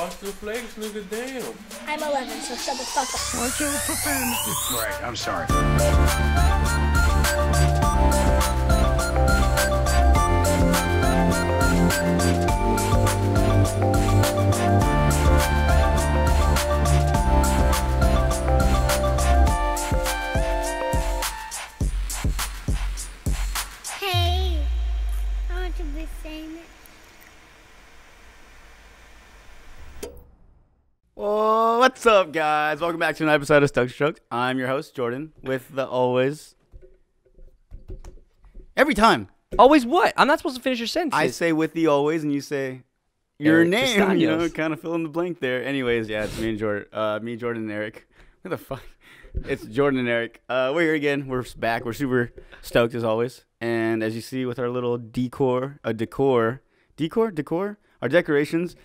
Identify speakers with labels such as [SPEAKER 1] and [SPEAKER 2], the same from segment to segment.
[SPEAKER 1] Frosted Flakes, nigga, damn.
[SPEAKER 2] I'm 11, so shut the fuck up.
[SPEAKER 1] Watch your profanity.
[SPEAKER 3] Right, I'm sorry.
[SPEAKER 2] Hey, I want to be famous.
[SPEAKER 4] What's up, guys? Welcome back to another episode of Stuck Stroked. I'm your host, Jordan, with the always... Every time.
[SPEAKER 5] Always what? I'm not supposed to finish your sentence.
[SPEAKER 4] I say with the always, and you say your
[SPEAKER 5] Eric
[SPEAKER 4] name,
[SPEAKER 5] Castaños.
[SPEAKER 4] kind of fill in the blank there. Anyways, yeah, it's me and Jordan. Jordan, and Eric. What the fuck? It's Jordan and Eric. We're here again. We're back. We're super stoked, as always. And as you see with our little decor, our decorations,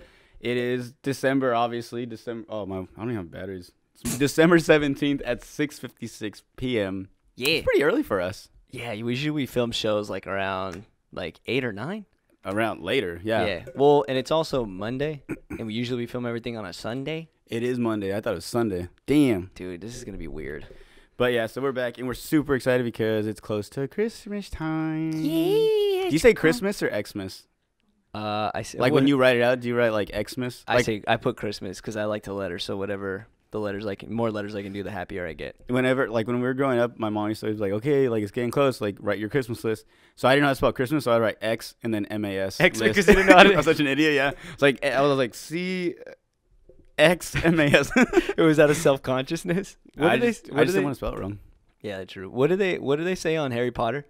[SPEAKER 4] it is December, obviously. Oh, I don't even have batteries. It's December 17th at 6:56 p.m.
[SPEAKER 5] Yeah.
[SPEAKER 4] It's pretty early for us.
[SPEAKER 5] Yeah, usually we film shows like around 8 or 9.
[SPEAKER 4] Around later, yeah.
[SPEAKER 5] Yeah. Well, and it's also Monday, and we usually film everything on a Sunday.
[SPEAKER 4] It is Monday. I thought it was Sunday. Damn.
[SPEAKER 5] Dude, this is going to be weird.
[SPEAKER 4] But yeah, so we're back, and we're super excited because it's close to Christmas time.
[SPEAKER 5] Yeah.
[SPEAKER 4] Do you say Christmas or Xmas?
[SPEAKER 5] I say,
[SPEAKER 4] Like when you write it out, do you write like Xmas?
[SPEAKER 5] I put Christmas because I like the letters, so whatever the letters more letters I can do, the happier I get.
[SPEAKER 4] Whenever, like when we were growing up, my mom used to always be like, okay, like it's getting close, like write your Christmas list. So I didn't know how to spell Christmas, so I'd write X and then M-A-S.
[SPEAKER 5] X,
[SPEAKER 4] list.
[SPEAKER 5] because you didn't know how to.
[SPEAKER 4] I was such an idiot, yeah. It's like, I was like, C-X-M-A-S.
[SPEAKER 5] Was that a self-consciousness?
[SPEAKER 4] I just didn't want to spell it wrong.
[SPEAKER 5] Yeah, true. What do they say on Harry Potter?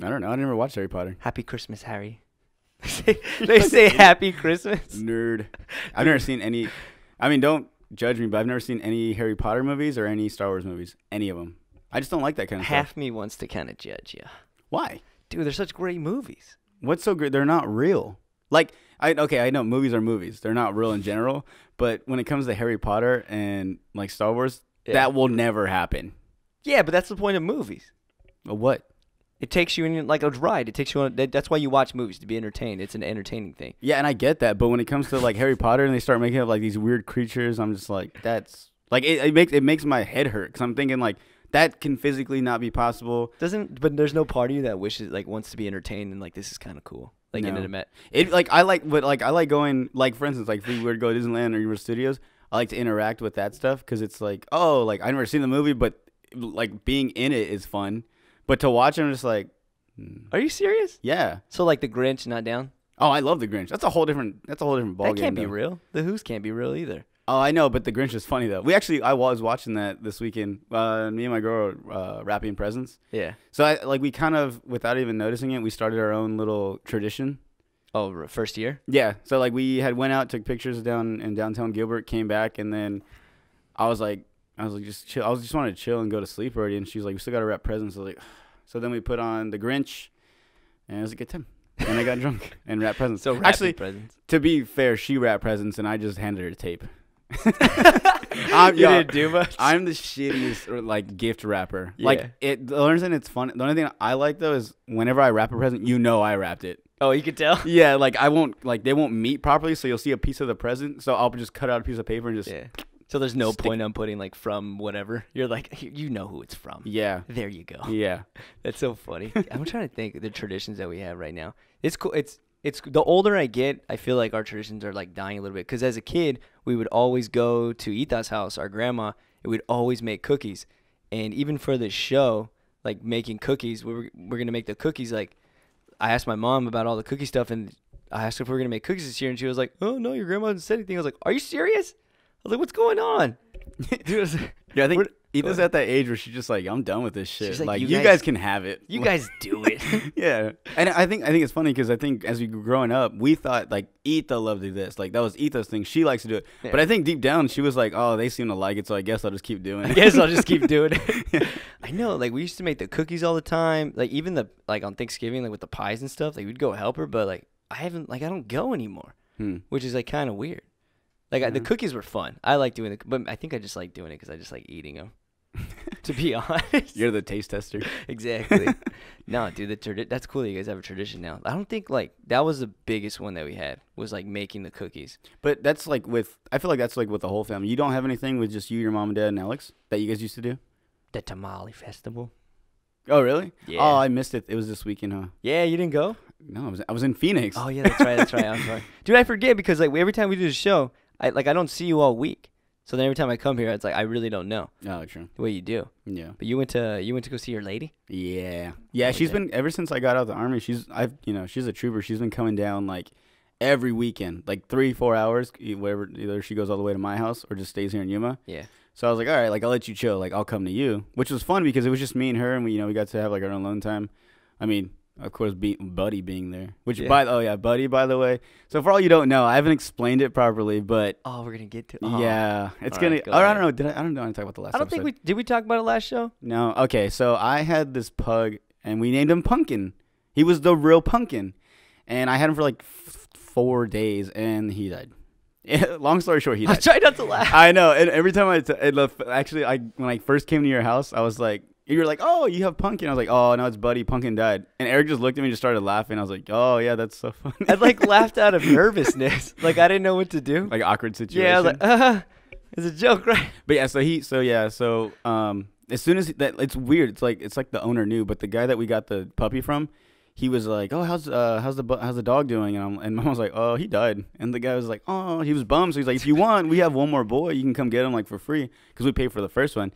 [SPEAKER 4] I don't know. I never watched Harry Potter.
[SPEAKER 5] Happy Christmas, Harry. They say Happy Christmas.
[SPEAKER 4] Nerd. I've never seen any. I mean, don't judge me, but I've never seen any Harry Potter movies or any Star Wars movies. Any of them. I just don't like that kind of stuff.
[SPEAKER 5] Half me wants to kind of judge you.
[SPEAKER 4] Why?
[SPEAKER 5] Dude, they're such great movies.
[SPEAKER 4] What's so great? They're not real. Like, I know movies are movies. They're not real in general. But when it comes to Harry Potter and like Star Wars, that will never happen.
[SPEAKER 5] Yeah, but that's the point of movies.
[SPEAKER 4] What?
[SPEAKER 5] It takes you in like a ride. It takes you on. That's why you watch movies, to be entertained. It's an entertaining thing.
[SPEAKER 4] Yeah, and I get that. But when it comes to like Harry Potter and they start making up like these weird creatures, I'm just like, that's like it makes my head hurt because I'm thinking like that can physically not be possible.
[SPEAKER 5] But there's no part of you that wishes wants to be entertained and like this is kind of cool. Like
[SPEAKER 4] No.
[SPEAKER 5] internet.
[SPEAKER 4] I like going like for instance like if we were to go to Disneyland or Universal Studios, I like to interact with that stuff because it's like like I've never seen the movie, but like being in it is fun. But to watch it, I'm just like,
[SPEAKER 5] Are you serious?
[SPEAKER 4] yeah.
[SPEAKER 5] So like the Grinch not down?
[SPEAKER 4] Oh, I love the Grinch. That's a whole different ballgame.
[SPEAKER 5] That can't be real. The Who's can't be real either.
[SPEAKER 4] Oh, I know, but the Grinch is funny though. I was watching that this weekend. Me and my girl were wrapping presents.
[SPEAKER 5] Yeah.
[SPEAKER 4] So we kind of, without even noticing it, we started our own little tradition.
[SPEAKER 5] Oh, first year?
[SPEAKER 4] Yeah. So like we had went out, took pictures down in downtown Gilbert, came back, and then I was like just chill. I just wanted to chill and go to sleep already. And she was like, we still got to wrap presents. I was like, so then we put on the Grinch, and it was a good time. And I got drunk and wrapped presents.
[SPEAKER 5] So
[SPEAKER 4] actually,
[SPEAKER 5] presents.
[SPEAKER 4] to be fair, she wrapped presents, and I just handed her tape.
[SPEAKER 5] You didn't do much?
[SPEAKER 4] I'm the shittiest like gift wrapper.
[SPEAKER 5] Yeah.
[SPEAKER 4] Like the only reason it's fun. The only thing I like though is whenever I wrap a present, I wrapped it.
[SPEAKER 5] Oh, you could tell?
[SPEAKER 4] Yeah, like they won't meet properly, so you'll see a piece of the present. So I'll just cut out a piece of paper and just
[SPEAKER 5] So there's no point on putting like from whatever. You're like, you know who it's from.
[SPEAKER 4] Yeah.
[SPEAKER 5] There you go.
[SPEAKER 4] Yeah.
[SPEAKER 5] That's so funny. I'm trying to think of the traditions that we have right now. It's cool. It's the older I get, I feel like our traditions are like dying a little bit. Because as a kid, we would always go to Ita's house, our grandma, and we'd always make cookies. And even for the show, like making cookies, we're gonna make the cookies. Like I asked my mom about all the cookie stuff, and I asked her if we were gonna make cookies this year, and she was like, "Oh no, your grandma hasn't said anything." I was like, "Are you serious?" I was like, "What's going on?" Dude,
[SPEAKER 4] Yeah, I think Ethan's at that age where she's just like, I'm done with this shit.
[SPEAKER 5] She's like,
[SPEAKER 4] Like,
[SPEAKER 5] you
[SPEAKER 4] you
[SPEAKER 5] guys
[SPEAKER 4] guys can have it.
[SPEAKER 5] You guys do it.
[SPEAKER 4] Yeah. And I think it's funny because I think as we grew growing up, we thought like Etha loved to do this. Like that was Etha's thing. She likes to do it.
[SPEAKER 5] Yeah.
[SPEAKER 4] But I think deep down she was like, oh, they seem to like it, so I guess I'll just keep doing it.
[SPEAKER 5] I guess I'll just keep doing it. I know, like we used to make the cookies all the time. Like even on Thanksgiving, like with the pies and stuff, like we'd go help her, but like I don't go anymore. Which is like kind of weird. Like the cookies were fun. I like doing it, but I think I just like doing it because I just like eating them. To be honest.
[SPEAKER 4] You're the taste tester.
[SPEAKER 5] Exactly. No, dude, that's cool that you guys have a tradition now. I don't think like that was the biggest one that we had was like making the cookies.
[SPEAKER 4] But that's like I feel like that's like with the whole family. You don't have anything with just you, your mom and dad, and Alex that you guys used to do?
[SPEAKER 5] The tamale festival.
[SPEAKER 4] Oh, really?
[SPEAKER 5] Yeah.
[SPEAKER 4] Oh, I missed it. It was this weekend, huh?
[SPEAKER 5] Yeah, you didn't go?
[SPEAKER 4] No, I was in Phoenix.
[SPEAKER 5] Oh yeah, that's right. That's right. I'm sorry, dude. I forget because like every time we do the show, I don't see you all week. So then every time I come here, it's like I really don't know
[SPEAKER 4] Oh, true.
[SPEAKER 5] the way you do.
[SPEAKER 4] Yeah.
[SPEAKER 5] But you went to go see your lady?
[SPEAKER 4] Yeah. Yeah, she's
[SPEAKER 5] Okay.
[SPEAKER 4] been ever since I got out of the army. She's a trooper. She's been coming down like every weekend, like 3-4 hours, whatever. Either she goes all the way to my house or just stays here in Yuma.
[SPEAKER 5] Yeah.
[SPEAKER 4] So I was like, all right, like I'll let you chill. Like I'll come to you, which was fun because it was just me and her, and we got to have like our own alone time. I mean, of course, Buddy being there. Which Buddy, by the way. So for all you don't know, I haven't explained it properly, but
[SPEAKER 5] Oh, we're gonna get to.
[SPEAKER 4] yeah, it's
[SPEAKER 5] All
[SPEAKER 4] gonna.
[SPEAKER 5] right, go
[SPEAKER 4] I
[SPEAKER 5] ahead.
[SPEAKER 4] don't know. I don't know. I talk about the last.
[SPEAKER 5] I don't
[SPEAKER 4] episode.
[SPEAKER 5] think we talk about it last show.
[SPEAKER 4] No. Okay. So I had this pug, and we named him Pumpkin. He was the real Pumpkin, and I had him for like 4 days, and he died. Long story short, he
[SPEAKER 5] I
[SPEAKER 4] died.
[SPEAKER 5] tried not to laugh.
[SPEAKER 4] I know. And every time when I first came to your house, I was like, you were like, oh, you have Pumpkin. I was like, oh, no, it's Buddy. Pumpkin died. And Eric just looked at me and just started laughing. I was like, oh, yeah, that's so funny.
[SPEAKER 5] I like laughed out of nervousness. Like I didn't know what to do.
[SPEAKER 4] Like awkward situation.
[SPEAKER 5] Yeah, I was like, it's a joke, right?
[SPEAKER 4] But yeah, so as soon as that, it's weird. It's like the owner knew, but the guy that we got the puppy from, he was like, oh, how's the dog doing? And Mom was like, oh, he died. And the guy was like, oh, he was bummed. So he's like, if you want, we have one more boy. You can come get him like for free because we paid for the first one.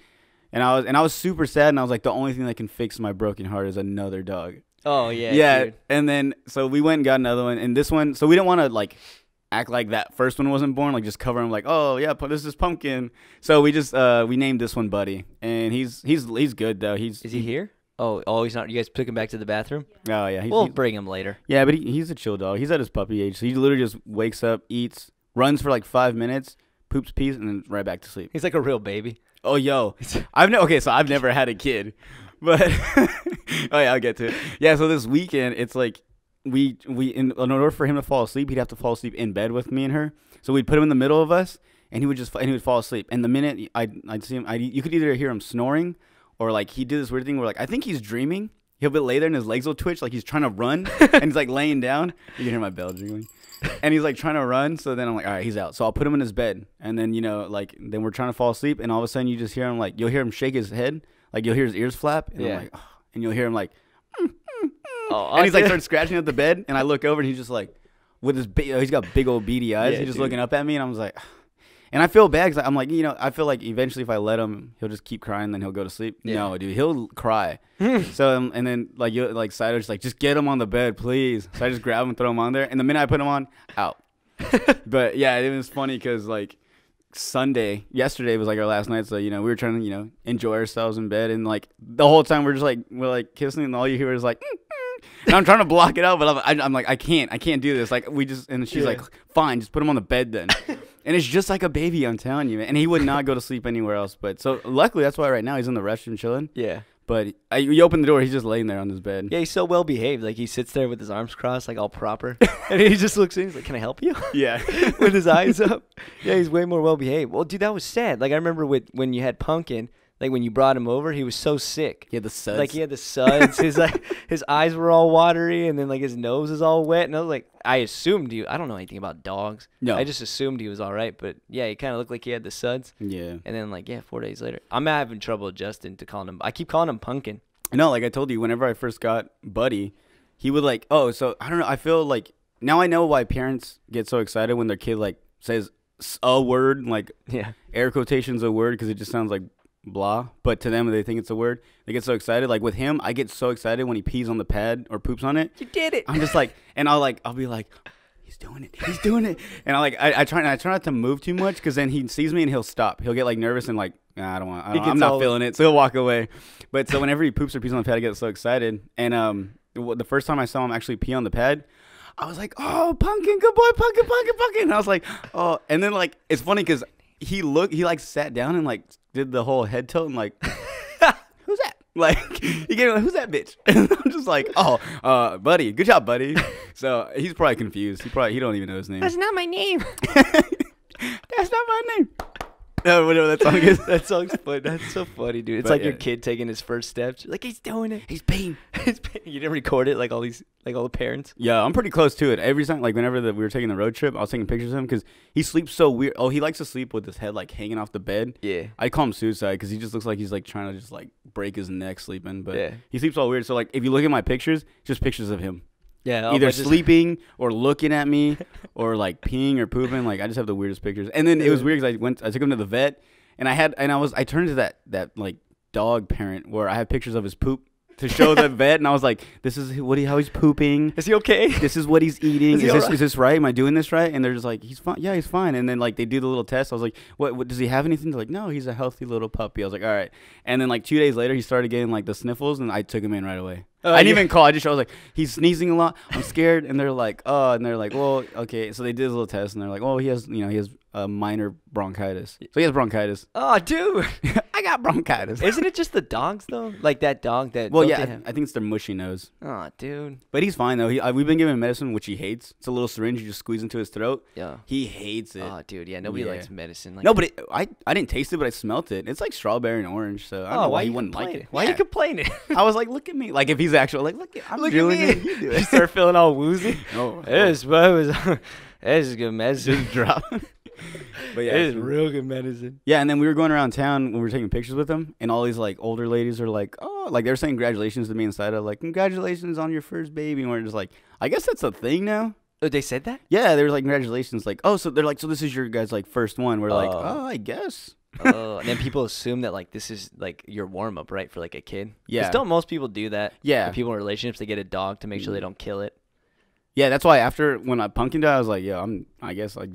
[SPEAKER 4] And I was super sad. And I was like, the only thing that can fix my broken heart is another dog.
[SPEAKER 5] Oh yeah.
[SPEAKER 4] Yeah.
[SPEAKER 5] Dude.
[SPEAKER 4] And then so we went and got another one. And this one, so we didn't want to like act like that first one wasn't born, like just cover him like, oh yeah, this is Pumpkin. So we just we named this one Buddy, and he's good though.
[SPEAKER 5] Is he here? Oh, he's not. You guys took him back to the bathroom?
[SPEAKER 4] Oh yeah,
[SPEAKER 5] We'll bring him later.
[SPEAKER 4] yeah, but he's a chill dog. He's at his puppy age, so he literally just wakes up, eats, runs for like 5 minutes, poops, pees, and then right back to sleep.
[SPEAKER 5] He's like a real baby.
[SPEAKER 4] Oh yo, I've never had a kid, but oh yeah, I'll get to it. Yeah, so this weekend it's like we in order for him to fall asleep, he'd have to fall asleep in bed with me and her. So we'd put him in the middle of us, and he would fall asleep. And the minute I'd see him, you could either hear him snoring, or like he did this weird thing where like I think he's dreaming. He'll be lay there and his legs will twitch like he's trying to run, and he's like laying down. You can hear my bell jingling, and he's like trying to run. So then I'm like, all right, he's out. So I'll put him in his bed, and then then we're trying to fall asleep, and all of a sudden you just hear him like you'll hear him shake his head, like you'll hear his ears flap, and I'm like, oh, and you'll hear him like. And he's like starts scratching at the bed, and I look over and he's just like, with his he's got big old beady eyes.
[SPEAKER 5] Yeah,
[SPEAKER 4] he's just
[SPEAKER 5] dude.
[SPEAKER 4] looking up at me, and I was like, and I feel bad because I'm like, I feel like eventually if I let him, he'll just keep crying, then he'll go to sleep.
[SPEAKER 5] Yeah.
[SPEAKER 4] No, dude, he'll cry. So and then like Sido's like, just get him on the bed, please. So I just grab him and throw him on there, and the minute I put him on, out. But yeah, it was funny because like yesterday was like our last night, so we were trying to enjoy ourselves in bed, and like the whole time we're like kissing, and all you hear is like. And I'm trying to block it out, but I'm like, I can't do this. Like and she's like, fine, just put him on the bed then. And it's just like a baby, I'm telling you, man. And he would not go to sleep anywhere else. But so luckily, that's why right now he's in the restroom chilling.
[SPEAKER 5] Yeah.
[SPEAKER 4] But you open the door, he's just laying there on his bed.
[SPEAKER 5] Yeah, he's so well behaved. Like he sits there with his arms crossed, like all proper, and he just looks in. He's like, "Can I help you?"
[SPEAKER 4] Yeah.
[SPEAKER 5] With his eyes up. Yeah, he's way more well behaved. Well, dude, that was sad. Like I remember when you had Pumpkin. Like when you brought him over, he was so sick.
[SPEAKER 4] He had the suds.
[SPEAKER 5] Like he had the suds. His eyes were all watery, and then like his nose is all wet. And I was like, I assumed I don't know anything about dogs.
[SPEAKER 4] No.
[SPEAKER 5] I just assumed he was all right. But yeah, he kind of looked like he had the suds.
[SPEAKER 4] Yeah.
[SPEAKER 5] And then 4 days later, I'm having trouble adjusting to calling him. I keep calling him Pumpkin.
[SPEAKER 4] No, like I told you, whenever I first got Buddy, he would like, so I don't know. I feel like now I know why parents get so excited when their kid like says a word, like air quotations a word, because it just sounds like blah, but to them they think it's a word. They get so excited. Like with him, I get so excited when he pees on the pad or poops on it.
[SPEAKER 5] You did it.
[SPEAKER 4] I'm just like, and I'll be like, he's doing it, and I try not to move too much, because then he sees me and he'll stop. He'll get like nervous and like, nah, I'm not feeling it, so he'll walk away. But so whenever he poops or pees on the pad, I get so excited. And the first time I saw him actually pee on the pad, I was like, oh, Pumpkin, good boy, Pumpkin. And I was like, oh, and then like it's funny because he like sat down and like did the whole head tilt and like, who's that? Like he gave me like, who's that bitch? And I'm just like, oh, Buddy, good job, Buddy. So he's probably confused. He don't even know his name.
[SPEAKER 5] That's not my name.
[SPEAKER 4] That's not my name. No, whatever that song is.
[SPEAKER 5] That song's fun. That's so funny, dude. It's
[SPEAKER 4] But
[SPEAKER 5] like your
[SPEAKER 4] yeah.
[SPEAKER 5] kid taking his first steps. You're like, he's doing it.
[SPEAKER 4] He's peeing.
[SPEAKER 5] You didn't record it like all the parents.
[SPEAKER 4] Yeah, I'm pretty close to it. Every time, like whenever we were taking the road trip, I was taking pictures of him because he sleeps so weird. Oh, he likes to sleep with his head like hanging off the bed.
[SPEAKER 5] Yeah.
[SPEAKER 4] I call him suicide because he just looks like he's like trying to just like break his neck sleeping. But
[SPEAKER 5] Yeah.
[SPEAKER 4] he sleeps all weird. So like if you look at my pictures, just pictures of him.
[SPEAKER 5] Yeah.
[SPEAKER 4] Either sleeping or looking at me or like peeing or pooping. Like I just have the weirdest pictures. And then it was weird because I took him to the vet and I turned to that like dog parent where I have pictures of his poop to show the vet, and I was like, "This is how he's pooping.
[SPEAKER 5] Is he okay?
[SPEAKER 4] This is what he's eating.
[SPEAKER 5] Is
[SPEAKER 4] This right? Am I doing this right?" And they're just like, "He's fine. Yeah, he's fine." And then like they do the little test. I was like, "What does he have anything?" They're like, "No, he's a healthy little puppy." I was like, "All right." And then like 2 days later, he started getting like the sniffles, and I took him in right away. I didn't even call. I was like, "He's sneezing a lot. I'm scared." And they're like, "Oh," and they're like, "Well, okay." So they did a little test, and they're like, "Oh, he has minor bronchitis. So he has bronchitis."
[SPEAKER 5] Oh, dude.
[SPEAKER 4] I got bronchitis.
[SPEAKER 5] Isn't it just the dogs though? Like that dog that.
[SPEAKER 4] Well,
[SPEAKER 5] don't
[SPEAKER 4] yeah,
[SPEAKER 5] they have-
[SPEAKER 4] I think it's their mushy nose.
[SPEAKER 5] Oh, dude.
[SPEAKER 4] But he's fine though. We've been giving him medicine, which he hates. It's a little syringe you just squeeze into his throat.
[SPEAKER 5] Yeah.
[SPEAKER 4] He hates it.
[SPEAKER 5] Oh, dude. Yeah. Nobody
[SPEAKER 4] Yeah.
[SPEAKER 5] likes medicine. Like
[SPEAKER 4] No, but I didn't taste it, but I smelt it. It's like strawberry and orange. So I don't know why he wouldn't like it.
[SPEAKER 5] Why
[SPEAKER 4] Yeah.
[SPEAKER 5] you complaining?
[SPEAKER 4] I was like, look at me. Like if he's actual, like look at doing
[SPEAKER 5] me.
[SPEAKER 4] it. You do
[SPEAKER 5] You
[SPEAKER 4] it.
[SPEAKER 5] start feeling all woozy.
[SPEAKER 4] Oh,
[SPEAKER 5] This is good medicine.
[SPEAKER 4] drop. But yeah,
[SPEAKER 5] It is real good medicine.
[SPEAKER 4] yeah. And then we were going around town when we were taking pictures with him, and all these like older ladies are like, oh, like they were saying congratulations to me inside of like congratulations on your first baby, and we're just like, I guess that's a thing now.
[SPEAKER 5] Oh, they said that?
[SPEAKER 4] Yeah, they were like congratulations, like oh, so they're like, so this is your guys like first one. We're like,
[SPEAKER 5] Oh.
[SPEAKER 4] oh, I guess.
[SPEAKER 5] Oh, and then people assume that like this is like your warm up, right, for like a kid. 'Cause
[SPEAKER 4] Yeah.
[SPEAKER 5] don't most people do that?
[SPEAKER 4] Yeah.
[SPEAKER 5] Like, people in relationships, they get a dog to make sure they don't kill it.
[SPEAKER 4] Yeah, that's why after when I pumpkin died, I was like, yeah, I guess I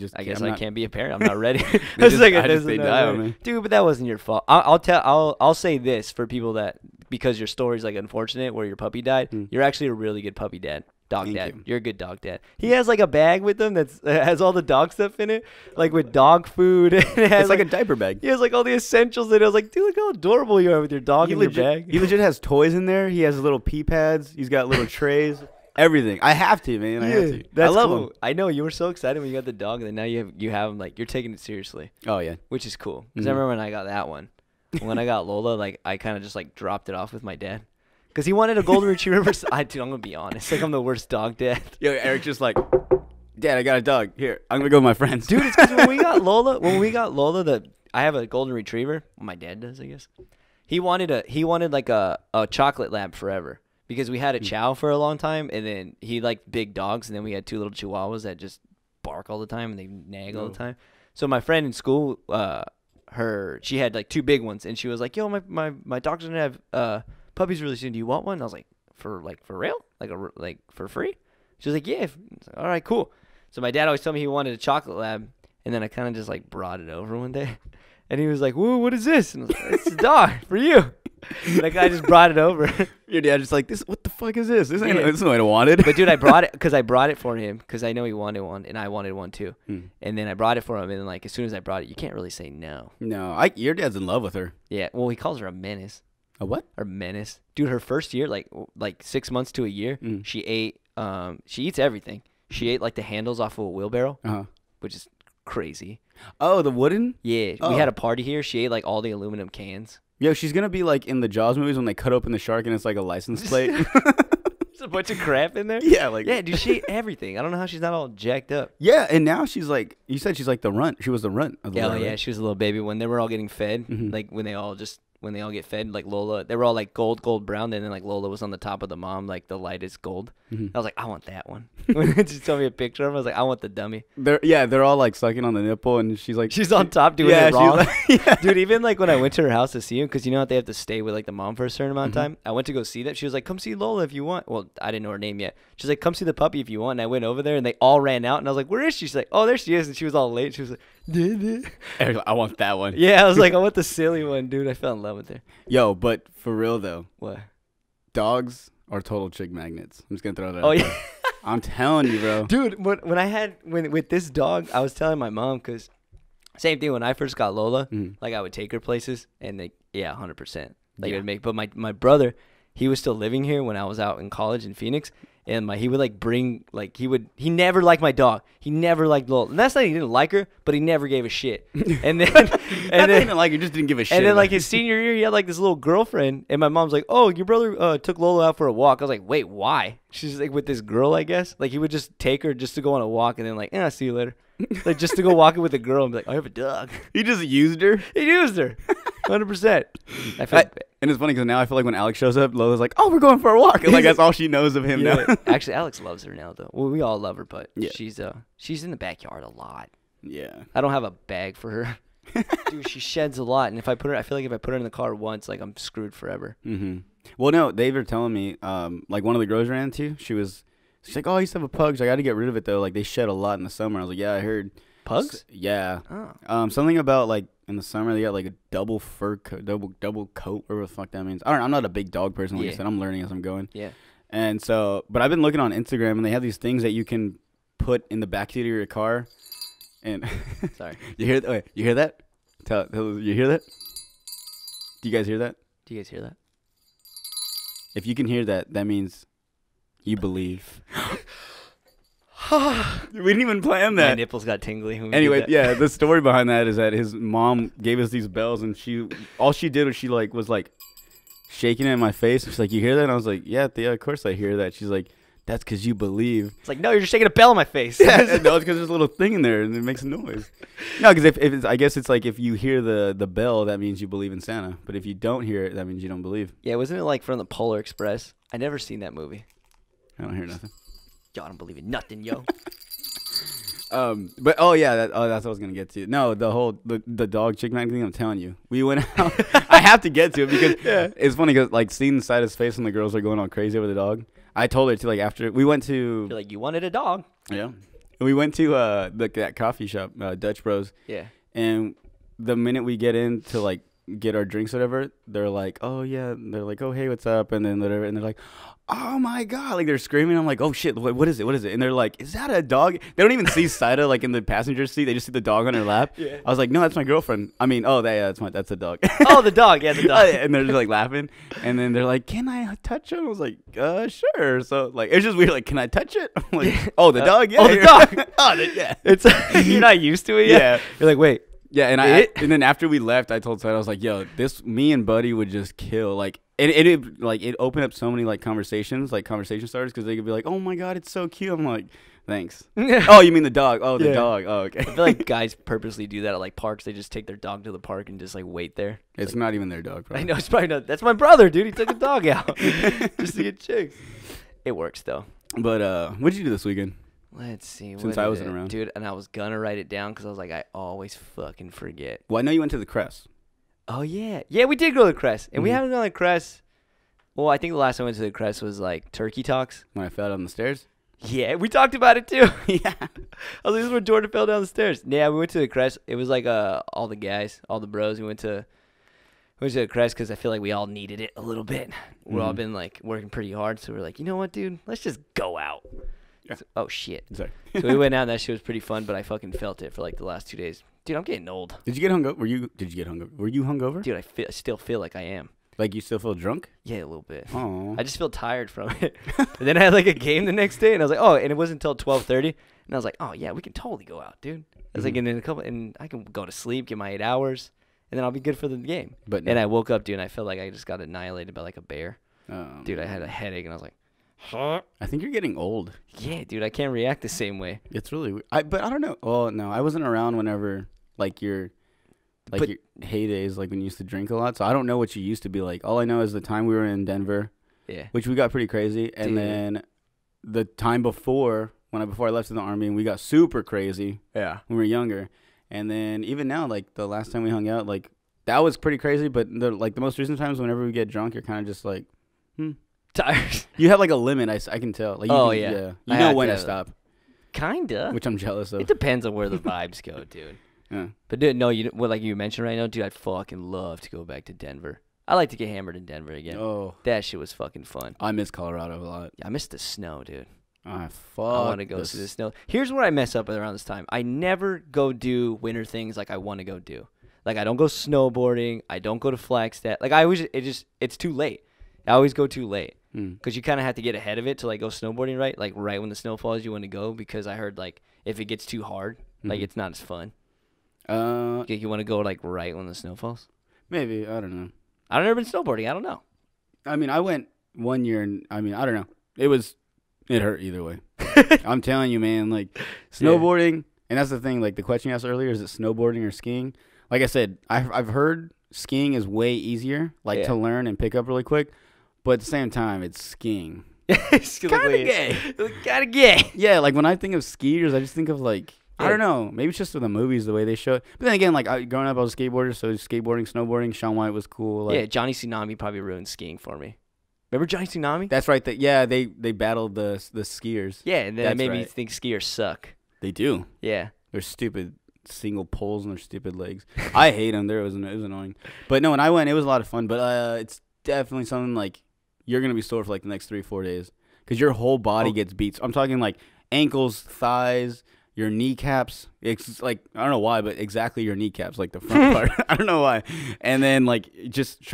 [SPEAKER 5] Can't be a parent. I'm not ready.
[SPEAKER 4] They
[SPEAKER 5] It's
[SPEAKER 4] just-
[SPEAKER 5] like,
[SPEAKER 4] I just
[SPEAKER 5] this is
[SPEAKER 4] they
[SPEAKER 5] not
[SPEAKER 4] die
[SPEAKER 5] right.
[SPEAKER 4] on me.
[SPEAKER 5] Dude, but that wasn't your fault. I'll say this for people that because your story's like unfortunate where your puppy died. You're actually a really good puppy dad. Dog
[SPEAKER 4] Thank
[SPEAKER 5] dad.
[SPEAKER 4] you.
[SPEAKER 5] You're a good dog dad. He has like a bag with him that has all the dog stuff in it, like with dog food. And it has
[SPEAKER 4] It's like a diaper bag.
[SPEAKER 5] he has like all the essentials in it. I was like, dude, look how adorable you are with your dog in your bag.
[SPEAKER 4] He legit has toys in there. He has little pee pads. He's got little trays. Everything. I have to, man. I have to.
[SPEAKER 5] That's
[SPEAKER 4] I love
[SPEAKER 5] cool.
[SPEAKER 4] him.
[SPEAKER 5] I know you were so excited when you got the dog, and then now you have him. Like you're taking it seriously,
[SPEAKER 4] Oh yeah.
[SPEAKER 5] which is cool. Because I remember when I got that one, when I got Lola, like I kind of just like dropped it off with my dad, because he wanted a golden retriever. Dude, I'm gonna be honest, like I'm the worst dog dad.
[SPEAKER 4] Yo, Eric's just like, Dad, I got a dog. Here, I'm gonna go with my friends.
[SPEAKER 5] Dude, it's because when we got Lola, I have a golden retriever. Well, my dad does, I guess. He wanted like a chocolate lab forever. Because we had a chow for a long time, and then he liked big dogs, and then we had 2 little chihuahuas that just bark all the time and they nag all the time. So my friend in school, she had like 2 big ones, and she was like, "Yo, my dog's gonna have puppies really soon. Do you want one?" And I was like, "For real? Like for free?" She was like, "Yeah." Like, all right, cool. So my dad always told me he wanted a chocolate lab, and then I kind of just like brought it over one day, and he was like, "Whoa, what is this?" And I was like, "It's a dog for you." Like I just brought it over.
[SPEAKER 4] Your dad just like this. What the fuck is this? This ain't.
[SPEAKER 5] Yeah.
[SPEAKER 4] This is what I wanted.
[SPEAKER 5] But dude, I brought it for him because I know he wanted one and I wanted one too. And then I brought it for him, and then like as soon as I brought it, you can't really say no.
[SPEAKER 4] No, your dad's in love with her.
[SPEAKER 5] Yeah, well he calls her a menace.
[SPEAKER 4] A what?
[SPEAKER 5] Or menace, dude. Her first year, like 6 months to a year, she ate. She eats everything. She ate like the handles off of a wheelbarrow, which is crazy.
[SPEAKER 4] Oh, the wooden.
[SPEAKER 5] Yeah, we had a party here. She ate like all the aluminum cans.
[SPEAKER 4] Yo, she's gonna be like in the Jaws movies when they cut open the shark and it's like a license plate.
[SPEAKER 5] There's a bunch of crap in there.
[SPEAKER 4] Yeah, like
[SPEAKER 5] Yeah, dude, she ate everything. I don't know how she's not all jacked up.
[SPEAKER 4] yeah, and now she's like, you said she's like the runt. She was the runt of the
[SPEAKER 5] Yeah,
[SPEAKER 4] litter,
[SPEAKER 5] yeah,
[SPEAKER 4] right?
[SPEAKER 5] she was a little baby when they were all getting fed. Like when they all get fed, like Lola, they were all like gold brown, and then like Lola was on the top of the mom, like the lightest gold. I was like, I want that one. When she told me a picture of him, I was like, I want the dummy.
[SPEAKER 4] They're all like sucking on the nipple, and she's like,
[SPEAKER 5] She's on top doing
[SPEAKER 4] yeah,
[SPEAKER 5] it wrong.
[SPEAKER 4] she's like,
[SPEAKER 5] Dude, even like when I went to her house to see him, because you know how they have to stay with like the mom for a certain amount of time. I went to go see that. She was like, come see Lola if you want. Well, I didn't know her name yet. She's like, come see the puppy if you want. And I went over there and they all ran out. And I was like, where is she? She's like, oh, there she is. And she was all late. She was like,
[SPEAKER 4] Eric's like, I want that one.
[SPEAKER 5] yeah, I was like, I want the silly one, dude. I fell in love with her.
[SPEAKER 4] Yo, but for real though,
[SPEAKER 5] What?
[SPEAKER 4] dogs are total chick magnets. I'm just gonna throw that.
[SPEAKER 5] Oh,
[SPEAKER 4] out
[SPEAKER 5] yeah.
[SPEAKER 4] there. I'm telling you, bro.
[SPEAKER 5] Dude, when with this dog, I was telling my mom, because same thing when I first got Lola, like I would take her places and 100%. Like it would make, but my brother, he was still living here when I was out in college in Phoenix. And he would like bring like he never liked my dog. He never liked Lil. And that's not he didn't like her, but he never gave a shit. And then
[SPEAKER 4] He didn't like her, just didn't give a shit.
[SPEAKER 5] and then like his senior year, he had like this little girlfriend, and my mom's like, "Oh, your brother took Lolo out for a walk." I was like, "Wait, why?" She's like with this girl, I guess. Like he would just take her just to go on a walk, and then like, see you later. Like just to go walking with a girl and be like, "I have a dog."
[SPEAKER 4] He just used her.
[SPEAKER 5] He used her, 100%. I feel
[SPEAKER 4] And it's funny because now I feel like when Alex shows up, Lola's like, "Oh, we're going for a walk." And like that's all she knows of him now.
[SPEAKER 5] Actually, Alex loves her now though. Well, we all love her, but
[SPEAKER 4] Yeah.
[SPEAKER 5] she's in the backyard a lot.
[SPEAKER 4] Yeah.
[SPEAKER 5] I don't have a bag for her. Dude, she sheds a lot, and I feel like if I put her in the car once, like I'm screwed forever.
[SPEAKER 4] Mm-hmm. Well, no, they were telling me, like one of the girls I ran into, she's like, "Oh, I used to have a pug. So I got to get rid of it though. Like they shed a lot in the summer." I was like, "Yeah, I heard."
[SPEAKER 5] Pugs?
[SPEAKER 4] Yeah.
[SPEAKER 5] Oh.
[SPEAKER 4] Something about like in the summer they got like a double fur coat, double coat, whatever the fuck that means. I don't know. I'm not a big dog person. Like I said, I'm learning as I'm going.
[SPEAKER 5] Yeah.
[SPEAKER 4] And so, but I've been looking on Instagram, and they have these things that you can put in the back seat of your car. And
[SPEAKER 5] Sorry.
[SPEAKER 4] you hear that? Wait, you hear that? You hear that? Do you guys hear that?
[SPEAKER 5] Do you guys hear that?
[SPEAKER 4] If you can hear that, that means you believe. We didn't even plan
[SPEAKER 5] My
[SPEAKER 4] that.
[SPEAKER 5] nipples got tingly. When we
[SPEAKER 4] Anyway,
[SPEAKER 5] did that.
[SPEAKER 4] yeah, the story behind that is that his mom gave us these bells, and all she did was she was shaking it in my face. She's like, "You hear that?" And I was like, "Yeah, of course I hear that." She's like, "That's because you believe."
[SPEAKER 5] It's like, no, you're just shaking a bell in my face.
[SPEAKER 4] Yeah, no, it's because there's a little thing in there and it makes a noise. No, because if it's, I guess it's like if you hear the bell, that means you believe in Santa. But if you don't hear it, that means you don't believe.
[SPEAKER 5] Yeah, wasn't it like from the Polar Express? I never seen that movie.
[SPEAKER 4] I don't hear nothing.
[SPEAKER 5] Yo, I don't believe in nothing, yo.
[SPEAKER 4] But that's what I was gonna get to. No, the dog chick mag thing. I'm telling you, we went out. I have to get to it because it's funny because like seeing the side of his face when the girls are going all crazy over the dog. I told her to like after we went to.
[SPEAKER 5] You're like, you wanted a dog.
[SPEAKER 4] Yeah, we went to that coffee shop, Dutch Bros.
[SPEAKER 5] Yeah.
[SPEAKER 4] And the minute we get in to like get our drinks, or whatever, they're like, "Oh yeah," they're like, "Oh hey, what's up?" And then whatever, and they're like, "Oh my god!" Like they're screaming. I'm like, "Oh shit, what is it? What is it?" And they're like, "Is that a dog?" They don't even see Saida like in the passenger seat. They just see the dog on her lap.
[SPEAKER 5] Yeah.
[SPEAKER 4] I was like, "No, that's my girlfriend." I mean, that's the dog.
[SPEAKER 5] Oh, the dog. Yeah, the dog.
[SPEAKER 4] And they're just like laughing, and then they're like, "Can I touch him?" I was like, "Sure." So like it's just weird. Like, "Can I touch it?" I'm like, "Oh, the dog." Yeah.
[SPEAKER 5] Oh, the dog.
[SPEAKER 4] Yeah.
[SPEAKER 5] It's you're not used to it yet.
[SPEAKER 4] Yeah.
[SPEAKER 5] You're like, wait.
[SPEAKER 4] Yeah, and and then after we left, I told Saida, I was like, "Yo, me and Buddy would just kill." Like, it opened up so many like conversation starters because they could be like, "Oh my god, it's so cute." I'm like, "Thanks." Oh, you mean the dog? Oh, the dog. Oh, okay.
[SPEAKER 5] I feel like guys purposely do that at like parks. They just take their dog to the park and just like wait there.
[SPEAKER 4] It's not even their dog. Probably.
[SPEAKER 5] I know it's probably not. That's my brother, dude. He took a dog out just to get chicks. It works though.
[SPEAKER 4] But what'd you do this weekend?
[SPEAKER 5] Let's see.
[SPEAKER 4] Since I wasn't around,
[SPEAKER 5] dude, and I was gonna write it down because I was like, I always fucking forget.
[SPEAKER 4] Well, I know you went to the Crest.
[SPEAKER 5] Oh yeah, we did go to the Crest, and we haven't gone to the Crest. Well, I think the last time I went to the Crest was like Turkey Talks.
[SPEAKER 4] When I fell down the stairs.
[SPEAKER 5] Yeah, we talked about it too.
[SPEAKER 4] Yeah.
[SPEAKER 5] I was like, this is where Jordan fell down the stairs. Yeah, we went to the Crest. It was like all the guys, all the bros. We went to the Crest because I feel like we all needed it a little bit. We've all been like working pretty hard, so we're like, you know what, dude? Let's just go out.
[SPEAKER 4] Yeah.
[SPEAKER 5] So, oh shit.
[SPEAKER 4] Sorry.
[SPEAKER 5] So we went out, and that shit was pretty fun, but I fucking felt it for like the last 2 days. Dude, I'm getting old.
[SPEAKER 4] Did you get hungover? Did you get hungover? Were you hungover?
[SPEAKER 5] Dude, I still feel like I am.
[SPEAKER 4] Like you still feel drunk?
[SPEAKER 5] Yeah, a little bit.
[SPEAKER 4] Oh.
[SPEAKER 5] I just feel tired from it. And then I had like a game the next day, and I was like, oh, and it wasn't until 12:30, and I was like, oh yeah, we can totally go out, dude. I was like, and I can go to sleep, get my 8 hours, and then I'll be good for the game.
[SPEAKER 4] But
[SPEAKER 5] and I woke up, dude, and I felt like I just got annihilated by like a bear.
[SPEAKER 4] Oh,
[SPEAKER 5] Dude, I had a headache, and I was like,
[SPEAKER 4] I think you're getting old.
[SPEAKER 5] yeah, dude, I can't react the same way.
[SPEAKER 4] It's really weird. But I don't know. Well, no, I wasn't around whenever your heydays, like when you used to drink a lot. So I don't know what you used to be like. All I know is the time we were in Denver,
[SPEAKER 5] Yeah.
[SPEAKER 4] which we got pretty crazy, and
[SPEAKER 5] Dude.
[SPEAKER 4] then the time before before I left in the Army, and we got super crazy.
[SPEAKER 5] Yeah.
[SPEAKER 4] When we were younger, and then even now, like the last time we hung out, like that was pretty crazy. But the most recent times, whenever we get drunk, you're kind of just like,
[SPEAKER 5] Tired.
[SPEAKER 4] You have like a limit. I can tell. Like, you know when to stop.
[SPEAKER 5] Kinda.
[SPEAKER 4] Which I'm jealous of.
[SPEAKER 5] It depends on where the vibes go, dude.
[SPEAKER 4] Yeah.
[SPEAKER 5] But dude, no, like you mentioned right now, dude, I'd fucking love to go back to Denver. I like to get hammered in Denver again.
[SPEAKER 4] Oh,
[SPEAKER 5] That shit was fucking fun.
[SPEAKER 4] I miss Colorado a lot.
[SPEAKER 5] Yeah, I miss the snow, dude.
[SPEAKER 4] Fuck.
[SPEAKER 5] I want to go see the snow. Here's where I mess up around this time. I never go do winter things like I want to go do. Like I don't go snowboarding. I don't go to Flagstaff. Like I always, it's too late. I always go too late
[SPEAKER 4] Hmm.
[SPEAKER 5] because you kind of have to get ahead of it to like go snowboarding right, like right when the snow falls, you want to go because I heard like if it gets too hard, like
[SPEAKER 4] Mhm.
[SPEAKER 5] it's not as fun.
[SPEAKER 4] Uh,
[SPEAKER 5] You want to go like right when the snow falls.
[SPEAKER 4] maybe, I don't know.
[SPEAKER 5] I've never been snowboarding. I don't know.
[SPEAKER 4] I mean, I went 1 year, and I mean, I don't know. It hurt either way. I'm telling you, man. Like snowboarding, and that's the thing. Like the question you asked earlier, is it snowboarding or skiing? Like I said, I've heard skiing is way easier, like to learn and pick up really quick. But at the same time, it's skiing.
[SPEAKER 5] It's
[SPEAKER 4] Kind of gay.
[SPEAKER 5] Kind of gay.
[SPEAKER 4] Yeah, like when I think of skiers, I just think of like I don't know. Maybe it's just with the movies, the way they show it. But then again, like growing up, I was a skateboarder, so skateboarding, snowboarding. Shaun White was cool. Like,
[SPEAKER 5] Yeah, Johnny Tsunami probably ruined skiing for me. Remember Johnny Tsunami?
[SPEAKER 4] that's right. Yeah, they battled the skiers.
[SPEAKER 5] Yeah, and then it
[SPEAKER 4] That's
[SPEAKER 5] made me
[SPEAKER 4] right.
[SPEAKER 5] think skiers suck.
[SPEAKER 4] They do.
[SPEAKER 5] Yeah.
[SPEAKER 4] They're stupid single poles and their stupid legs. I hate them. It was annoying. But no, when I went, it was a lot of fun. But it's definitely something like you're gonna be sore for like the next 3-4 days because your whole body gets beat. So I'm talking like ankles, thighs, your kneecaps. It's like I don't know why, but exactly your kneecaps, like the front part. I don't know why. And then like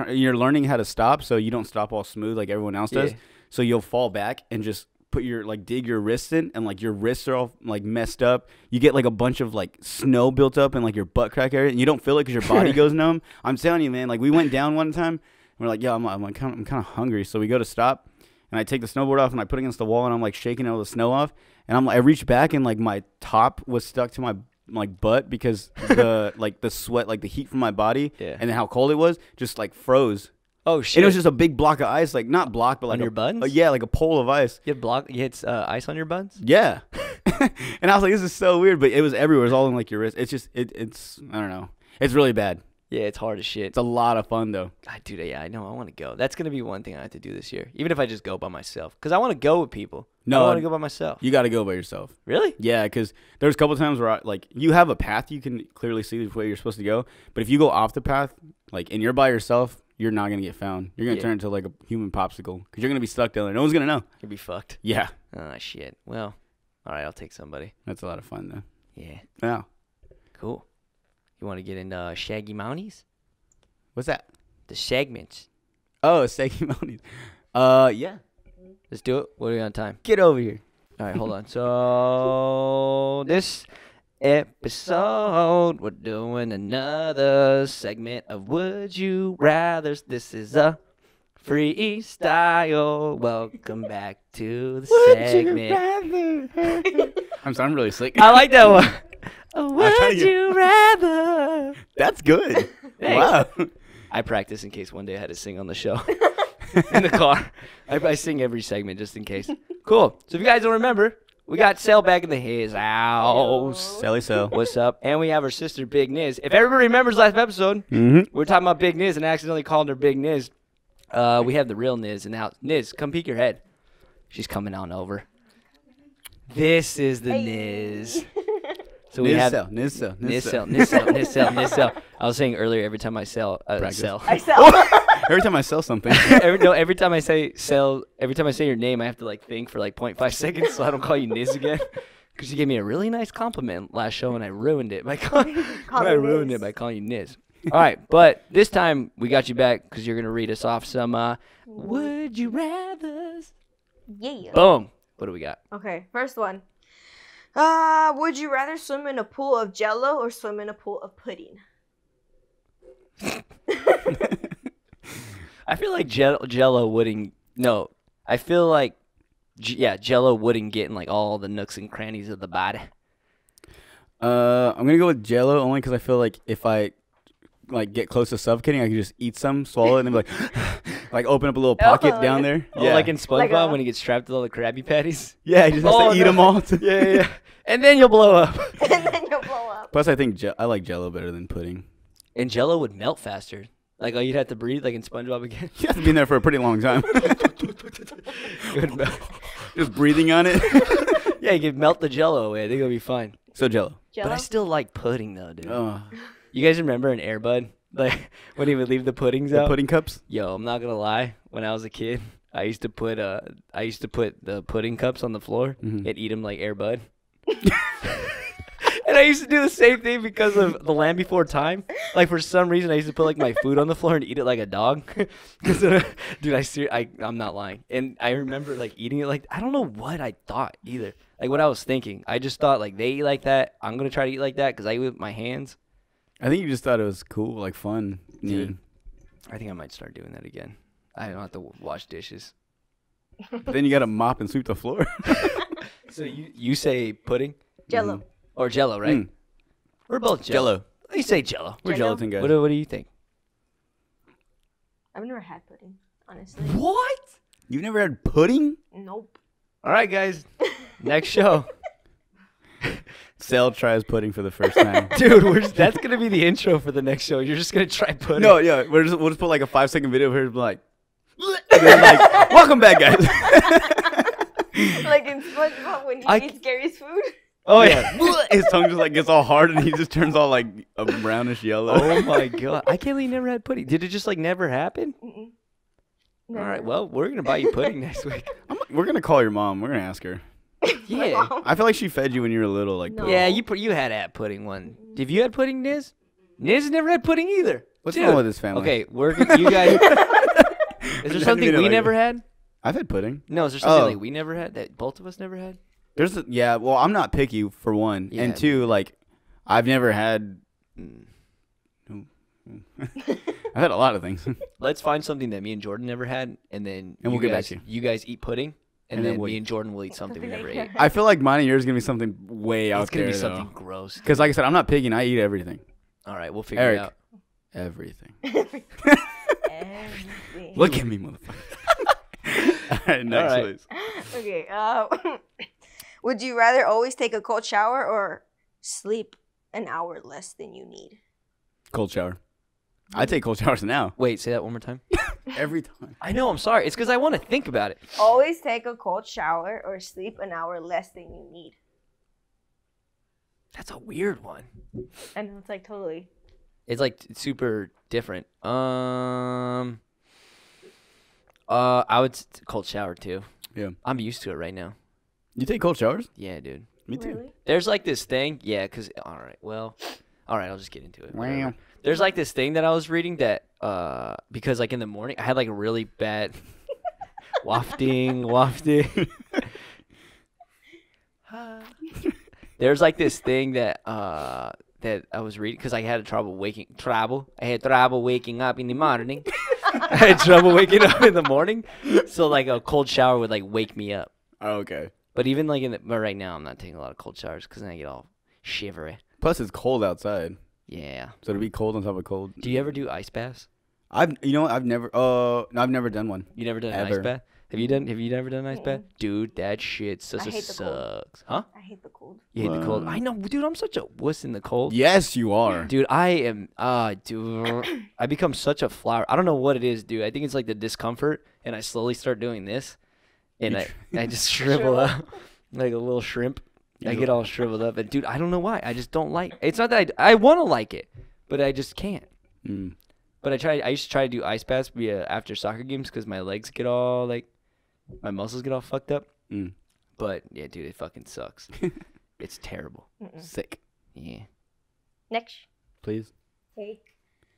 [SPEAKER 4] you're learning how to stop, so you don't stop all smooth like everyone else does.
[SPEAKER 5] Yeah.
[SPEAKER 4] So you'll fall back and just put your like dig your wrists in, and like your wrists are all like messed up. You get like a bunch of like snow built up in like your butt crack area, and you don't feel it because your body goes numb. I'm telling you, man. Like we went down one time, and we're like, yeah, I'm kind of hungry, so we go to stop, and I take the snowboard off and I put it against the wall, and I'm like shaking all the snow off, and I reach back and like my top was stuck to my like butt because the like the sweat, like the heat from my body,
[SPEAKER 5] Yeah.
[SPEAKER 4] and then how cold it was, just like froze.
[SPEAKER 5] Oh shit!
[SPEAKER 4] And it was just a big block of ice, like not block, but like
[SPEAKER 5] On your buns?
[SPEAKER 4] yeah, like a pole of ice.
[SPEAKER 5] You had ice on your buns?
[SPEAKER 4] Yeah. And I was like, this is so weird, but it was everywhere. It was all in like your wrist. It's just it's I don't know. It's really bad.
[SPEAKER 5] Yeah, it's hard as shit.
[SPEAKER 4] It's a lot of fun though.
[SPEAKER 5] Dude, yeah, I know. I want to go. That's gonna be one thing I have to do this year, even if I just go by myself, because I want to go with people.
[SPEAKER 4] No,
[SPEAKER 5] I don't want to go by myself.
[SPEAKER 4] You got to go by yourself.
[SPEAKER 5] Really?
[SPEAKER 4] Yeah, because there's a couple times where like you have a path you can clearly see where you're supposed to go, but if you go off the path, like and you're by yourself, you're not gonna get found. You're gonna turn into like a human popsicle because you're gonna be stuck down there. No one's gonna know.
[SPEAKER 5] You'll be fucked.
[SPEAKER 4] Yeah,
[SPEAKER 5] Oh shit. Well, all right. I'll take somebody.
[SPEAKER 4] that's a lot of fun though.
[SPEAKER 5] Yeah.
[SPEAKER 4] Yeah.
[SPEAKER 5] Cool. You want to get into Shaggy Mounties?
[SPEAKER 4] What's that?
[SPEAKER 5] The segments.
[SPEAKER 4] Oh, Segimonies. Yeah.
[SPEAKER 5] Let's do it. What are we on time?
[SPEAKER 4] Get over here.
[SPEAKER 5] All right, hold on. So this episode, we're doing another segment of Would You Rathers. This is a freestyle. Welcome back to the segment.
[SPEAKER 4] I'm sorry, I'm really sick.
[SPEAKER 5] I like that one.
[SPEAKER 4] trying to
[SPEAKER 5] Would
[SPEAKER 4] get-
[SPEAKER 5] you rather?
[SPEAKER 4] That's good.
[SPEAKER 5] Thanks.
[SPEAKER 4] Wow.
[SPEAKER 5] I practice in case one day I had to sing on the show. In the car. I sing every segment just in case. Cool. So if you guys don't remember, we got Sel back in his house.
[SPEAKER 4] Sally Sell.
[SPEAKER 5] What's up? And we have our sister, Big Niz. If everybody remembers last episode, we were talking about Big Niz and accidentally called her Big Niz. We have the real Niz in the house. Niz, come peek your head. She's coming on over. This is the Niz. So we have Niz. I was saying earlier, every time I sell, sell.
[SPEAKER 4] Every time I sell something.
[SPEAKER 5] every time I say sell, every time I say your name, I have to like think for like 0.5 seconds so I don't call you Niz again. Because you gave me a really nice compliment last show and I ruined it by calling you Niz. All right, but this time we got you back because you're gonna read us off some Would You Rather's.
[SPEAKER 3] Yeah.
[SPEAKER 5] Boom. What do we got?
[SPEAKER 3] Okay, first one. Would you rather swim in a pool of Jello or swim in a pool of pudding?
[SPEAKER 5] I feel like Jello wouldn't. No, I feel like Jello wouldn't get in like all the nooks and crannies of the body.
[SPEAKER 4] I'm gonna go with Jello only because I feel like if I like get close to suffocating, I can just eat some, swallow it, and then be like open up a little pocket down there.
[SPEAKER 5] Oh, like in SpongeBob
[SPEAKER 3] Like
[SPEAKER 5] when he gets trapped with all the Krabby Patties.
[SPEAKER 4] Yeah, he just has to eat them all.
[SPEAKER 5] Yeah. And then you'll blow up.
[SPEAKER 3] And then you'll blow up.
[SPEAKER 4] Plus, I think I like Jello better than pudding.
[SPEAKER 5] And Jello would melt faster. Like, oh, you'd have to breathe like in SpongeBob again.
[SPEAKER 4] You have to be in there for a pretty long time.
[SPEAKER 5] It would melt.
[SPEAKER 4] Just breathing on it.
[SPEAKER 5] Yeah, you could melt the Jello away. I think it'll be fine.
[SPEAKER 4] So Jello.
[SPEAKER 3] Jello?
[SPEAKER 5] But I still like pudding though, dude.
[SPEAKER 4] Oh,
[SPEAKER 5] You guys remember in Air Bud? Like when he would leave the puddings
[SPEAKER 4] the
[SPEAKER 5] out?
[SPEAKER 4] pudding cups.
[SPEAKER 5] Yo, I'm not gonna lie. When I was a kid, I used to put the pudding cups on the floor
[SPEAKER 4] Mhm.
[SPEAKER 5] and eat them like Air Bud. And I used to do the same thing because of The Land Before Time. Like, for some reason, I used to put, like, my food on the floor and eat it like a dog. Dude, I'm not lying. And I remember, like, eating it like, I don't know what I thought either. Like, what I was thinking. I just thought, like, they eat like that. I'm going to try to eat like that because I eat with my hands.
[SPEAKER 4] I think you just thought it was cool, like fun.
[SPEAKER 5] Dude, I think I might start doing that again. I don't have to wash dishes.
[SPEAKER 4] But then you got to mop and sweep the floor.
[SPEAKER 5] So you say pudding?
[SPEAKER 3] Jello.
[SPEAKER 5] Or Jello, right?
[SPEAKER 4] Mm.
[SPEAKER 5] We're both Jello. You say Jello.
[SPEAKER 4] We're
[SPEAKER 3] Jello?
[SPEAKER 4] gelatin guys.
[SPEAKER 5] What do you think?
[SPEAKER 3] I've never had pudding, honestly.
[SPEAKER 5] What?
[SPEAKER 4] You've never had pudding?
[SPEAKER 3] Nope.
[SPEAKER 5] All right, guys. Next show.
[SPEAKER 4] Sal tries pudding for the first time.
[SPEAKER 5] Dude, that's going to be the intro for the next show. You're just going to try pudding.
[SPEAKER 4] No, yeah, we'll just put like a 5-second video of her like, and then like, welcome back, guys.
[SPEAKER 3] Like in SpongeBob when he eats Gary's food.
[SPEAKER 5] Oh, yeah.
[SPEAKER 4] His tongue just like gets all hard and he just turns all like a brownish yellow.
[SPEAKER 5] Oh, my God. I can't believe you never had pudding. Did it just like never happen?
[SPEAKER 3] Mm-mm.
[SPEAKER 5] All right, well, we're going to buy you pudding next week.
[SPEAKER 4] We're gonna call your mom. We're gonna ask her.
[SPEAKER 5] Yeah.
[SPEAKER 4] I feel like she fed you when you were little, like.
[SPEAKER 3] No.
[SPEAKER 4] pudding.
[SPEAKER 5] Yeah, you had pudding one. Have you had pudding, Niz? Niz has never had pudding either.
[SPEAKER 4] What's
[SPEAKER 5] Dude.
[SPEAKER 4] wrong with this family?
[SPEAKER 5] Okay, you guys. Is there something we never had?
[SPEAKER 4] I've had pudding.
[SPEAKER 5] No, is there something like we never had that both of us never had?
[SPEAKER 4] Yeah. Well, I'm not picky for one,
[SPEAKER 5] Yeah,
[SPEAKER 4] and two, like, I've never had. I've had a lot of things.
[SPEAKER 5] Let's find something that me and Jordan never had, and then
[SPEAKER 4] And we'll get back to you.
[SPEAKER 5] You guys eat pudding, and
[SPEAKER 4] And then
[SPEAKER 5] then
[SPEAKER 4] what-
[SPEAKER 5] me and Jordan will eat something we never ate.
[SPEAKER 4] I feel like mine and yours is gonna be something way out
[SPEAKER 5] It's gonna
[SPEAKER 4] there.
[SPEAKER 5] be something gross.
[SPEAKER 4] Because, like I said, I'm not picky. And I eat everything.
[SPEAKER 5] All right, we'll figure
[SPEAKER 4] Eric.
[SPEAKER 5] it out.
[SPEAKER 4] Everything.
[SPEAKER 3] Everything.
[SPEAKER 4] Look at me, motherfucker. All right, next,
[SPEAKER 5] All right.
[SPEAKER 4] please.
[SPEAKER 3] Okay. Would you rather always take a cold shower or sleep an hour less than you need?
[SPEAKER 4] Cold shower. I take cold showers now.
[SPEAKER 5] Wait, say that one more time.
[SPEAKER 4] Every time.
[SPEAKER 5] I know. I'm sorry. It's because I want to think about it.
[SPEAKER 3] Always take a cold shower or sleep an hour less than you need.
[SPEAKER 5] That's a weird one.
[SPEAKER 3] I know it's like totally.
[SPEAKER 5] It's like super different. I would cold shower too.
[SPEAKER 4] Yeah.
[SPEAKER 5] I'm used to it right now.
[SPEAKER 4] You take cold showers?
[SPEAKER 5] Yeah, dude.
[SPEAKER 4] Me too.
[SPEAKER 3] Really?
[SPEAKER 5] There's like this thing. Yeah, because all right, I'll just get into it.
[SPEAKER 4] Wow.
[SPEAKER 5] Whatever. There's like this thing that I was reading that because like in the morning I had like a really bad wafting. There's like this thing that that I was reading because I had trouble waking up in the morning. I had trouble waking up in the morning, so like a cold shower would like wake me up.
[SPEAKER 4] Oh, okay.
[SPEAKER 5] But even like but right now I'm not taking a lot of cold showers because then I get all shivery.
[SPEAKER 4] Plus, it's cold outside.
[SPEAKER 5] Yeah.
[SPEAKER 4] So to be cold on top of cold.
[SPEAKER 5] Do you ever do ice baths?
[SPEAKER 4] I've never. No, I've never done one.
[SPEAKER 5] You never done an
[SPEAKER 4] Ever.
[SPEAKER 5] ice bath? Have you never done an ice bath? Dude, that shit
[SPEAKER 3] I hate the
[SPEAKER 5] sucks. Huh?
[SPEAKER 3] I hate the cold.
[SPEAKER 5] You hate the cold?
[SPEAKER 4] Wow.
[SPEAKER 5] I know, dude. I'm such a wuss in the cold.
[SPEAKER 4] Yes, you are.
[SPEAKER 5] Dude, I am. Dude, I become such a flower. I don't know what it is, dude. I think it's like the discomfort, and I slowly start doing this, and I just shrivel up like a little shrimp. I get all shriveled up, and dude, I don't know why. I just don't like. It's not that I want to like it, but I just can't.
[SPEAKER 4] Mm.
[SPEAKER 5] But I used to try to do ice baths after soccer games because my legs get all like, my muscles get all fucked up.
[SPEAKER 4] Mm.
[SPEAKER 5] But yeah, dude, it fucking sucks. It's terrible.
[SPEAKER 4] Sick.
[SPEAKER 5] Yeah.
[SPEAKER 3] Next.
[SPEAKER 4] Please.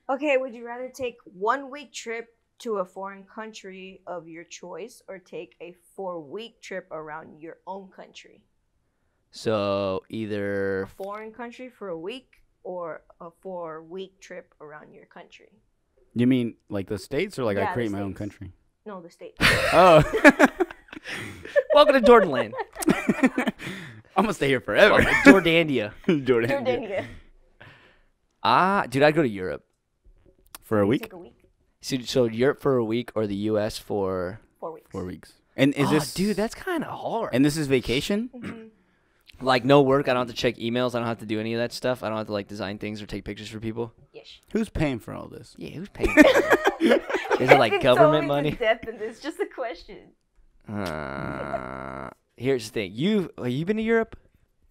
[SPEAKER 3] Okay, would you rather take 1 week trip to a foreign country of your choice or take a 4-week trip around your own country?
[SPEAKER 5] So
[SPEAKER 3] A
[SPEAKER 5] either
[SPEAKER 3] foreign country for a week or a 4-week trip around your country?
[SPEAKER 4] You mean like the States or like
[SPEAKER 3] Yeah,
[SPEAKER 4] I
[SPEAKER 3] the
[SPEAKER 4] create my own
[SPEAKER 3] States.
[SPEAKER 4] country?
[SPEAKER 3] No, the States.
[SPEAKER 4] Oh.
[SPEAKER 5] welcome to Jordan Land,
[SPEAKER 4] I'm gonna stay here forever.
[SPEAKER 5] Jordandia.
[SPEAKER 4] Jordan.
[SPEAKER 3] Jordania.
[SPEAKER 5] Dude, I'd go to Europe.
[SPEAKER 4] For a week?
[SPEAKER 3] Take a week.
[SPEAKER 5] So Europe for a week or the U.S. for
[SPEAKER 3] 4 weeks.
[SPEAKER 4] 4 weeks. And is this
[SPEAKER 5] dude? That's kind of hard.
[SPEAKER 4] And this is vacation?
[SPEAKER 5] Like no work. I don't have to check emails. I don't have to do any of that stuff. I don't have to like design things or take pictures for people.
[SPEAKER 3] Yes.
[SPEAKER 4] Who's paying for all this?
[SPEAKER 5] Yeah, who's paying? For it? Is it like government money?
[SPEAKER 3] Depth in this. Just a question.
[SPEAKER 5] Here's the thing. Have you been to Europe?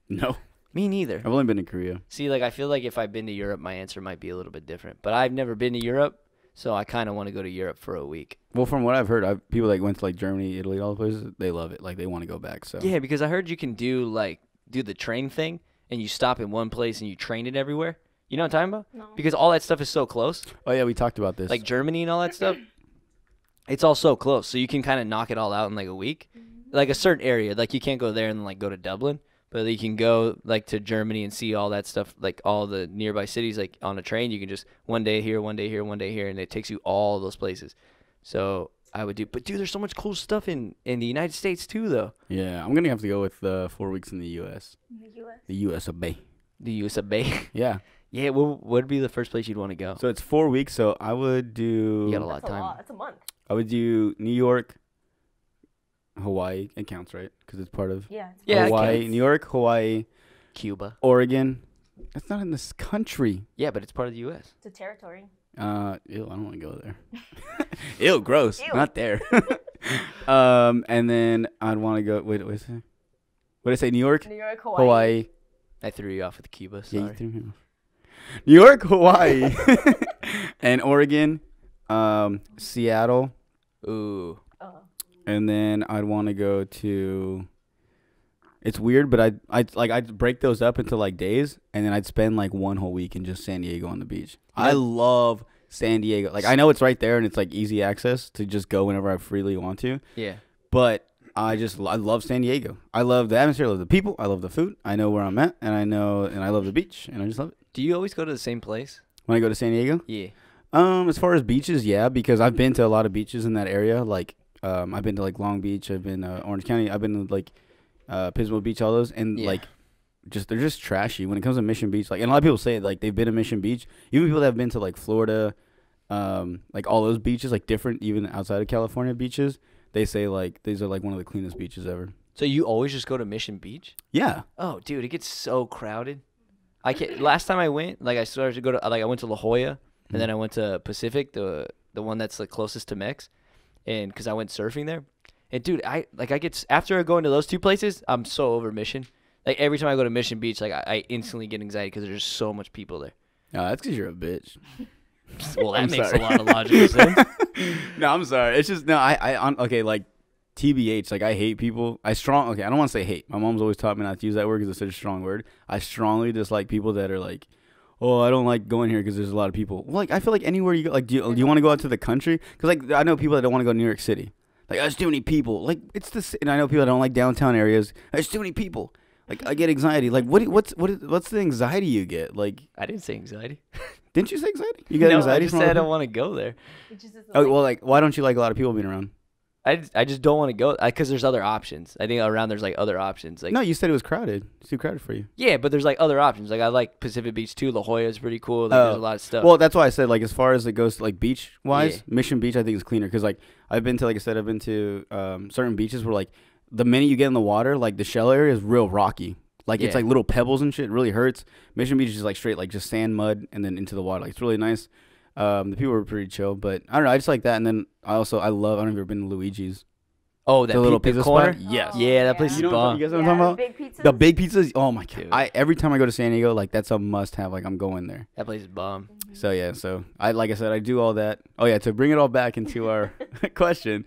[SPEAKER 4] No.
[SPEAKER 5] Me neither.
[SPEAKER 4] I've only been to Korea.
[SPEAKER 5] See, like I feel like if I've been to Europe, my answer might be a little bit different. But I've never been to Europe, so I kind of want to go to Europe for a week.
[SPEAKER 4] Well, from what I've heard, people like went to like Germany, Italy, all the places. They love it. Like they want to go back. So
[SPEAKER 5] Yeah, because I heard you can do the train thing, and you stop in one place and you train it everywhere. You know what I'm talking about?
[SPEAKER 3] No.
[SPEAKER 5] Because all that stuff is so close.
[SPEAKER 4] Oh yeah, we talked about this.
[SPEAKER 5] Like Germany and all that stuff. It's all so close, so you can kind of knock it all out in like a week. Like a certain area, like you can't go there and like go to Dublin, but you can go like to Germany and see all that stuff, like all the nearby cities, like on a train. You can just one day here, one day here, one day here, and it takes you all those places. So I would do, but dude, there's so much cool stuff in the United States too, though.
[SPEAKER 4] Yeah, I'm gonna have to go with 4 weeks in the U.S.
[SPEAKER 3] In the U.S.
[SPEAKER 4] The U.S. of Bay.
[SPEAKER 5] The U.S. of Bay.
[SPEAKER 4] Yeah.
[SPEAKER 5] Yeah, what would be the first place you'd want to go?
[SPEAKER 4] So it's 4 weeks. So I would do.
[SPEAKER 5] You got a lot of
[SPEAKER 3] That's a
[SPEAKER 5] time.
[SPEAKER 3] lot. That's a month.
[SPEAKER 4] I would do New York, Hawaii. It counts, right? Because it's part of
[SPEAKER 3] Yeah.
[SPEAKER 5] Yeah, it
[SPEAKER 4] Hawaii.
[SPEAKER 5] counts.
[SPEAKER 4] New York, Hawaii,
[SPEAKER 5] Cuba.
[SPEAKER 4] Oregon. That's not in this country.
[SPEAKER 5] Yeah, but it's part of the U.S.
[SPEAKER 3] It's a territory.
[SPEAKER 4] Ew, I don't want to go there. Ew, gross.
[SPEAKER 3] Ew.
[SPEAKER 4] Not there. And then I'd want to go. Wait, what did I say? What did I say? New York,
[SPEAKER 3] New York, Hawaii.
[SPEAKER 4] Hawaii.
[SPEAKER 5] I threw you off with Cuba.
[SPEAKER 4] Yeah, you
[SPEAKER 5] Sorry.
[SPEAKER 4] threw me off. New York, Hawaii, and Oregon, Seattle,
[SPEAKER 5] Ooh.
[SPEAKER 4] and then I'd want to go to. It's weird, but I'd break those up into like days, and then I'd spend like one whole week in just San Diego on the beach. I love San Diego. Like I know it's right there, and it's like easy access to just go whenever I freely want to.
[SPEAKER 5] Yeah.
[SPEAKER 4] But I love San Diego. I love the atmosphere. I love the people. I love the food. I know where I'm at, and I love the beach, and I just love it.
[SPEAKER 5] Do you always go to the same place?
[SPEAKER 4] When I go to San Diego,
[SPEAKER 5] Yeah.
[SPEAKER 4] as far as beaches, yeah, because I've been to a lot of beaches in that area. Like, I've been to like Long Beach. I've been Orange County. I've been to like Pismo Beach, all those, and
[SPEAKER 5] Yeah.
[SPEAKER 4] like, they're just trashy when it comes to Mission Beach. Like, and a lot of people say like they've been to Mission Beach. Even people that have been to like Florida, like all those beaches, like different even outside of California beaches. They say like these are like one of the cleanest beaches ever.
[SPEAKER 5] So you always just go to Mission Beach?
[SPEAKER 4] Yeah.
[SPEAKER 5] Oh, dude, it gets so crowded. I can't. Last time I went, like I started to go to like I went to La Jolla, and then I went to Pacific, the one that's like closest to Mex, and because I went surfing there. And dude, I get after going to those two places, I'm so over Mission. Like every time I go to Mission Beach, like I instantly get anxiety because there's just so much people there.
[SPEAKER 4] No, that's because you're a bitch.
[SPEAKER 5] Well, that
[SPEAKER 4] I'm
[SPEAKER 5] makes
[SPEAKER 4] sorry.
[SPEAKER 5] a lot of logical sense.
[SPEAKER 4] No, I'm sorry. It's just no. Okay, like TBH. Like I hate people. Okay, I don't want to say hate. My mom's always taught me not to use that word because it's such a strong word. I strongly dislike people that are like, oh, I don't like going here because there's a lot of people. Well, like I feel like anywhere you go, like do you want to go out to the country? Because like I know people that don't want to go to New York City. Like there's too many people. Like it's the. And I know people that don't like downtown areas. There's too many people. Like I get anxiety. Like what's the anxiety you get? Like
[SPEAKER 5] I didn't say anxiety.
[SPEAKER 4] didn't you say anxiety? You get
[SPEAKER 5] No,
[SPEAKER 4] anxiety
[SPEAKER 5] I just
[SPEAKER 4] from
[SPEAKER 5] said I
[SPEAKER 4] all the
[SPEAKER 5] don't
[SPEAKER 4] people?
[SPEAKER 5] want to go there.
[SPEAKER 3] It just isn't
[SPEAKER 4] Oh well, like why don't you like a lot of people being around?
[SPEAKER 5] I just don't want to go because there's other options. I think around there's like other options. Like
[SPEAKER 4] No, you said it was crowded. It's too crowded for you.
[SPEAKER 5] yeah, but there's like other options. Like I like Pacific Beach too. La Jolla is pretty cool. Like, there's a lot of stuff.
[SPEAKER 4] Well, that's why I said like as far as it goes like beach wise,
[SPEAKER 5] Yeah.
[SPEAKER 4] Mission Beach I think is cleaner because like I've been to certain beaches where like the minute you get in the water, like the shell area is real rocky. Like it's
[SPEAKER 5] Yeah.
[SPEAKER 4] like little pebbles and shit. It really hurts. Mission Beach is like straight like just sand, mud, and then into the water. Like it's really nice. The people were pretty chill, but I don't know. I just like that. And then I love. I don't know if you've ever been to Luigi's.
[SPEAKER 5] oh, that
[SPEAKER 4] The little
[SPEAKER 5] pizza
[SPEAKER 4] pizza
[SPEAKER 5] corner.
[SPEAKER 4] spot? Yes.
[SPEAKER 5] Yeah, that place
[SPEAKER 3] Yeah.
[SPEAKER 5] is
[SPEAKER 4] You know
[SPEAKER 5] bomb.
[SPEAKER 4] you guys know what I'm talking about?
[SPEAKER 3] big pizzas.
[SPEAKER 4] The big pizzas. Oh my god!
[SPEAKER 5] Dude.
[SPEAKER 4] Every time I go to San Diego, like that's a must have. Like I'm going there.
[SPEAKER 5] That place is bomb.
[SPEAKER 4] So yeah, so like I said, I do all that. Oh yeah, to bring it all back into our question,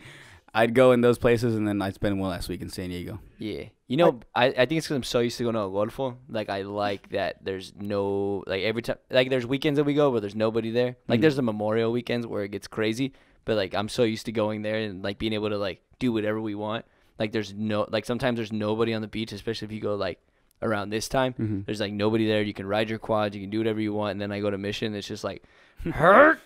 [SPEAKER 4] I'd go in those places and then I'd spend one last week in San Diego.
[SPEAKER 5] Yeah. You know, I think it's because I'm so used to going to El Golfo. Like, I like that there's no, like, every time, like, there's weekends that we go where there's nobody there. Like, there's the Memorial weekends where it gets crazy. But, like, I'm so used to going there and, like, being able to, like, do whatever we want. Like, sometimes there's nobody on the beach, especially if you go, like, around this time. There's, like, nobody there. You can ride your quads. You can do whatever you want. And then I go to Mission. It's just, like, hurt.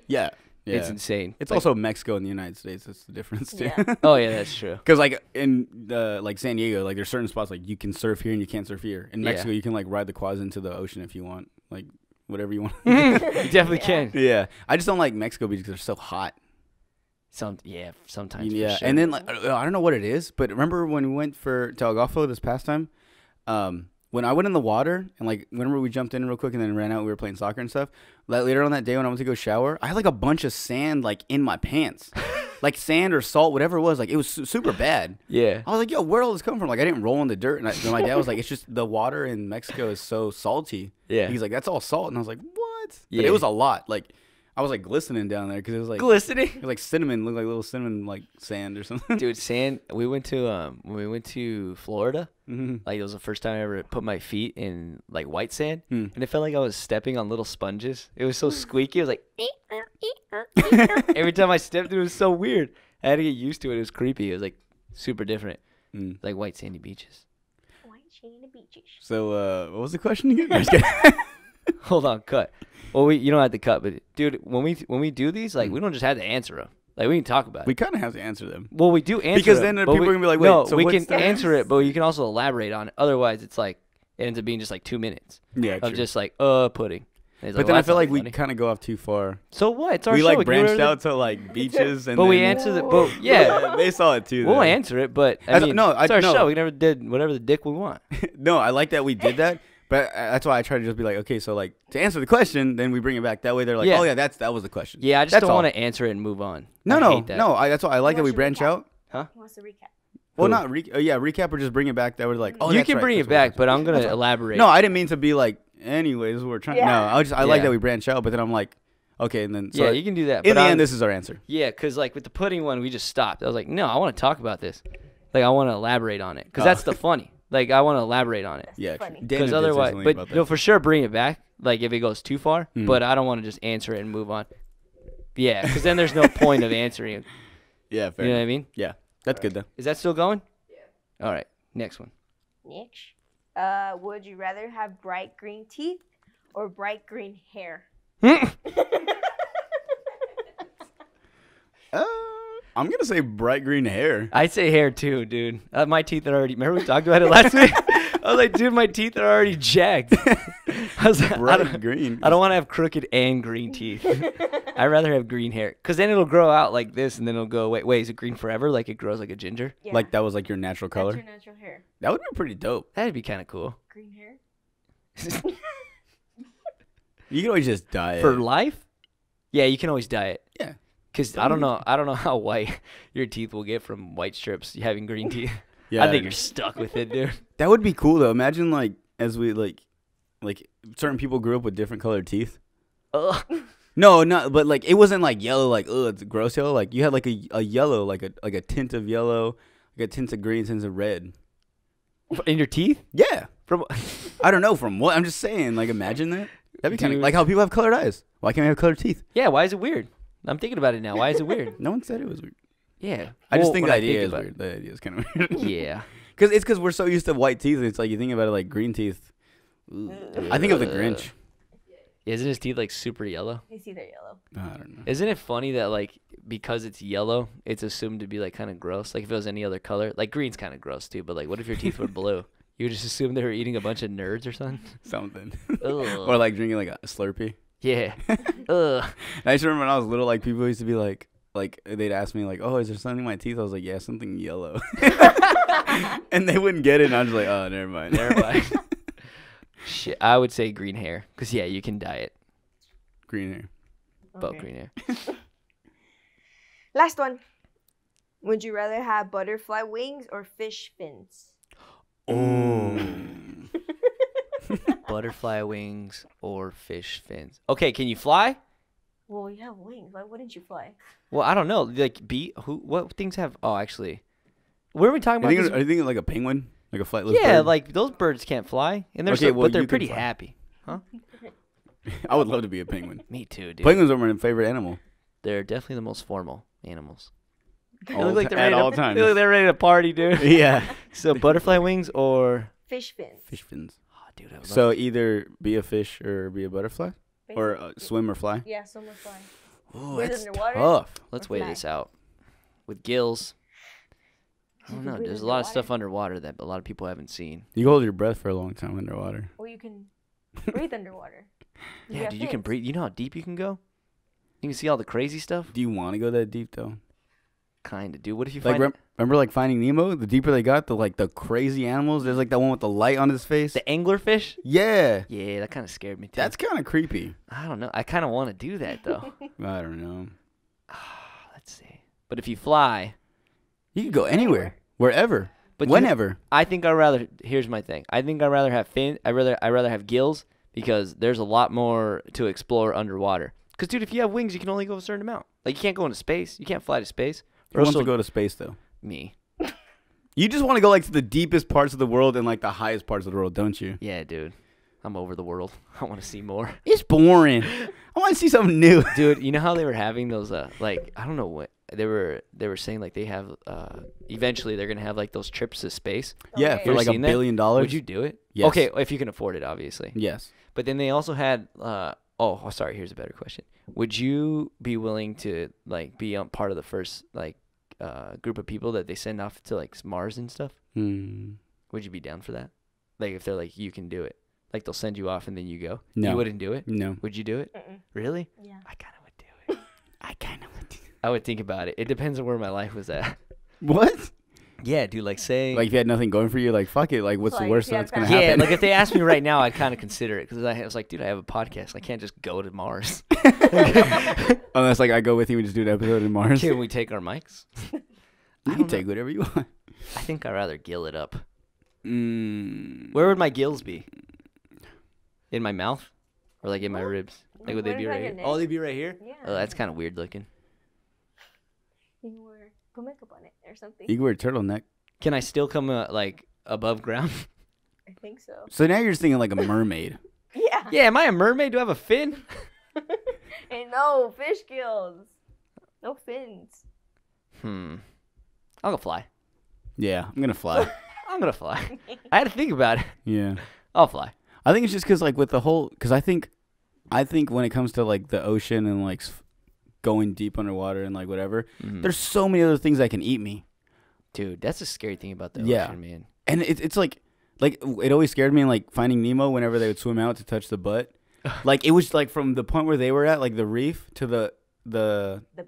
[SPEAKER 4] Yeah. Yeah.
[SPEAKER 5] It's insane.
[SPEAKER 4] It's
[SPEAKER 5] Like,
[SPEAKER 4] also Mexico and the United States. That's the difference too.
[SPEAKER 3] Yeah.
[SPEAKER 5] oh, yeah, that's true.
[SPEAKER 4] Because like in like San Diego, like there's certain spots like you can surf here and you can't surf here. In
[SPEAKER 5] Yeah.
[SPEAKER 4] Mexico, you can like ride the quads into the ocean if you want, like whatever you want.
[SPEAKER 5] You definitely can.
[SPEAKER 4] Yeah, I just don't like Mexico because they're so hot.
[SPEAKER 5] Sometimes.
[SPEAKER 4] Yeah,
[SPEAKER 5] For sure.
[SPEAKER 4] and then like I don't know what it is, but remember when we went for El Golfo this past time? When I went in the water and like whenever we jumped in real quick and then ran out, we were playing soccer and stuff. Later on that day when I went to go shower, I had like a bunch of sand like in my pants, like sand or salt, whatever it was. Like it was super bad.
[SPEAKER 5] Yeah.
[SPEAKER 4] I was like, yo, where all this come from? Like I didn't roll in the dirt, and my dad was like, it's just the water in Mexico is so salty.
[SPEAKER 5] Yeah.
[SPEAKER 4] He's like, that's all salt, and I was like, what? But
[SPEAKER 5] Yeah.
[SPEAKER 4] it was a lot. Like I was like glistening down there because it was like
[SPEAKER 5] Glistening.
[SPEAKER 4] it was like cinnamon, looked like little cinnamon like sand or something.
[SPEAKER 5] Dude, sand. We went to when we went to Florida.
[SPEAKER 4] Mhm.
[SPEAKER 5] Like it was the first time I ever put my feet in like white sand,
[SPEAKER 4] Hmm.
[SPEAKER 5] and it felt like I was stepping on little sponges. It was so squeaky. It was like every time I stepped, it was so weird. I had to get used to it. It was creepy. It was like super different,
[SPEAKER 4] Mm.
[SPEAKER 5] like white sandy beaches.
[SPEAKER 3] White shady beaches.
[SPEAKER 4] So what was the question again? I'm just kidding.
[SPEAKER 5] Hold on, cut. Well, you don't have to cut, but dude, when we do these, like we don't just have to answer them. Like we can talk about
[SPEAKER 4] We
[SPEAKER 5] it.
[SPEAKER 4] kind of have to answer them.
[SPEAKER 5] Well, we do answer
[SPEAKER 4] Because
[SPEAKER 5] them,
[SPEAKER 4] then
[SPEAKER 5] but
[SPEAKER 4] people are gonna be like, wait,
[SPEAKER 5] no,
[SPEAKER 4] so
[SPEAKER 5] we
[SPEAKER 4] what's
[SPEAKER 5] can
[SPEAKER 4] the-
[SPEAKER 5] answer it, but you can also elaborate on it. Otherwise, it's like it ends up being just like 2 minutes
[SPEAKER 4] Yeah,
[SPEAKER 5] of
[SPEAKER 4] true.
[SPEAKER 5] just like pudding. And it's
[SPEAKER 4] But
[SPEAKER 5] like,
[SPEAKER 4] then
[SPEAKER 5] well,
[SPEAKER 4] I
[SPEAKER 5] that's
[SPEAKER 4] feel
[SPEAKER 5] not
[SPEAKER 4] like we
[SPEAKER 5] funny.
[SPEAKER 4] kind of go off too far.
[SPEAKER 5] So what? It's our
[SPEAKER 4] We
[SPEAKER 5] show.
[SPEAKER 4] like
[SPEAKER 5] We can do
[SPEAKER 4] branched
[SPEAKER 5] whatever
[SPEAKER 4] out to like beaches and
[SPEAKER 5] But we
[SPEAKER 4] then-
[SPEAKER 5] answer the. But yeah,
[SPEAKER 4] they saw it too.
[SPEAKER 5] we'll
[SPEAKER 4] though.
[SPEAKER 5] answer it. But I
[SPEAKER 4] That's-
[SPEAKER 5] mean,
[SPEAKER 4] no,
[SPEAKER 5] it's
[SPEAKER 4] I-
[SPEAKER 5] our
[SPEAKER 4] no.
[SPEAKER 5] show. We never did whatever the dick we want.
[SPEAKER 4] No, I like that we did that, but that's why I try to just be like, okay, so like to answer the question, then we bring it back. That way they're like,
[SPEAKER 5] Yeah.
[SPEAKER 4] oh yeah, that was the question.
[SPEAKER 5] Yeah, I just
[SPEAKER 4] That's
[SPEAKER 5] don't
[SPEAKER 4] all.
[SPEAKER 5] want to answer it and move on.
[SPEAKER 4] No,
[SPEAKER 5] I
[SPEAKER 4] no,
[SPEAKER 5] hate that.
[SPEAKER 4] no. That's why I like that we
[SPEAKER 3] What's your
[SPEAKER 4] branch
[SPEAKER 3] recap?
[SPEAKER 4] out.
[SPEAKER 3] He wants to recap.
[SPEAKER 4] Well,
[SPEAKER 5] Who?
[SPEAKER 4] not recap or just bring it back. That we're like, oh,
[SPEAKER 5] You
[SPEAKER 4] that's
[SPEAKER 5] can
[SPEAKER 4] right,
[SPEAKER 5] bring
[SPEAKER 4] that's
[SPEAKER 5] it
[SPEAKER 4] what
[SPEAKER 5] back,
[SPEAKER 4] we're
[SPEAKER 5] but I'm gonna
[SPEAKER 4] That's fine.
[SPEAKER 5] elaborate.
[SPEAKER 4] No, I didn't mean to be like. Anyways, we're trying.
[SPEAKER 3] Yeah.
[SPEAKER 4] No, I like
[SPEAKER 5] Yeah.
[SPEAKER 4] that we branch out, but then I'm like, okay, and then so
[SPEAKER 5] Yeah, you can do that.
[SPEAKER 4] in
[SPEAKER 5] but
[SPEAKER 4] the
[SPEAKER 5] I'm-
[SPEAKER 4] end, this is our answer.
[SPEAKER 5] Yeah, because like with the pudding one, we just stopped. I was like, no, I want to talk about this. Like I want to elaborate on it because that's the funny. Like I want to elaborate on it
[SPEAKER 4] Yeah,
[SPEAKER 3] funny.
[SPEAKER 4] Dana
[SPEAKER 5] because
[SPEAKER 4] did say
[SPEAKER 5] otherwise,
[SPEAKER 4] something
[SPEAKER 5] but
[SPEAKER 4] about that.
[SPEAKER 5] no, for sure bring it back. Like if it goes too far,
[SPEAKER 4] Mhm.
[SPEAKER 5] but I don't want to just answer it and move on. Yeah, because then there's no point of answering it.
[SPEAKER 4] Yeah, fair.
[SPEAKER 5] You know what I
[SPEAKER 4] enough.
[SPEAKER 5] mean?
[SPEAKER 4] Yeah, that's good though.
[SPEAKER 5] Is that still going? Yeah. All right, next one.
[SPEAKER 3] Niche. Would you rather have bright green teeth or bright green hair?
[SPEAKER 4] I'm gonna say bright green hair.
[SPEAKER 5] I'd say hair too, dude. My teeth are already. Remember we talked about it last week? I was like, dude, my teeth are already jagged. I was like,
[SPEAKER 4] Bright green.
[SPEAKER 5] I don't want to have crooked and green teeth. I'd rather have green hair, cause then it'll grow out like this, and then it'll go away. Wait, is it green forever? Like it grows like a ginger?
[SPEAKER 3] Yeah.
[SPEAKER 4] Like that was like your natural color.
[SPEAKER 3] That's your natural hair.
[SPEAKER 4] That would be pretty dope.
[SPEAKER 5] That'd be kind of cool.
[SPEAKER 3] Green hair.
[SPEAKER 4] You can always just dye it.
[SPEAKER 5] For life? Yeah, you can always dye it.
[SPEAKER 4] Yeah.
[SPEAKER 5] Cause I don't know how white your teeth will get from white strips having green teeth.
[SPEAKER 4] Yeah,
[SPEAKER 5] I think you're stuck with it, dude.
[SPEAKER 4] that would be cool though. Imagine like as we like certain people grew up with different colored teeth.
[SPEAKER 5] Ugh.
[SPEAKER 4] No, not but like it wasn't like yellow, like it's gross yellow. Like you had like a yellow, like a tint of yellow, like a tint of green, tint of red.
[SPEAKER 5] In your teeth?
[SPEAKER 4] Yeah.
[SPEAKER 5] From
[SPEAKER 4] I don't know from what. I'm just saying. Like imagine that. That'd be kind of
[SPEAKER 5] Dude.
[SPEAKER 4] like how people have colored eyes. Why can't we have colored teeth?
[SPEAKER 5] yeah, why is it weird? I'm thinking about it now. Why is it weird?
[SPEAKER 4] No one said it was weird.
[SPEAKER 5] Yeah.
[SPEAKER 4] I just
[SPEAKER 5] Well,
[SPEAKER 4] think
[SPEAKER 5] when
[SPEAKER 4] the idea is
[SPEAKER 5] about
[SPEAKER 4] weird. The idea is kind of weird.
[SPEAKER 5] it- Yeah.
[SPEAKER 4] Because we're so used to white teeth. It's like you think about it like green teeth. Ooh. I think of the Grinch.
[SPEAKER 5] Isn't his teeth like super yellow?
[SPEAKER 3] His teeth are yellow.
[SPEAKER 4] I don't know.
[SPEAKER 5] Isn't it funny that like because it's yellow, it's assumed to be like kind of gross? Like if it was any other color, like green's kind of gross too. But like, what if your teeth were blue? You would just assume they were eating a bunch of nerds or something.
[SPEAKER 4] Something.
[SPEAKER 5] Ugh.
[SPEAKER 4] Or like drinking like a Slurpee.
[SPEAKER 5] Yeah. Ugh.
[SPEAKER 4] I just remember when I was little, like people used to be like they'd ask me like, oh, is there something in my teeth? I was like, yeah, something yellow. And they wouldn't get it. And I was like, oh, never mind.
[SPEAKER 5] Never mind. Shit, I would say green hair, cause yeah, you can dye it.
[SPEAKER 4] Green hair.
[SPEAKER 5] Both
[SPEAKER 3] Okay.
[SPEAKER 5] green hair.
[SPEAKER 3] Last one. Would you rather have butterfly wings or fish fins?
[SPEAKER 5] Oh. Butterfly wings or fish fins. Okay, can you fly?
[SPEAKER 3] Well, you have wings. Why wouldn't you fly?
[SPEAKER 5] Well, I don't know. Like what things have? Oh, actually, where are we talking
[SPEAKER 4] Are
[SPEAKER 5] about?
[SPEAKER 4] you
[SPEAKER 5] This?
[SPEAKER 4] thinking like a penguin, like a flightless
[SPEAKER 5] Yeah,
[SPEAKER 4] bird?
[SPEAKER 5] like those birds can't fly, and they're
[SPEAKER 4] Okay, well,
[SPEAKER 5] but they're
[SPEAKER 4] you can
[SPEAKER 5] pretty
[SPEAKER 4] fly.
[SPEAKER 5] happy.
[SPEAKER 4] I would love to be a penguin.
[SPEAKER 5] Me too, dude.
[SPEAKER 4] Penguins are my favorite animal.
[SPEAKER 5] They're definitely the most formal animals. They
[SPEAKER 4] All
[SPEAKER 5] look like
[SPEAKER 4] ti-
[SPEAKER 5] they're
[SPEAKER 4] at
[SPEAKER 5] ready
[SPEAKER 4] all
[SPEAKER 5] to,
[SPEAKER 4] times.
[SPEAKER 5] They look like they're ready to party, dude.
[SPEAKER 4] Yeah.
[SPEAKER 5] So butterfly wings or
[SPEAKER 3] Fish fins.
[SPEAKER 4] Fish fins.
[SPEAKER 5] oh, dude, I would love
[SPEAKER 4] So either be a fish or be a butterfly, or
[SPEAKER 3] Basically.
[SPEAKER 4] swim or fly.
[SPEAKER 3] Yeah, swim or fly.
[SPEAKER 4] Oh,
[SPEAKER 3] Breathe
[SPEAKER 4] that's
[SPEAKER 3] underwater.
[SPEAKER 4] tough.
[SPEAKER 5] Let's
[SPEAKER 3] or
[SPEAKER 5] weigh
[SPEAKER 3] fly.
[SPEAKER 5] this out. With gills, I
[SPEAKER 3] You
[SPEAKER 5] don't
[SPEAKER 3] can
[SPEAKER 5] know.
[SPEAKER 3] breathe
[SPEAKER 5] There's a lot of
[SPEAKER 3] underwater.
[SPEAKER 5] stuff underwater that a lot of people haven't seen.
[SPEAKER 4] You can hold your breath for a long time underwater.
[SPEAKER 3] Or you can breathe underwater.
[SPEAKER 5] Yeah,
[SPEAKER 3] have
[SPEAKER 5] dude, you can
[SPEAKER 3] fins.
[SPEAKER 5] breathe. You know how deep you can go? You can see all the crazy stuff?
[SPEAKER 4] Do you want to go that deep though?
[SPEAKER 5] Kind of, dude. What if you
[SPEAKER 4] Like
[SPEAKER 5] find
[SPEAKER 4] remember like Finding Nemo? The deeper they got, the crazy animals. There's like that one with the light on his face.
[SPEAKER 5] the anglerfish?
[SPEAKER 4] Yeah,
[SPEAKER 5] Yeah, that kind of scared me too.
[SPEAKER 4] that's kind of creepy.
[SPEAKER 5] I don't know. I kind of want to do that though.
[SPEAKER 4] I don't know.
[SPEAKER 5] Let's see. But if you fly,
[SPEAKER 4] You could go anywhere, wherever,
[SPEAKER 5] but you-
[SPEAKER 4] whenever.
[SPEAKER 5] I think I'd rather. Here's my thing. I think I'd rather have fin. I rather have gills because there's a lot more to explore underwater. Because, dude, if you have wings, you can only go a certain amount. Like, you can't go into space. You can't fly to space.
[SPEAKER 4] Who wants to go to space, though?
[SPEAKER 5] Me.
[SPEAKER 4] You just want to go, like, to the deepest parts of the world and, like, the highest parts of the world, don't you?
[SPEAKER 5] Yeah, dude. I'm over the world. I want to see more.
[SPEAKER 4] It's boring. I want to see something new.
[SPEAKER 5] Dude, you know how they were having those, like, I don't know what. They were saying, like, they have, eventually they're going to have, like, those trips to space.
[SPEAKER 4] Yeah,
[SPEAKER 3] Okay.
[SPEAKER 4] for, like, $1 billion.
[SPEAKER 5] Would you do it?
[SPEAKER 4] Yes.
[SPEAKER 5] Okay, if you can afford it, obviously.
[SPEAKER 4] Yes.
[SPEAKER 5] But then they also had, sorry, here's a better question. Would you be willing to, like, be part of the first, like, group of people that they send off to, like, Mars and stuff? Would you be down for that? Like, if they're like, you can do it. Like, they'll send you off and then you go?
[SPEAKER 4] No.
[SPEAKER 5] You wouldn't do it?
[SPEAKER 4] No.
[SPEAKER 5] Would you do it? Really?
[SPEAKER 3] Yeah.
[SPEAKER 5] I kind of would do it. I would think about it. It depends on where my life was at.
[SPEAKER 4] What?
[SPEAKER 5] Yeah, dude, like, say...
[SPEAKER 4] Like, if you had nothing going for you, like, fuck it. Like, what's
[SPEAKER 3] So,
[SPEAKER 4] the
[SPEAKER 3] like,
[SPEAKER 4] worst
[SPEAKER 3] if you
[SPEAKER 4] that's
[SPEAKER 3] had
[SPEAKER 4] going to
[SPEAKER 5] Yeah,
[SPEAKER 4] happen?
[SPEAKER 5] like, if they asked me right now, I'd kind of consider it. Because I was like, dude, I have a podcast. I can't just go to Mars.
[SPEAKER 4] Unless, like, I go with you and just do an episode in Mars.
[SPEAKER 5] Can we take our mics?
[SPEAKER 4] You can take whatever you want.
[SPEAKER 5] I think I'd rather gill it up.
[SPEAKER 4] Mm.
[SPEAKER 5] Where would my gills be? In my mouth? Or, like, in my ribs? Like, would they
[SPEAKER 3] What
[SPEAKER 5] be
[SPEAKER 3] about
[SPEAKER 5] right
[SPEAKER 3] your
[SPEAKER 5] here?
[SPEAKER 3] neck?
[SPEAKER 5] Oh, they'd be right here?
[SPEAKER 3] Yeah.
[SPEAKER 5] Oh, that's kind of weird looking.
[SPEAKER 3] You can wear go makeup on it or something.
[SPEAKER 4] You can wear a turtleneck.
[SPEAKER 5] Can I still come, like, above ground?
[SPEAKER 3] I think so.
[SPEAKER 4] So now you're just thinking like a mermaid.
[SPEAKER 3] Yeah.
[SPEAKER 5] Yeah, am I a mermaid? Do I have a fin?
[SPEAKER 3] And no fish gills. No fins.
[SPEAKER 5] I'll go fly.
[SPEAKER 4] Yeah, I'm going to fly.
[SPEAKER 5] I'm going to fly. I had to think about it.
[SPEAKER 4] Yeah.
[SPEAKER 5] I'll fly.
[SPEAKER 4] I think it's just because, like, with the whole... Because I think when it comes to, like, the ocean and, like, going deep underwater and, like, whatever, there's so many other things that can eat me.
[SPEAKER 5] Dude, that's the scary thing about the
[SPEAKER 4] Yeah.
[SPEAKER 5] ocean, man.
[SPEAKER 4] And it's like, it always scared me in, like, Finding Nemo whenever they would swim out to touch the butt. Like, it was, like, from the point where they were at, like, the reef to the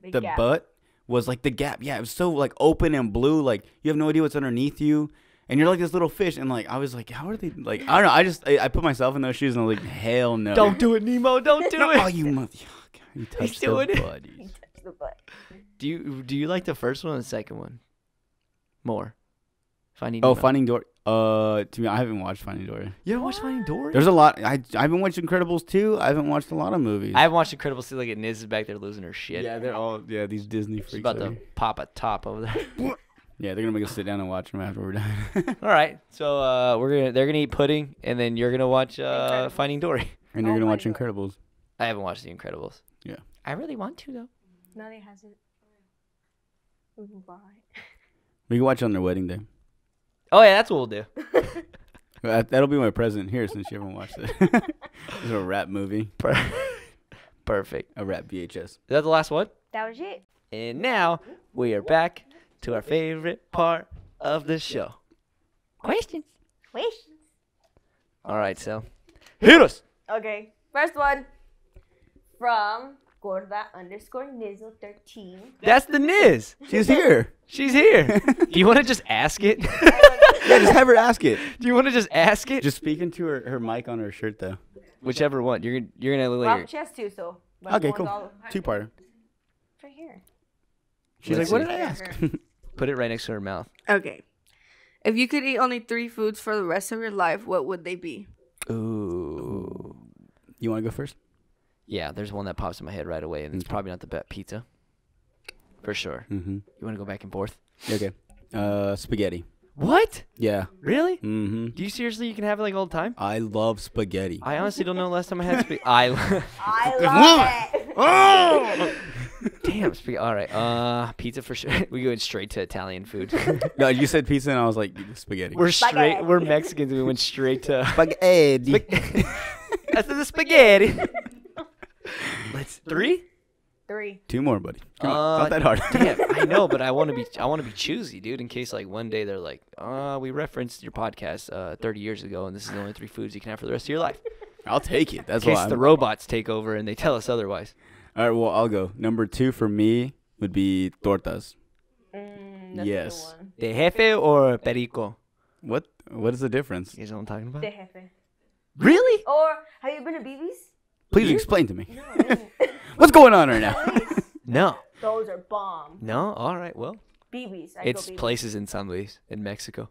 [SPEAKER 3] big gap.
[SPEAKER 4] butt was, like, the gap. Yeah, it was so, like, open and blue. Like, you have no idea what's underneath you. And you're like this little fish. And, like, I was like, how are they, like, I don't know. I put myself in those shoes and I was like, hell no.
[SPEAKER 5] Don't do it, Nemo. Don't do it.
[SPEAKER 4] Oh, you mother. You touched the
[SPEAKER 5] doing it.
[SPEAKER 4] butt.
[SPEAKER 3] You touch the butt.
[SPEAKER 5] Do you like the first one or the second one more? Finding
[SPEAKER 4] Oh,
[SPEAKER 5] Nemo.
[SPEAKER 4] Finding Dory. To me, I haven't watched Finding Dory.
[SPEAKER 5] You haven't watched Finding Dory?
[SPEAKER 4] There's a lot. I haven't watched Incredibles 2. I haven't watched a lot of movies.
[SPEAKER 5] I haven't watched Incredibles 2. Look at Niz is back there losing her shit.
[SPEAKER 4] Yeah, they're all these Disney freaks.
[SPEAKER 5] She's about
[SPEAKER 4] over
[SPEAKER 5] to
[SPEAKER 4] here.
[SPEAKER 5] pop a top over there.
[SPEAKER 4] Yeah, they're gonna make us sit down and watch them after we're done.
[SPEAKER 5] All right, so they're gonna eat pudding, and then you're gonna watch
[SPEAKER 3] Incredibles.
[SPEAKER 5] Finding Dory.
[SPEAKER 4] And you're
[SPEAKER 3] Oh
[SPEAKER 4] gonna
[SPEAKER 3] my
[SPEAKER 4] watch
[SPEAKER 3] God.
[SPEAKER 4] Incredibles.
[SPEAKER 5] I haven't watched The Incredibles.
[SPEAKER 4] Yeah.
[SPEAKER 5] I really want to though.
[SPEAKER 3] Nani has it. Bye.
[SPEAKER 4] We can watch it on their wedding day.
[SPEAKER 5] Oh yeah, that's what we'll do.
[SPEAKER 4] That'll be my present here since you haven't watched it. It's a rap movie,
[SPEAKER 5] Perfect.
[SPEAKER 4] a rap VHS.
[SPEAKER 5] Is that the last one?
[SPEAKER 3] That was it.
[SPEAKER 5] And now we are back to our favorite part of the show. Questions.
[SPEAKER 3] Questions.
[SPEAKER 5] All right, so hit us.
[SPEAKER 3] Okay. First one. From Gorda_Nizzle13.
[SPEAKER 5] That's the Niz.
[SPEAKER 4] She's here.
[SPEAKER 5] She's here. Do you want to just ask it?
[SPEAKER 4] Yeah, just have her ask it.
[SPEAKER 5] Do you want to just ask it?
[SPEAKER 4] Just speak into her mic on her shirt though.
[SPEAKER 5] Whichever one. You're gonna look
[SPEAKER 3] Well,
[SPEAKER 5] like
[SPEAKER 3] she has two, so. but
[SPEAKER 4] Okay,
[SPEAKER 3] one's
[SPEAKER 4] cool.
[SPEAKER 3] all-
[SPEAKER 4] Two-parter.
[SPEAKER 3] Right here.
[SPEAKER 4] She's
[SPEAKER 5] Let's
[SPEAKER 4] like, what
[SPEAKER 5] see.
[SPEAKER 4] did I ask?
[SPEAKER 5] put it right next to her mouth.
[SPEAKER 6] Okay. If you could eat only 3 foods for the rest of your life, what would they be?
[SPEAKER 5] Ooh.
[SPEAKER 4] You want to go first?
[SPEAKER 5] Yeah, there's one that pops in my head right away, and it's probably not the bet pizza. For sure.
[SPEAKER 4] Mm-hmm.
[SPEAKER 5] You want to go back and forth?
[SPEAKER 4] Okay. Spaghetti.
[SPEAKER 5] What?
[SPEAKER 4] Yeah.
[SPEAKER 5] Really?
[SPEAKER 4] Mm-hmm.
[SPEAKER 5] Do you seriously? You can have it like all the time?
[SPEAKER 4] I love spaghetti.
[SPEAKER 5] I honestly don't know the last time I had spaghetti. I
[SPEAKER 3] I love it.
[SPEAKER 5] damn spaghetti. All right. Pizza for sure. We going straight to Italian food.
[SPEAKER 4] No, you said pizza, and I was like, spaghetti.
[SPEAKER 5] We're straight.
[SPEAKER 3] Spaghetti.
[SPEAKER 5] We're Mexicans. We went straight to.
[SPEAKER 4] spaghetti.
[SPEAKER 5] That's the spaghetti. Let's 3.
[SPEAKER 3] 3.
[SPEAKER 4] Two more, buddy. Come on. It's not that hard.
[SPEAKER 5] Damn, I know, but I want to be choosy, dude. In case like one day they're like, we referenced your podcast 30 years ago, and this is the only 3 foods you can have for the rest of your life.
[SPEAKER 4] I'll take it. That's
[SPEAKER 5] In
[SPEAKER 4] why.
[SPEAKER 5] case the robots take over and they tell us otherwise.
[SPEAKER 4] All right, well, I'll go. Number 2 for me would be tortas.
[SPEAKER 3] That's
[SPEAKER 4] Yes.
[SPEAKER 3] the one.
[SPEAKER 5] De jefe or perico?
[SPEAKER 4] What is the difference?
[SPEAKER 5] You know what I'm talking about?
[SPEAKER 3] De jefe.
[SPEAKER 5] Really?
[SPEAKER 3] Or have you been to BB's?
[SPEAKER 4] Please explain to me.
[SPEAKER 3] No, I mean,
[SPEAKER 4] What's going on right now?
[SPEAKER 3] Please.
[SPEAKER 5] No.
[SPEAKER 3] Those are bomb.
[SPEAKER 5] No. All right. Well,
[SPEAKER 3] BB's.
[SPEAKER 5] it's
[SPEAKER 3] BB's.
[SPEAKER 5] places in San Luis, in Mexico.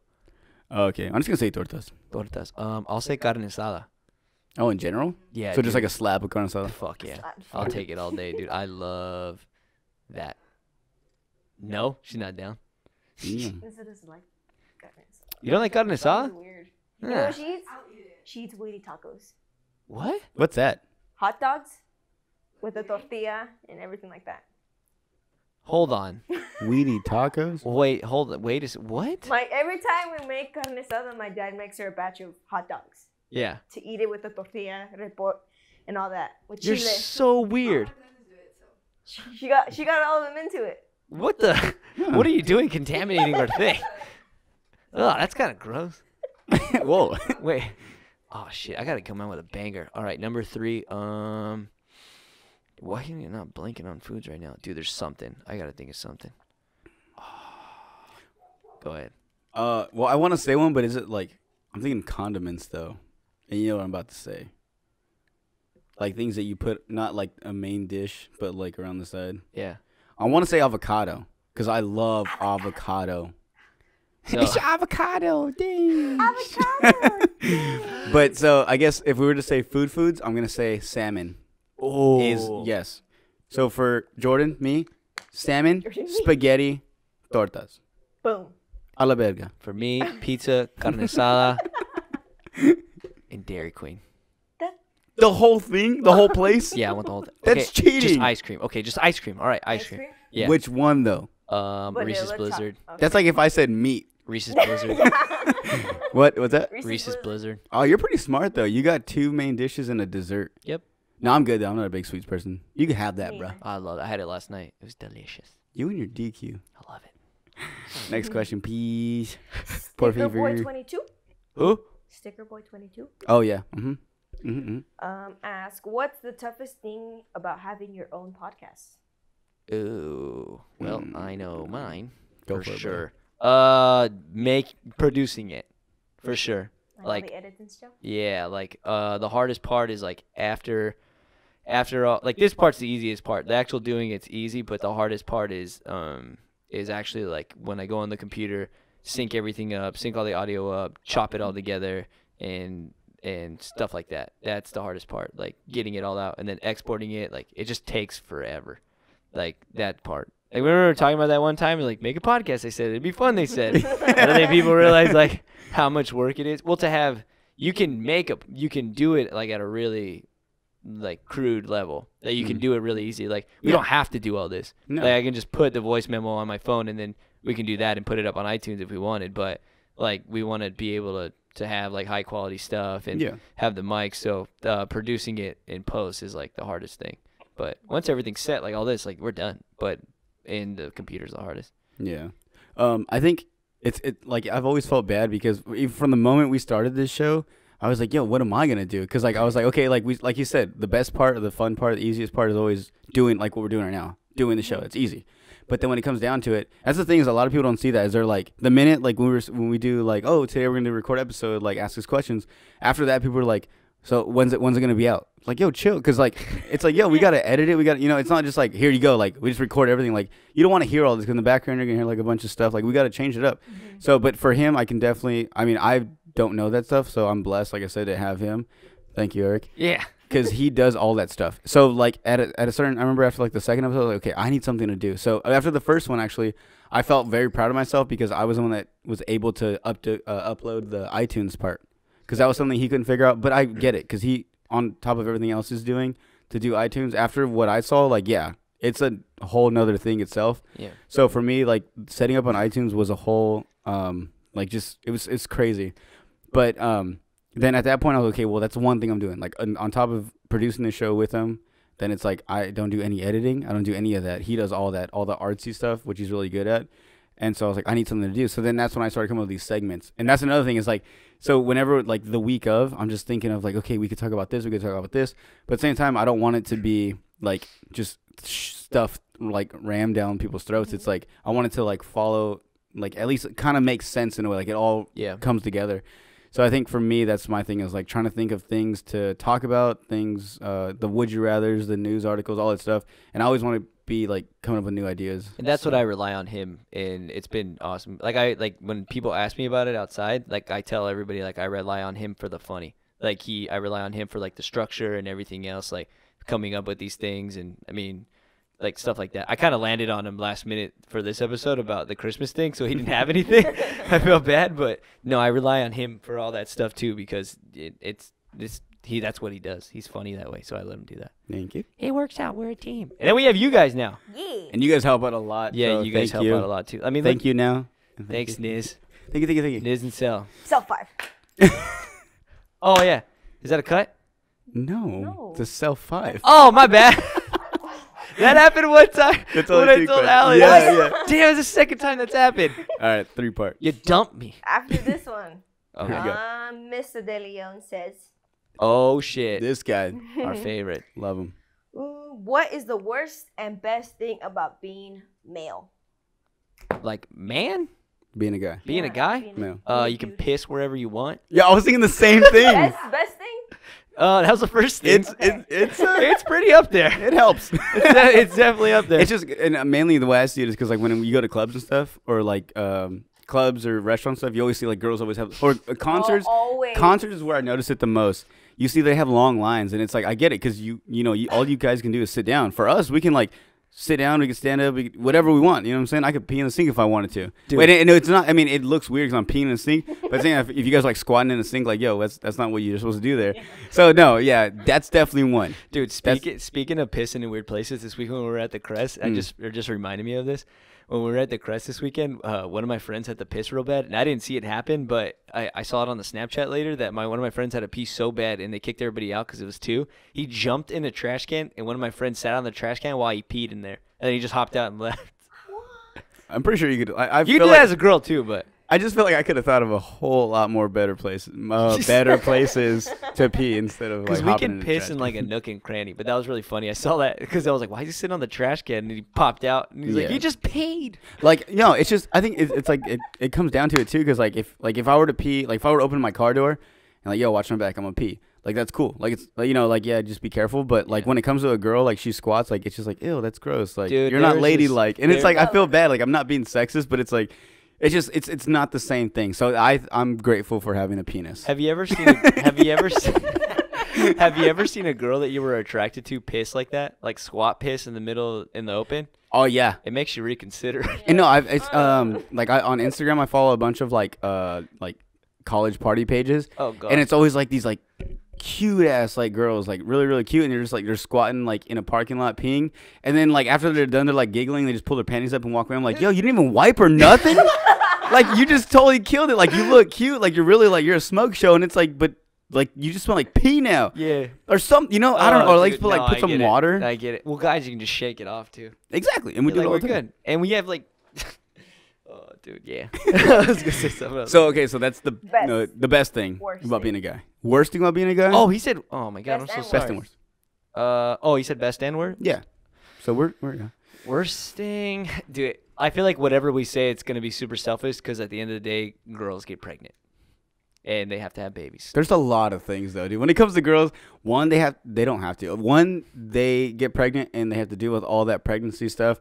[SPEAKER 4] Okay, I'm just gonna say tortas.
[SPEAKER 5] Tortas. I'll say carne asada.
[SPEAKER 4] Oh, in general?
[SPEAKER 5] Yeah.
[SPEAKER 4] So just
[SPEAKER 5] dude.
[SPEAKER 4] like a slab of carne asada.
[SPEAKER 5] Fuck yeah.
[SPEAKER 3] Slap.
[SPEAKER 5] I'll take it all day, dude. I love that. No, she's not down.
[SPEAKER 4] Mm.
[SPEAKER 3] This is like carne asada.
[SPEAKER 5] You don't like carne
[SPEAKER 3] That's
[SPEAKER 5] asada?
[SPEAKER 3] weird. You know
[SPEAKER 5] Yeah.
[SPEAKER 3] what she eats? She eats weedy tacos.
[SPEAKER 5] What?
[SPEAKER 4] What's that?
[SPEAKER 3] Hot dogs with a tortilla and everything like that.
[SPEAKER 5] Hold on.
[SPEAKER 4] Weedy tacos?
[SPEAKER 5] Wait, hold on. Wait a what?
[SPEAKER 3] Every time we make carne asada, my dad makes her a batch of hot dogs
[SPEAKER 5] Yeah.
[SPEAKER 3] to eat it with the tortilla, report, and all that with
[SPEAKER 5] You're
[SPEAKER 3] chile.
[SPEAKER 5] so weird.
[SPEAKER 3] She got all of them into it.
[SPEAKER 5] What the? What are you doing contaminating our thing? Oh, that's kind of gross.
[SPEAKER 4] Whoa.
[SPEAKER 5] Wait. Oh shit! I gotta come out with a banger. All right, number 3. Why can you not blanking on foods right now, dude? There's something. I gotta think of something. Go ahead.
[SPEAKER 4] Well, I want to say one, but is it like I'm thinking condiments though, and you know what I'm about to say. Like things that you put not like a main dish, but like around the side.
[SPEAKER 5] Yeah.
[SPEAKER 4] I want to say avocado because I love avocado.
[SPEAKER 5] So,
[SPEAKER 4] It's avocado, dang.
[SPEAKER 3] Avocado.
[SPEAKER 4] But so I guess if we were to say foods, I'm gonna say salmon.
[SPEAKER 5] oh,
[SPEAKER 4] Is yes. So for Jordan, me, salmon,
[SPEAKER 3] Jordan, me.
[SPEAKER 4] spaghetti, tortas.
[SPEAKER 3] Boom.
[SPEAKER 4] A la verga.
[SPEAKER 5] For me, pizza, carne asada, and Dairy Queen.
[SPEAKER 4] The whole thing, the whole place.
[SPEAKER 5] Yeah, I want the whole thing.
[SPEAKER 4] That's
[SPEAKER 5] Just
[SPEAKER 4] cheating.
[SPEAKER 5] ice cream. Okay, just ice cream. All right, ice cream. Yeah.
[SPEAKER 4] Which one though?
[SPEAKER 5] Reese's
[SPEAKER 3] Vanilla
[SPEAKER 5] Blizzard.
[SPEAKER 3] top. Okay.
[SPEAKER 4] That's like if I said meat.
[SPEAKER 5] Reese's Blizzard.
[SPEAKER 4] What's that?
[SPEAKER 5] Reese's Blizzard.
[SPEAKER 4] Oh, you're pretty smart though. You got 2 main dishes and a dessert.
[SPEAKER 5] Yep.
[SPEAKER 4] No, I'm good though. I'm not a big sweets person. You can have that,
[SPEAKER 3] Me
[SPEAKER 4] bro.
[SPEAKER 3] either.
[SPEAKER 5] I love it. I had it last night. It was delicious.
[SPEAKER 4] You and your DQ.
[SPEAKER 5] I love it.
[SPEAKER 4] Next question, please. Por
[SPEAKER 3] Sticker Boy
[SPEAKER 4] favor.
[SPEAKER 3] 22.
[SPEAKER 5] Who?
[SPEAKER 3] Sticker Boy 22.
[SPEAKER 4] Oh yeah. Mm-hmm.
[SPEAKER 3] Ask, what's the toughest thing about having your own podcast?
[SPEAKER 5] Ooh. Well, I know mine.
[SPEAKER 4] Go
[SPEAKER 5] for
[SPEAKER 4] for it,
[SPEAKER 5] sure. Producing it. For sure.
[SPEAKER 3] Like,
[SPEAKER 5] Like-
[SPEAKER 3] all the edits and stuff?
[SPEAKER 5] Yeah, like the hardest part is like after all, like this part's the easiest part. The actual doing it's easy, but the hardest part is actually like when I go on the computer, sync everything up, sync all the audio up, chop it all together, and stuff like that. That's the hardest part, like getting it all out and then exporting it. Like it just takes forever, like that part. Like we were talking about that one time, like make a podcast. They said it'd be fun. They said, and then people realize like how much work it is. Well, to have you can do it like at a really like crude level that you can do it really easy. Like we don't have to do all this.
[SPEAKER 4] No.
[SPEAKER 5] Like I can just put the voice memo on my phone and then we can do that and put it up on iTunes if we wanted. But like we want to be able to have like high quality stuff and
[SPEAKER 4] Yeah.
[SPEAKER 5] have the mic. So producing it in post is like the hardest thing. But once everything's set, like all this, like we're done. But in the computer's the hardest.
[SPEAKER 4] Yeah. I think it's like I've always felt bad because even from the moment we started this show, I was like, yo, what am I gonna do? Because like I was like, okay, like you said, the best part, the fun part, the easiest part is always doing like what we're doing right now, doing the show. It's easy. But then when it comes down to it, that's the thing is a lot of people don't see that is they're like the minute like when we do like, oh, today we're gonna record episode, like ask us questions. After that, people are like, so when's it gonna be out? Like, yo, chill, because like it's like, yo, we gotta edit it. We got, it's not just like here you go, like we just record everything. Like you don't want to hear all this because in the background you're gonna hear like a bunch of stuff. Like we gotta change it up. So, but for him, I can definitely. I mean, I don't know that stuff, so I'm blessed, like I said, to have him. Thank you, Eric.
[SPEAKER 5] Yeah.
[SPEAKER 4] Because he does all that stuff. So like at a certain, I remember after like the second episode, I was like, okay, I need something to do. So after the first one, actually, I felt very proud of myself because I was the one that was able to upload the iTunes part because that was something he couldn't figure out. But I get it because he, on top of everything else he's doing to do iTunes. After what I saw, like yeah, it's a whole nother thing itself.
[SPEAKER 5] Yeah.
[SPEAKER 4] So for me, like setting up on iTunes was a whole like just it's crazy. But then at that point I was okay, well that's one thing I'm doing. Like on top of producing the show with him, then it's like I don't do any editing. I don't do any of that. He does all that, all the artsy stuff, which he's really good at. And so I was like, I need something to do. So then that's when I started coming up with these segments. And that's another thing is like, so whenever like the week of, I'm just thinking of like, okay, we could talk about this, we could talk about this. But at the same time, I don't want it to be like just stuff like rammed down people's throats. It's like, I want it to like follow, like at least it kind of makes sense in a way. Like it all comes together. So I think for me, that's my thing is like trying to think of things to talk about, things, the would you rathers, the news articles, all that stuff. And I always want to be like coming up with new ideas.
[SPEAKER 5] And that's what I rely on him, and it's been awesome. Like when people ask me about it outside, like I tell everybody like I rely on him for the funny. Like I rely on him for like the structure and everything else, like coming up with these things, and I mean, like stuff like that. I kind of landed on him last minute for this episode about the Christmas thing, so he didn't have anything. I felt bad, but no, I rely on him for all that stuff too, because that's what he does. He's funny that way, so I let him do that.
[SPEAKER 4] Thank you.
[SPEAKER 5] It works out. We're a team. And then we have you guys now.
[SPEAKER 3] Yeah.
[SPEAKER 4] And you guys help out a lot.
[SPEAKER 5] Yeah,
[SPEAKER 4] so
[SPEAKER 5] you guys help out a lot too. I mean,
[SPEAKER 4] Thank you now. And
[SPEAKER 5] Thanks,
[SPEAKER 4] you.
[SPEAKER 5] Niz.
[SPEAKER 4] Thank you.
[SPEAKER 5] Niz and Cell.
[SPEAKER 3] Self 5.
[SPEAKER 5] Oh yeah, is that a cut?
[SPEAKER 4] No. It's a self 5.
[SPEAKER 5] Oh my bad. That happened one time
[SPEAKER 4] That's
[SPEAKER 5] when
[SPEAKER 4] only
[SPEAKER 5] I
[SPEAKER 4] 2
[SPEAKER 5] told
[SPEAKER 4] cuts.
[SPEAKER 5] Alex.
[SPEAKER 4] Yeah.
[SPEAKER 5] Damn, it's the second time that's happened.
[SPEAKER 4] All right, 3 part.
[SPEAKER 5] You dumped me.
[SPEAKER 3] After this one,
[SPEAKER 5] Okay.
[SPEAKER 4] Here we go.
[SPEAKER 3] Mr. De Leon says,
[SPEAKER 5] Oh shit.
[SPEAKER 4] This guy,
[SPEAKER 5] Our favorite.
[SPEAKER 4] love him.
[SPEAKER 3] what is the worst and best thing about being male?
[SPEAKER 5] Like, man,
[SPEAKER 4] Being a guy.
[SPEAKER 5] being a guy.
[SPEAKER 4] Male.
[SPEAKER 5] You can piss wherever you want.
[SPEAKER 4] Yeah, I was thinking the same thing.
[SPEAKER 3] Best thing?
[SPEAKER 5] That was the first thing.
[SPEAKER 4] It's
[SPEAKER 5] pretty up there.
[SPEAKER 4] it helps.
[SPEAKER 5] It's definitely up there.
[SPEAKER 4] It's just, and mainly the way I see it is because like when you go to clubs and stuff, or like clubs or restaurant stuff, you always see like girls always have, or concerts.
[SPEAKER 3] Always.
[SPEAKER 4] Concerts is where I notice it the most. You see they have long lines, and it's like I get it because all you guys can do is sit down. For us, we can like sit down, we can stand up, whatever we want. You know what I'm saying? I could pee in the sink if I wanted to.
[SPEAKER 5] Dude.
[SPEAKER 4] Wait, no, it's not. I mean, it looks weird because I'm peeing in the sink. But I'm saying if you guys like squatting in the sink, like yo, that's not what you're supposed to do there. So no, yeah, that's definitely one.
[SPEAKER 5] Dude, speaking of pissing in weird places, this week when we were at the Crest, it just reminded me of this. When we were at the Crest this weekend, one of my friends had to piss real bad, and I didn't see it happen, but I saw it on the Snapchat later that one of my friends had to pee so bad, and they kicked everybody out because it was 2. He jumped in a trash can, and one of my friends sat on the trash can while he peed in there, and then he just hopped out and left.
[SPEAKER 4] I'm pretty sure you could. I
[SPEAKER 5] You
[SPEAKER 4] feel
[SPEAKER 5] could do
[SPEAKER 4] like,
[SPEAKER 5] that as a girl too, but
[SPEAKER 4] I just feel like I could have thought of a whole lot more better places to pee instead of
[SPEAKER 5] because
[SPEAKER 4] like
[SPEAKER 5] we
[SPEAKER 4] hopping
[SPEAKER 5] can
[SPEAKER 4] the
[SPEAKER 5] piss
[SPEAKER 4] trash
[SPEAKER 5] in
[SPEAKER 4] can.
[SPEAKER 5] like a nook and cranny. But that was really funny. I saw that because I was like, "Why is he sitting on the trash can?" And he popped out, and he's like,
[SPEAKER 4] Yeah.
[SPEAKER 5] "You just paid."
[SPEAKER 4] Like no, it's just I think it's like it comes down to it too because like if I were to pee, like if I were to open my car door and like yo watch my back, I'm gonna pee. Like that's cool. Like it's like, like yeah, just be careful. But like when it comes to a girl, like she squats, like it's just like ew, that's gross. Like
[SPEAKER 5] Dude,
[SPEAKER 4] you're not
[SPEAKER 5] there's
[SPEAKER 4] ladylike, and it's
[SPEAKER 5] there-
[SPEAKER 4] like I feel bad. Like I'm not being sexist, but it's like it's just it's not the same thing. So I'm grateful for having a penis.
[SPEAKER 5] Have you ever seen? Have you ever seen a girl that you were attracted to piss like that, like squat piss in the middle in the open?
[SPEAKER 4] Oh yeah.
[SPEAKER 5] It makes you reconsider.
[SPEAKER 4] And no, it's like on Instagram I follow a bunch of like college party pages.
[SPEAKER 5] Oh god.
[SPEAKER 4] And it's always like these like cute ass like girls, like really really cute, and they're squatting like in a parking lot peeing, and then like after they're done they're like giggling, they just pull their panties up and walk away. I'm like, yo, you didn't even wipe or nothing. Like you just totally killed it. Like you look cute, like you're a smoke show, and it's like, but like you just smell like pee now.
[SPEAKER 5] Yeah.
[SPEAKER 4] Or some, I don't know, or like
[SPEAKER 5] Dude,
[SPEAKER 4] put
[SPEAKER 5] no, I
[SPEAKER 4] some
[SPEAKER 5] get it.
[SPEAKER 4] water.
[SPEAKER 5] I get it. Well, guys, you can just shake it off too.
[SPEAKER 4] Exactly, and we do
[SPEAKER 5] Like,
[SPEAKER 4] it all
[SPEAKER 5] we're
[SPEAKER 4] the time.
[SPEAKER 5] good, and we have like. Oh, dude, yeah. I was gonna say something else.
[SPEAKER 4] So okay, so that's the
[SPEAKER 3] Best.
[SPEAKER 4] the best thing
[SPEAKER 3] Worst
[SPEAKER 4] about
[SPEAKER 3] thing.
[SPEAKER 4] being a guy. Worst thing about being a guy?
[SPEAKER 5] Oh, he said. Oh my god,
[SPEAKER 3] Best
[SPEAKER 5] I'm
[SPEAKER 3] and
[SPEAKER 5] so
[SPEAKER 3] worst.
[SPEAKER 5] sorry.
[SPEAKER 4] best and worst.
[SPEAKER 5] Oh, he said best and word.
[SPEAKER 4] Yeah. So we're yeah.
[SPEAKER 5] Worst thing, dude. I feel like whatever we say, it's gonna be super selfish because at the end of the day, girls get pregnant, and they have to have babies.
[SPEAKER 4] There's a lot of things though, dude. When it comes to girls, one they don't have to. One, they get pregnant and they have to deal with all that pregnancy stuff,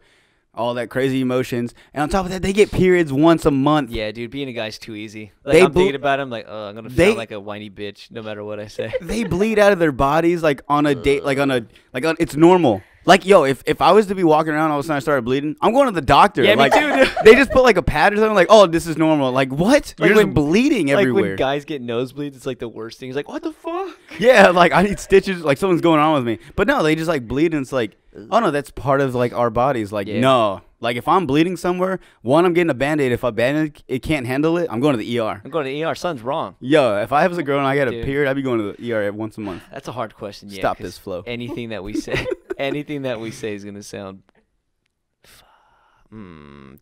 [SPEAKER 4] all that crazy emotions, and on top of that, they get periods once a month.
[SPEAKER 5] Yeah, dude, being a guy's too easy. Like
[SPEAKER 4] They
[SPEAKER 5] I'm
[SPEAKER 4] bel-
[SPEAKER 5] thinking about it, I'm like, oh, I'm gonna
[SPEAKER 4] they-
[SPEAKER 5] sound like a whiny bitch no matter what I say.
[SPEAKER 4] They bleed out of their bodies like on a date, it's normal. Like yo, if I was to be walking around all of a sudden I started bleeding, I'm going to the doctor.
[SPEAKER 5] Yeah, me
[SPEAKER 4] like,
[SPEAKER 5] too, dude.
[SPEAKER 4] They just put like a pad or something like, oh, this is normal. Like what?
[SPEAKER 5] Like
[SPEAKER 4] You're
[SPEAKER 5] when-
[SPEAKER 4] just bleeding
[SPEAKER 5] Like
[SPEAKER 4] everywhere.
[SPEAKER 5] when guys get nosebleeds, it's like the worst thing. He's like, what the fuck?
[SPEAKER 4] Yeah, like I need stitches, like something's going on with me. But no, they just like bleed and it's like, oh no, that's part of like our bodies. Like
[SPEAKER 5] Yeah.
[SPEAKER 4] no, like if I'm bleeding somewhere, one, I'm getting a Band-Aid. If a Band-Aid it can't handle it, I'm going to the ER.
[SPEAKER 5] I'm going to ER. Son's wrong.
[SPEAKER 4] Yo, if I was a girl and I got a
[SPEAKER 5] Dude.
[SPEAKER 4] period, I'd be going to the ER once a month.
[SPEAKER 5] That's a hard question. Yeah,
[SPEAKER 4] Stop
[SPEAKER 5] 'cause
[SPEAKER 4] this flow.
[SPEAKER 5] Anything that we say, anything that we say is gonna sound.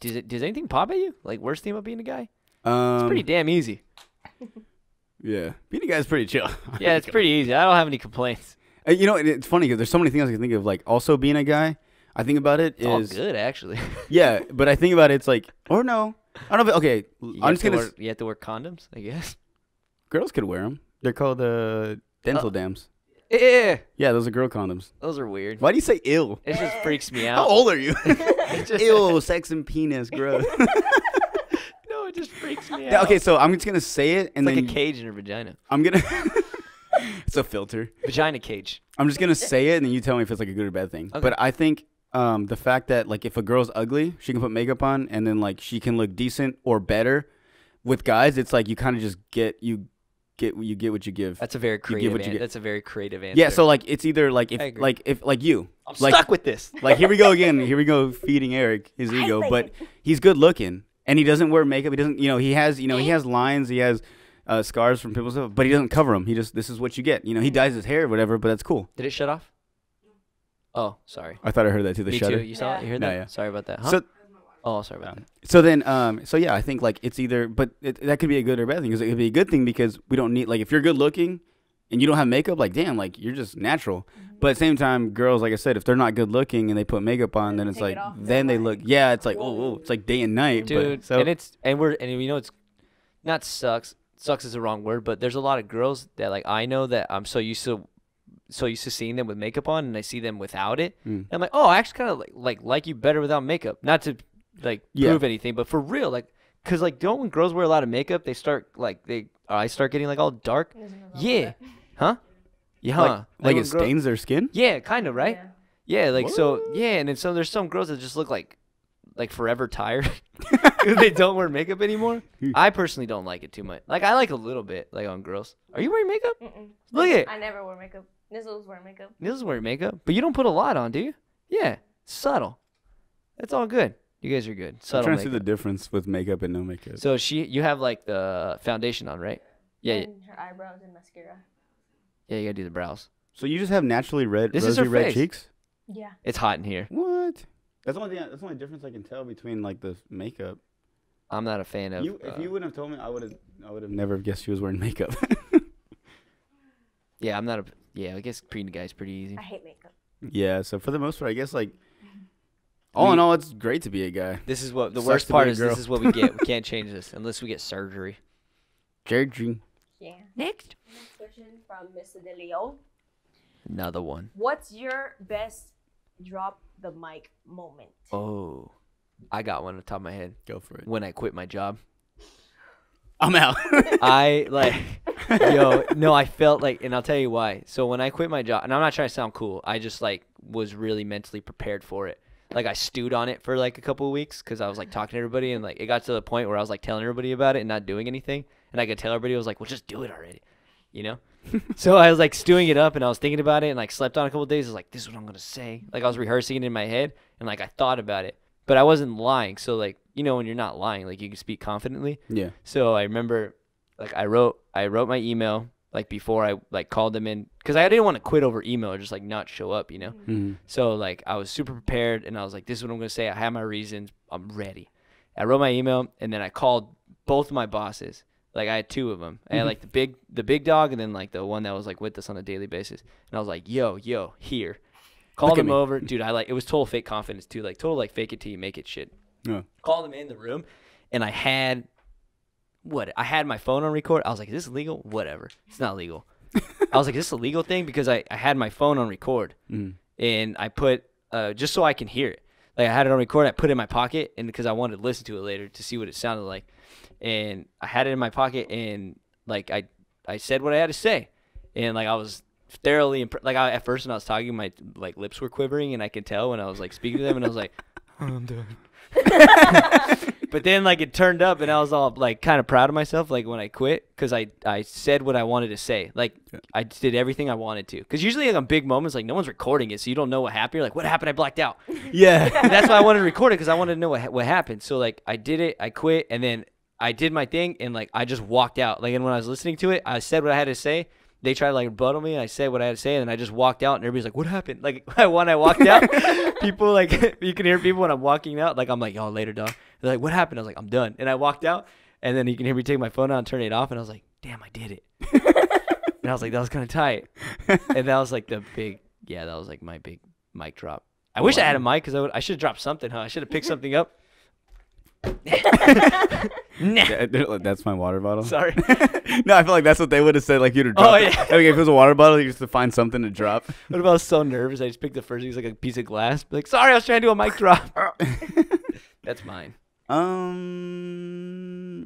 [SPEAKER 5] Does anything pop at you? Like worst thing about being a guy? It's pretty damn easy.
[SPEAKER 4] Yeah, being a guy's pretty chill.
[SPEAKER 5] Yeah, it's pretty easy. I don't have any complaints.
[SPEAKER 4] It's funny because there's so many things I can think of. Like also being a guy, I think about it
[SPEAKER 5] It's all
[SPEAKER 4] is
[SPEAKER 5] good actually.
[SPEAKER 4] yeah, but I think about it, it's like or no, I don't know. Okay,
[SPEAKER 5] You
[SPEAKER 4] I'm
[SPEAKER 5] have
[SPEAKER 4] just
[SPEAKER 5] to
[SPEAKER 4] gonna.
[SPEAKER 5] you have to wear condoms, I guess.
[SPEAKER 4] Girls could wear them. They're called dental dams.
[SPEAKER 5] Yeah,
[SPEAKER 4] Yeah, those are girl condoms.
[SPEAKER 5] those are weird.
[SPEAKER 4] Why do you say ill?
[SPEAKER 5] It just freaks me
[SPEAKER 4] How
[SPEAKER 5] out.
[SPEAKER 4] old are you?
[SPEAKER 5] It just-
[SPEAKER 4] Ew, sex and penis, gross.
[SPEAKER 5] No, it just freaks me
[SPEAKER 4] Yeah,
[SPEAKER 5] out.
[SPEAKER 4] okay, so I'm just gonna say it, and
[SPEAKER 5] It's like
[SPEAKER 4] then
[SPEAKER 5] a cage in her vagina.
[SPEAKER 4] I'm gonna It's a filter.
[SPEAKER 5] Vagina cage.
[SPEAKER 4] I'm just gonna say it, and then you tell me if it's like a good or bad thing.
[SPEAKER 5] Okay.
[SPEAKER 4] But I think the fact that like if a girl's ugly, she can put makeup on, and then like she can look decent or better. With guys, it's like you kind of just get what you give.
[SPEAKER 5] That's a very creative.
[SPEAKER 4] what you get.
[SPEAKER 5] That's a very creative answer.
[SPEAKER 4] Yeah, so like it's either like
[SPEAKER 5] I agree.
[SPEAKER 4] if you.
[SPEAKER 5] I'm
[SPEAKER 4] like,
[SPEAKER 5] stuck with this.
[SPEAKER 4] Like here we go again. Here we go feeding Eric his ego, but he's good looking and he doesn't wear makeup. He doesn't, he has lines, he has scars from people's stuff, but he doesn't cover them. This is what you get. He dyes his hair or whatever, but that's cool.
[SPEAKER 5] Did it shut off? Oh, sorry.
[SPEAKER 4] I thought I heard that too. The
[SPEAKER 5] Me
[SPEAKER 4] shutter.
[SPEAKER 5] too. You saw it? You heard
[SPEAKER 4] No,
[SPEAKER 5] that?
[SPEAKER 4] yeah.
[SPEAKER 5] Sorry about that. Huh?
[SPEAKER 4] So
[SPEAKER 5] oh, sorry about that.
[SPEAKER 4] so then so yeah, I think like it's either, but that could be a good or bad thing. Because it could be a good thing because we don't need, like, if you're good looking and you don't have makeup, like, damn, like, you're just natural. But at the same time, girls, like I said, if they're not good looking and they put makeup on, then it's like, then they look, yeah, it's like, oh, it's like day and night.
[SPEAKER 5] Dude,
[SPEAKER 4] but, so,
[SPEAKER 5] and it's not sucks is the wrong word, but there's a lot of girls that like I know that I'm so used to seeing them with makeup on, and I see them without it. And I'm like, oh, I actually kind of like you better without makeup. Not to like prove anything, but for real, like, cause like don't when girls wear a lot of makeup, they start like I start getting like all dark. Yeah, huh? Yeah,
[SPEAKER 4] like it stains their skin.
[SPEAKER 5] Yeah, kind of, right? Yeah, like so. Yeah, and then so there's some girls that just look like forever tired. They don't wear makeup anymore. I personally don't like it too much. Like I like a little bit, like on girls. Are you wearing makeup? Look at it.
[SPEAKER 3] I never wear makeup. Nizzle's wearing makeup.
[SPEAKER 5] Nizzle's wearing makeup, but you don't put a lot on, do you? Yeah, subtle. That's all good. You guys are good.
[SPEAKER 4] I'm
[SPEAKER 5] Subtle
[SPEAKER 4] trying to see
[SPEAKER 5] makeup.
[SPEAKER 4] the difference with makeup and no makeup.
[SPEAKER 5] So you have like the foundation on, right? Yeah,
[SPEAKER 3] And her eyebrows and mascara.
[SPEAKER 5] yeah. You gotta do the brows.
[SPEAKER 4] So you just have naturally red,
[SPEAKER 5] This is
[SPEAKER 4] rosy
[SPEAKER 5] her
[SPEAKER 4] red
[SPEAKER 5] face.
[SPEAKER 4] cheeks?
[SPEAKER 3] Yeah.
[SPEAKER 5] It's hot in here.
[SPEAKER 4] What? That's the only difference I can tell between like the makeup.
[SPEAKER 5] I'm not a fan of.
[SPEAKER 4] If you wouldn't have told me, I would have never guessed she was wearing makeup.
[SPEAKER 5] Yeah, I'm not a. Yeah, I guess being a guy's pretty easy.
[SPEAKER 3] I hate makeup.
[SPEAKER 4] Yeah, so for the most part, I guess like all in all, it's great to be a guy.
[SPEAKER 5] This is what the
[SPEAKER 4] Sucks
[SPEAKER 5] worst
[SPEAKER 4] to be
[SPEAKER 5] part
[SPEAKER 4] a
[SPEAKER 5] is.
[SPEAKER 4] girl.
[SPEAKER 5] This is what we get. We can't change this unless we get surgery.
[SPEAKER 4] Jerry.
[SPEAKER 3] Yeah.
[SPEAKER 5] Next.
[SPEAKER 3] Next question from Mr. De Leo.
[SPEAKER 5] Another one.
[SPEAKER 3] What's your best drop the mic moment?
[SPEAKER 5] Oh, I got one on the top of my head.
[SPEAKER 4] Go for it.
[SPEAKER 5] When I quit my job.
[SPEAKER 4] I'm out.
[SPEAKER 5] I I felt like, and I'll tell you why. So when I quit my job, and I'm not trying to sound cool, I just like was really mentally prepared for it. Like I stewed on it for like a couple of weeks because I was like talking to everybody, and like it got to the point where I was like telling everybody about it and not doing anything. And I could tell everybody, I was like, well, just do it already, you know? So I was like stewing it up, and I was thinking about it, and like slept on a couple of days. I was like, this is what I'm gonna say. Like I was rehearsing it in my head, and like I thought about it, but I wasn't lying. So like, you know, when you're not lying, like you can speak confidently.
[SPEAKER 4] Yeah.
[SPEAKER 5] So I remember, like I wrote my email like before I like called them in, because I didn't want to quit over email or just like not show up, you know.
[SPEAKER 4] Mm-hmm.
[SPEAKER 5] So like I was super prepared, and I was like, this is what I'm gonna say. I have my reasons. I'm ready. I wrote my email, and then I called both of my bosses. Like I had two of them. I had like the big dog, and then like the one that was like with us on a daily basis. And I was like, yo, here. Called them over, dude. It was total fake confidence too, like total like fake it till you make it shit.
[SPEAKER 4] Yeah.
[SPEAKER 5] Called them in the room, and I had my phone on record. I was like, is this legal? Whatever, it's not legal. I was like, is this a legal thing? Because I had my phone on record, and I put just so I can hear it. Like I had it on record. I put it in my pocket, and because I wanted to listen to it later to see what it sounded like. And I had it in my pocket, and like I said what I had to say, and like I was thoroughly at first when I was talking, my like lips were quivering, and I could tell when I was like speaking to them, and I was like, oh, I'm done. But then like it turned up, and I was all like kind of proud of myself, like when I quit, because I said what I wanted to say, like I did everything I wanted to. Because usually like on big moments, like no one's recording it, so you don't know what happened. You're like, what happened? I blacked out.
[SPEAKER 4] Yeah.
[SPEAKER 5] And that's why I wanted to record it, because I wanted to know what happened. So like I did it, I quit, and then I did my thing, and like I just walked out. Like, and when I was listening to it, I said what I had to say. They tried to like rebuttal me, and I said what I had to say, and then I just walked out, and everybody's like, "What happened?" Like when I walked out, people like you can hear people when I'm walking out. Like I'm like, "Y'all later, dog." They're like, "What happened?" I was like, "I'm done," and I walked out, and then you can hear me take my phone out and turn it off, and I was like, "Damn, I did it." And I was like, "That was kind of tight," and that was like that was like my big mic drop. I wish I had a mic, because I should have dropped something, huh? I should have picked something up.
[SPEAKER 4] That's my water bottle.
[SPEAKER 5] Sorry.
[SPEAKER 4] No, I feel like that's what they would have said. Like you'd have dropped.
[SPEAKER 5] Oh, yeah.
[SPEAKER 4] Like, if it was a water bottle, you used to find something to drop.
[SPEAKER 5] What if I was so nervous I just picked the first thing, like a piece of glass? Be like, sorry, I was trying to do a mic drop. That's mine.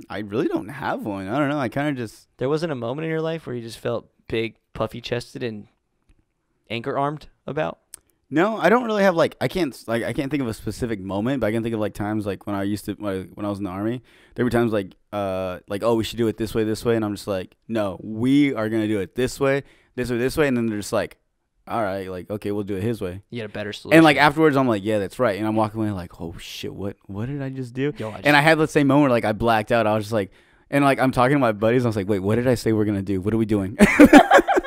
[SPEAKER 4] I really don't have one. I don't know. I kind of just.
[SPEAKER 5] There wasn't a moment in your life where you just felt big, puffy chested, and anchor armed about.
[SPEAKER 4] No, I don't really have I can't think of a specific moment, but I can think of times when I used to when I was in the army. There were times oh, we should do it this way, and I'm just like, no, we are gonna do it this way, and then they're just like, all right, okay, we'll do it his way.
[SPEAKER 5] You had a better solution.
[SPEAKER 4] And afterwards, I'm like, yeah, that's right, and I'm walking away oh shit, what did I just do?
[SPEAKER 5] Yo,
[SPEAKER 4] and I had the same moment where I blacked out. I was just like, and I'm talking to my buddies. I was like, wait, what did I say we're gonna do? What are we doing?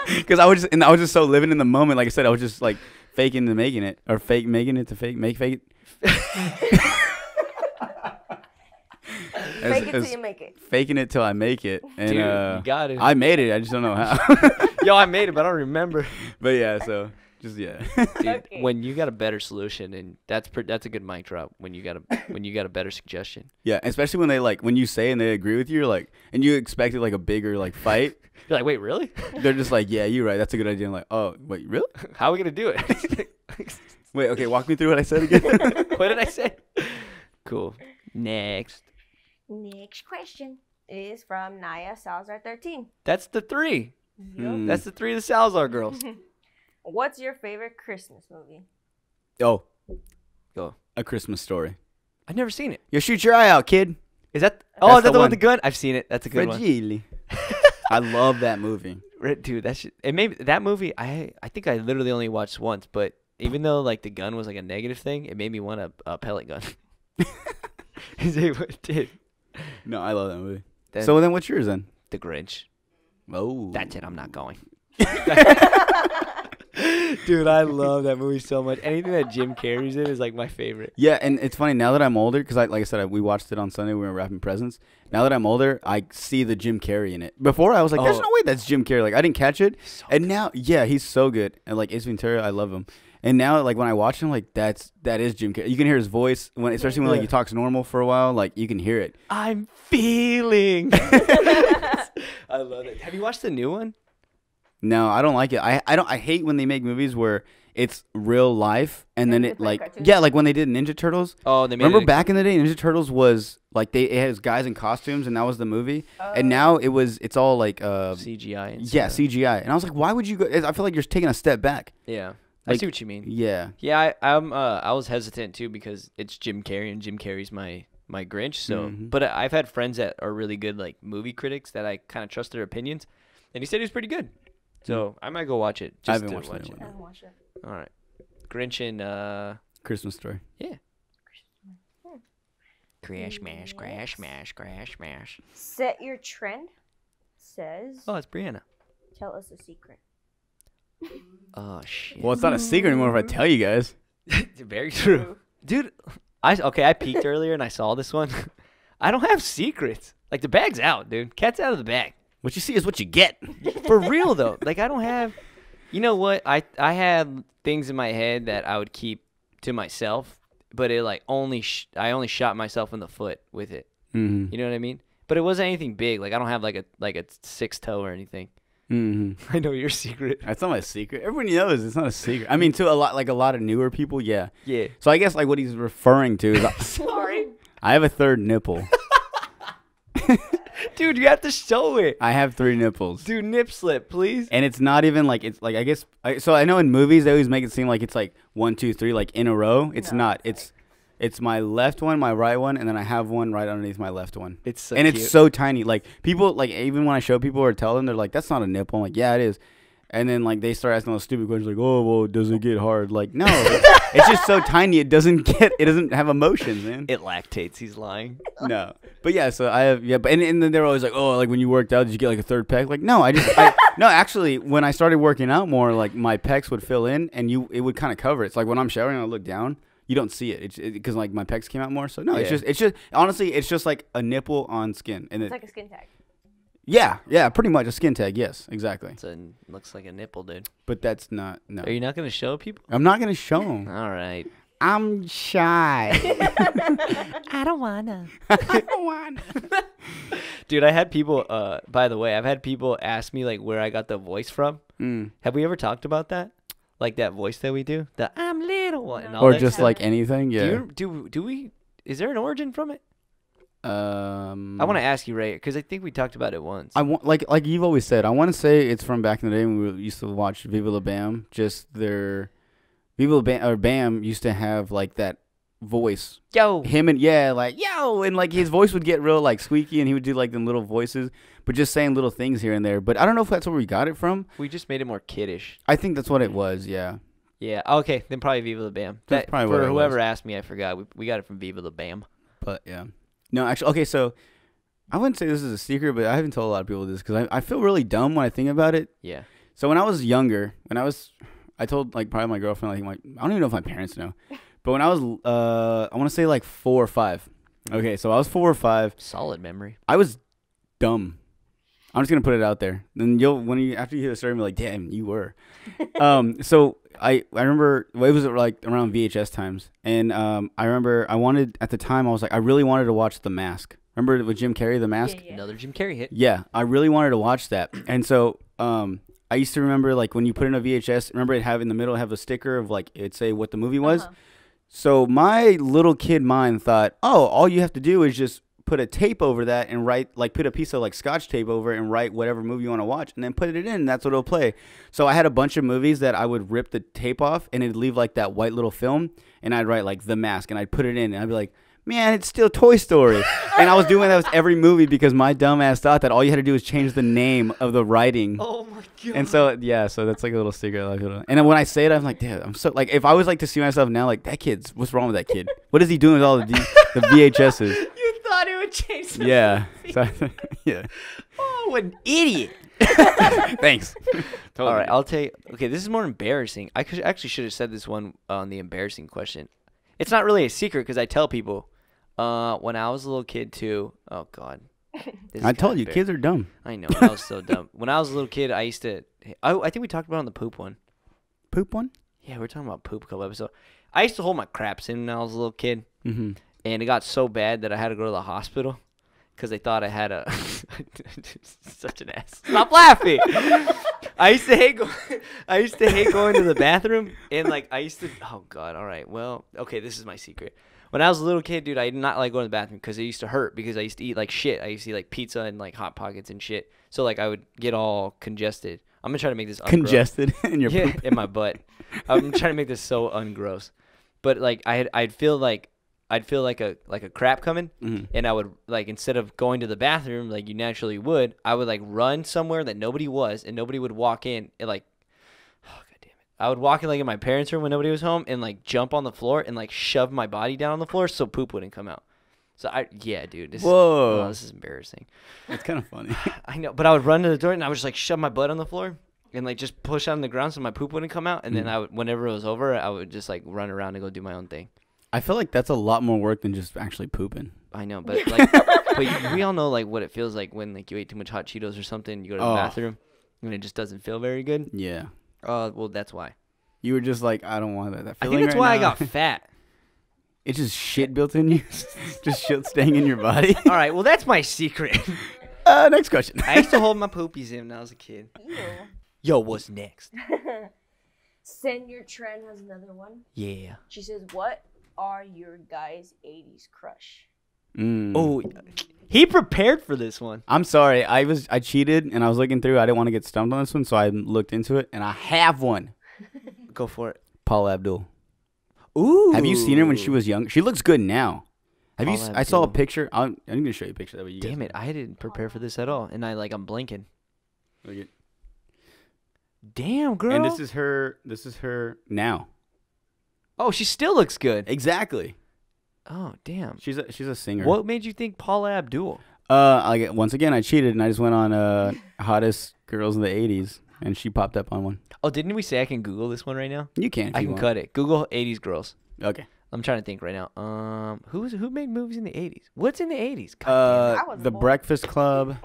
[SPEAKER 4] Because I was just so living in the moment. Like I said, I was just faking to making it, or making it to fake it.
[SPEAKER 3] Fake it till you make it.
[SPEAKER 4] Faking it till I make it. And,
[SPEAKER 5] dude, you got it.
[SPEAKER 4] I made it. I just don't know how.
[SPEAKER 5] Yo, I made it, but I don't remember.
[SPEAKER 4] But yeah, so just yeah.
[SPEAKER 5] Dude,
[SPEAKER 3] Okay.
[SPEAKER 5] when you got a better solution, and that's a good mic drop. When you got a better suggestion.
[SPEAKER 4] Yeah, especially when they when you say and they agree with you, you're and you expected a bigger fight.
[SPEAKER 5] You're like, wait, really?
[SPEAKER 4] They're just yeah, you're right. That's a good idea. I'm like, oh, wait, really?
[SPEAKER 5] How are we gonna do it?
[SPEAKER 4] Wait, okay, walk me through what I said again.
[SPEAKER 5] What did I say? Cool. Next.
[SPEAKER 3] Next question is from Naya Salazar 13.
[SPEAKER 5] That's the 3.
[SPEAKER 4] Hmm.
[SPEAKER 5] That's the 3 of the Salazar girls.
[SPEAKER 3] What's your favorite Christmas movie?
[SPEAKER 4] Oh,
[SPEAKER 5] Go.
[SPEAKER 4] A Christmas Story.
[SPEAKER 5] I've never seen it.
[SPEAKER 4] You shoot your eye out, kid.
[SPEAKER 5] Is that?
[SPEAKER 4] That's
[SPEAKER 5] Oh, is that
[SPEAKER 4] the
[SPEAKER 5] the one
[SPEAKER 4] one.
[SPEAKER 5] with the gun? I've seen it. That's a good one.
[SPEAKER 4] Fragile. I love that movie.
[SPEAKER 5] Dude, that movie. I think I literally only watched once, but even though the gun was a negative thing, it made me want a pellet gun. Is it what it did?
[SPEAKER 4] No, I love that movie.
[SPEAKER 5] Then
[SPEAKER 4] So then what's yours then?
[SPEAKER 5] The Grinch.
[SPEAKER 4] Oh.
[SPEAKER 5] That's it. I'm not going. Dude, I love that movie so much. Anything that Jim Carrey's in is my favorite.
[SPEAKER 4] Yeah, and it's funny now that I'm older, because like I said, we watched it on Sunday. We were wrapping presents. Now that I'm older, I see the Jim Carrey in it. Before I was like, "There's no way that's Jim Carrey." I didn't catch it, and now, yeah, he's so good. And Ace Ventura, I love him. And now, when I watch him, that is Jim Carrey. You can hear his voice especially when he talks normal for a while. You can hear it.
[SPEAKER 5] I'm feeling. I love it. Have you watched the new one?
[SPEAKER 4] No, I don't like it. I hate when they make movies where it's real life and then
[SPEAKER 3] they
[SPEAKER 4] it
[SPEAKER 3] play cartoons.
[SPEAKER 4] when they did Ninja Turtles.
[SPEAKER 5] Oh, they made
[SPEAKER 4] Remember
[SPEAKER 5] it.
[SPEAKER 4] back in the day, Ninja Turtles was it has guys in costumes and that was the movie. And now it's all
[SPEAKER 5] CGI. And
[SPEAKER 4] yeah,
[SPEAKER 5] stuff.
[SPEAKER 4] CGI. And I was like, why would you go? I feel like you're taking a step back.
[SPEAKER 5] Yeah, I see what you mean.
[SPEAKER 4] Yeah.
[SPEAKER 5] Yeah, I was hesitant too because it's Jim Carrey and Jim Carrey's my Grinch. So, but I've had friends that are really good movie critics that I kind of trust their opinions, and he said he was pretty good. So I might go watch it.
[SPEAKER 4] I
[SPEAKER 5] Just
[SPEAKER 4] haven't
[SPEAKER 5] to
[SPEAKER 4] watched
[SPEAKER 5] watch
[SPEAKER 4] that
[SPEAKER 5] it.
[SPEAKER 3] I haven't watched it.
[SPEAKER 5] All right, Grinch and
[SPEAKER 4] Christmas Story.
[SPEAKER 5] yeah. Crash mash, crash mash, crash mash.
[SPEAKER 3] Set Your Trend says,
[SPEAKER 5] Oh, it's Brianna.
[SPEAKER 3] tell us a secret.
[SPEAKER 5] Oh shit.
[SPEAKER 4] Well, it's not a secret anymore if I tell you guys.
[SPEAKER 5] Very true, dude. I peeked earlier and I saw this one. I don't have secrets. The bag's out, dude. Cat's out of the bag.
[SPEAKER 4] What you see is what you get.
[SPEAKER 5] For real though, I don't have. You know what? I had things in my head that I would keep to myself, but it I only shot myself in the foot with it.
[SPEAKER 4] Mm-hmm.
[SPEAKER 5] You know what I mean? But it wasn't anything big. I don't have a 6 toe or anything.
[SPEAKER 4] Mm-hmm.
[SPEAKER 5] I know your secret.
[SPEAKER 4] That's not my secret. Everybody knows it's not a secret. I mean, to a lot of newer people, yeah.
[SPEAKER 5] Yeah.
[SPEAKER 4] So I guess what he's referring to is
[SPEAKER 5] Sorry,
[SPEAKER 4] I have a third nipple.
[SPEAKER 5] dude. You have to show it.
[SPEAKER 4] I have 3 nipples.
[SPEAKER 5] Dude, nip slip, please.
[SPEAKER 4] And it's not even I guess so I know in movies they always make it seem like it's 1, 2, 3 in a row. It's not. It's my left one, my right one, and then I have one right underneath my left one.
[SPEAKER 5] It's so
[SPEAKER 4] and
[SPEAKER 5] cute.
[SPEAKER 4] it's so tiny. People even when I show people or tell them, they're like, "That's not a nipple." I'm like, "Yeah, it is." And then they start asking those stupid questions "Oh, well, does it get hard?" No, it's just so tiny. It doesn't have emotions, man.
[SPEAKER 5] It lactates. He's lying.
[SPEAKER 4] No, but yeah. So I have but and then they're always like, "Oh, when you worked out, did you get a third pec?" No, no. Actually, when I started working out more, my pecs would fill in, and it would kind of cover it. It's when I'm showering, I look down. You don't see it because my pecs came out more. So no,
[SPEAKER 5] Yeah.
[SPEAKER 4] it's just honestly, it's just a nipple on skin, and
[SPEAKER 3] It's like a skin tag.
[SPEAKER 4] yeah, pretty much a skin tag. Yes, exactly.
[SPEAKER 5] Looks like a nipple, dude.
[SPEAKER 4] But that's not no.
[SPEAKER 5] Are you not gonna show people?
[SPEAKER 4] I'm not gonna show them.
[SPEAKER 5] All right.
[SPEAKER 4] I'm shy.
[SPEAKER 5] I don't wanna.
[SPEAKER 4] I don't want.
[SPEAKER 5] Dude, I had people. By the way, I've had people ask me where I got the voice from. Have we ever talked about that? That voice that we do, the "I'm little one," and all
[SPEAKER 4] Or
[SPEAKER 5] that
[SPEAKER 4] just
[SPEAKER 5] stuff?
[SPEAKER 4] anything. Yeah.
[SPEAKER 5] Do we? Is there an origin from it? I want to ask you, Ray, because I think we talked about it once.
[SPEAKER 4] I want like you've always said. I want to say it's from back in the day when we used to watch Viva La Bam. Just their Viva La Bam, or Bam used to have like that voice.
[SPEAKER 5] Yo.
[SPEAKER 4] Him and like yo, and like his voice would get real like squeaky, and he would do like them little voices, but just saying little things here and there. But I don't know if that's where we got it from.
[SPEAKER 5] We just made it more kiddish.
[SPEAKER 4] I think that's what it was. Yeah.
[SPEAKER 5] Yeah. Okay. Then probably Viva La Bam.
[SPEAKER 4] That's probably what
[SPEAKER 5] for
[SPEAKER 4] it
[SPEAKER 5] whoever
[SPEAKER 4] was.
[SPEAKER 5] asked me, I forgot. We got it from Viva La Bam.
[SPEAKER 4] But yeah. No, actually, okay. So I wouldn't say this is a secret, but I haven't told a lot of people this because I feel really dumb when I think about it.
[SPEAKER 5] Yeah.
[SPEAKER 4] So when I was younger, I told like probably my girlfriend, like I don't even know if my parents know, but when I was I want to say like 4 or 5. Okay, so I was 4 or 5.
[SPEAKER 5] Solid memory.
[SPEAKER 4] I was dumb. I'm just gonna put it out there. Then after you hear the story, you'll be like, damn, you were. So I remember it was like around VHS times, and I remember at the time I was like I really wanted to watch The Mask. Remember with Jim Carrey, The Mask?
[SPEAKER 3] Yeah.
[SPEAKER 5] Another Jim Carrey hit.
[SPEAKER 4] Yeah, I really wanted to watch that, and so I used to remember like when you put in a VHS, remember it have in the middle have a sticker of like it'd say what the movie was.
[SPEAKER 3] Uh-huh.
[SPEAKER 4] So my little kid mind thought, oh, all you have to do is just put a tape over that and put a piece of like scotch tape over it and write whatever movie you want to watch and then put it in and that's what it'll play. So I had a bunch of movies that I would rip the tape off and it'd leave like that white little film and I'd write like The Mask and I'd put it in and I'd be like, man, it's still Toy Story. And I was doing that with every movie because my dumb ass thought that all you had to do is change the name of the writing.
[SPEAKER 5] Oh my god.
[SPEAKER 4] And so so that's like a little secret. And then when I say it, I'm like, damn, I'm so like if I was like to see myself now, like that kid's what's wrong with that kid? What is he doing with all the VHSs?
[SPEAKER 5] You thought it would change the
[SPEAKER 4] Yeah. So, yeah.
[SPEAKER 5] Oh, what an idiot.
[SPEAKER 4] Thanks.
[SPEAKER 5] All right, I'll tell you. Okay, this is more embarrassing. I actually should have said this one on the embarrassing question. It's not really a secret because I tell people. When I was a little kid too. Oh God.
[SPEAKER 4] I told you, kids are dumb.
[SPEAKER 5] I know. I was so dumb. When I was a little kid, I used to. I think we talked about it on the poop one.
[SPEAKER 4] Poop one?
[SPEAKER 5] Yeah, we were talking about poop a couple episodes. I used to hold my craps in when I was a little kid,
[SPEAKER 4] Mm-hmm.
[SPEAKER 5] and it got so bad that I had to go to the hospital because they thought I had a. Such an ass. Stop laughing. I used to hate going to the bathroom, and like I used to. Oh God. All right. Well, okay. This is my secret. When I was a little kid, dude, I did not like going to the bathroom because it used to hurt because I used to eat like shit. I used to eat like pizza and like Hot Pockets and shit. So like I would get all congested. I'm gonna try to make this
[SPEAKER 4] Congested in your poop.
[SPEAKER 5] in my butt. I'm trying to make this so ungross. But like I'd feel like a crap coming, and I would like instead of going to the bathroom like you naturally would, I would like run somewhere that nobody was and nobody would walk in and like. I would walk in like in my parents' room when nobody was home and like jump on the floor and like shove my body down on the floor so poop wouldn't come out. So dude.
[SPEAKER 4] Whoa.
[SPEAKER 5] This is embarrassing.
[SPEAKER 4] It's kind of funny.
[SPEAKER 5] I know, but I would run to the door and I would just like shove my butt on the floor and like just push on the ground so my poop wouldn't come out. And then whenever it was over, I would just like run around and go do my own thing.
[SPEAKER 4] I feel like that's a lot more work than just actually pooping.
[SPEAKER 5] I know, but like, but we all know like what it feels like when like you ate too much hot Cheetos or something. You go to the bathroom and it just doesn't feel very good.
[SPEAKER 4] Yeah.
[SPEAKER 5] Well, that's why.
[SPEAKER 4] You were just like, I don't want that
[SPEAKER 5] I
[SPEAKER 4] feeling
[SPEAKER 5] think that's
[SPEAKER 4] right
[SPEAKER 5] why
[SPEAKER 4] now.
[SPEAKER 5] I got fat.
[SPEAKER 4] It's just shit built in you. Just shit staying in your body.
[SPEAKER 5] All right, well, that's my secret.
[SPEAKER 4] Next question.
[SPEAKER 5] I used to hold my poopies in when I was a kid.
[SPEAKER 3] Ew.
[SPEAKER 5] Yo, what's next?
[SPEAKER 3] Senior Trend has another one.
[SPEAKER 5] Yeah.
[SPEAKER 3] She says, what are your guys' 80s crush?
[SPEAKER 5] Oh, he prepared for this one.
[SPEAKER 4] I'm sorry. I cheated and I was looking through. I didn't want to get stumped on this one, so I looked into it and I have one.
[SPEAKER 5] Go for it.
[SPEAKER 4] Paula Abdul.
[SPEAKER 5] Ooh.
[SPEAKER 4] Have you seen her when she was young? She looks good now. Have you?
[SPEAKER 5] Paula
[SPEAKER 4] I saw a
[SPEAKER 5] Abdul.
[SPEAKER 4] picture. I'm gonna show you a picture that way.
[SPEAKER 5] Damn it! I didn't prepare for this at all, and I'm blinking.
[SPEAKER 4] Look at.
[SPEAKER 5] Damn, girl.
[SPEAKER 4] And this is her. This is her now.
[SPEAKER 5] Oh, she still looks good.
[SPEAKER 4] Exactly.
[SPEAKER 5] Oh, damn.
[SPEAKER 4] She's a singer.
[SPEAKER 5] What made you think Paula Abdul?
[SPEAKER 4] Once again, I cheated and I just went on hottest girls in the '80s, and she popped up on one.
[SPEAKER 5] Oh, didn't we say I can Google this one right now?
[SPEAKER 4] You can. If
[SPEAKER 5] I
[SPEAKER 4] you
[SPEAKER 5] can
[SPEAKER 4] want.
[SPEAKER 5] cut it. Google 80s girls.
[SPEAKER 4] Okay.
[SPEAKER 5] I'm trying to think right now. Who made movies in the 80s? What's in the 80s?
[SPEAKER 3] I was
[SPEAKER 4] The
[SPEAKER 3] born.
[SPEAKER 4] Breakfast Club.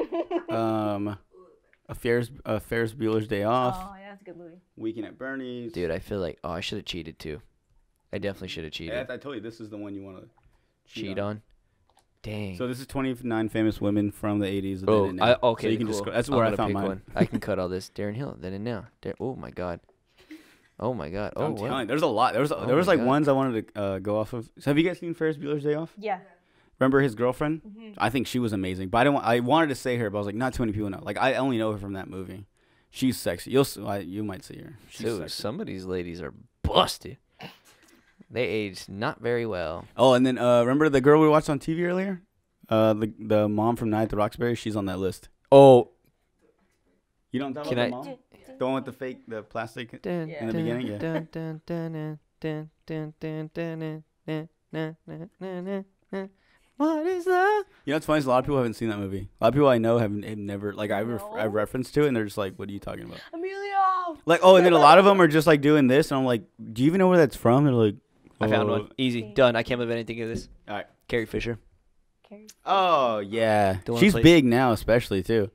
[SPEAKER 4] A Ferris Bueller's Day Off.
[SPEAKER 3] Oh, yeah, that's a good movie.
[SPEAKER 4] Weekend at Bernie's.
[SPEAKER 5] Dude, I feel like I should have cheated too. I definitely should have cheated.
[SPEAKER 4] I told you this is the one you want to
[SPEAKER 5] Cheat on. Dang.
[SPEAKER 4] So this is 29 famous women from the 80s.
[SPEAKER 5] Oh, okay.
[SPEAKER 4] So you can
[SPEAKER 5] cool.
[SPEAKER 4] just that's
[SPEAKER 5] I'm
[SPEAKER 4] where I
[SPEAKER 5] gonna
[SPEAKER 4] found
[SPEAKER 5] pick
[SPEAKER 4] mine.
[SPEAKER 5] one. I can cut all this. Darren Hill. Then and now. Oh my god. Oh my god. Oh
[SPEAKER 4] I'm
[SPEAKER 5] wow.
[SPEAKER 4] telling you, there's a lot. There was
[SPEAKER 5] Oh
[SPEAKER 4] like
[SPEAKER 5] my God.
[SPEAKER 4] ones I wanted to go off of. So have you guys seen Ferris Bueller's Day Off?
[SPEAKER 3] Yeah.
[SPEAKER 4] Remember his girlfriend?
[SPEAKER 3] Mhm.
[SPEAKER 4] I think she was amazing. But I wanted to say her, but I was like, not too many people know. Like, I only know her from that movie. She's sexy. You might see her. She's
[SPEAKER 5] Dude,
[SPEAKER 4] sexy.
[SPEAKER 5] some of these ladies are busted. They aged not very well.
[SPEAKER 4] Oh, and then remember the girl we watched on TV earlier? The mom from Night at the Roxbury. She's on that list.
[SPEAKER 5] Oh,
[SPEAKER 4] You don't talk
[SPEAKER 5] Can
[SPEAKER 4] about
[SPEAKER 5] I-
[SPEAKER 4] the mom? The one with the plastic in the beginning?
[SPEAKER 5] Yeah. What is love?
[SPEAKER 4] You know what's funny is a lot of people haven't seen that movie. A lot of people I know have never, like, I've
[SPEAKER 3] No.
[SPEAKER 4] referenced to it, and they're just like, what are you talking about?
[SPEAKER 3] Emilio.
[SPEAKER 4] Like, oh, and then a lot of them are just, like, doing this, and I'm like, do you even know where that's from? They're like,
[SPEAKER 5] I found
[SPEAKER 4] "Oh."
[SPEAKER 5] one. Easy. Done. I can't believe I didn't think of this.
[SPEAKER 4] All right.
[SPEAKER 5] Carrie Fisher.
[SPEAKER 4] Oh, yeah.
[SPEAKER 5] The one
[SPEAKER 4] She's
[SPEAKER 5] place-
[SPEAKER 4] big now, especially, too.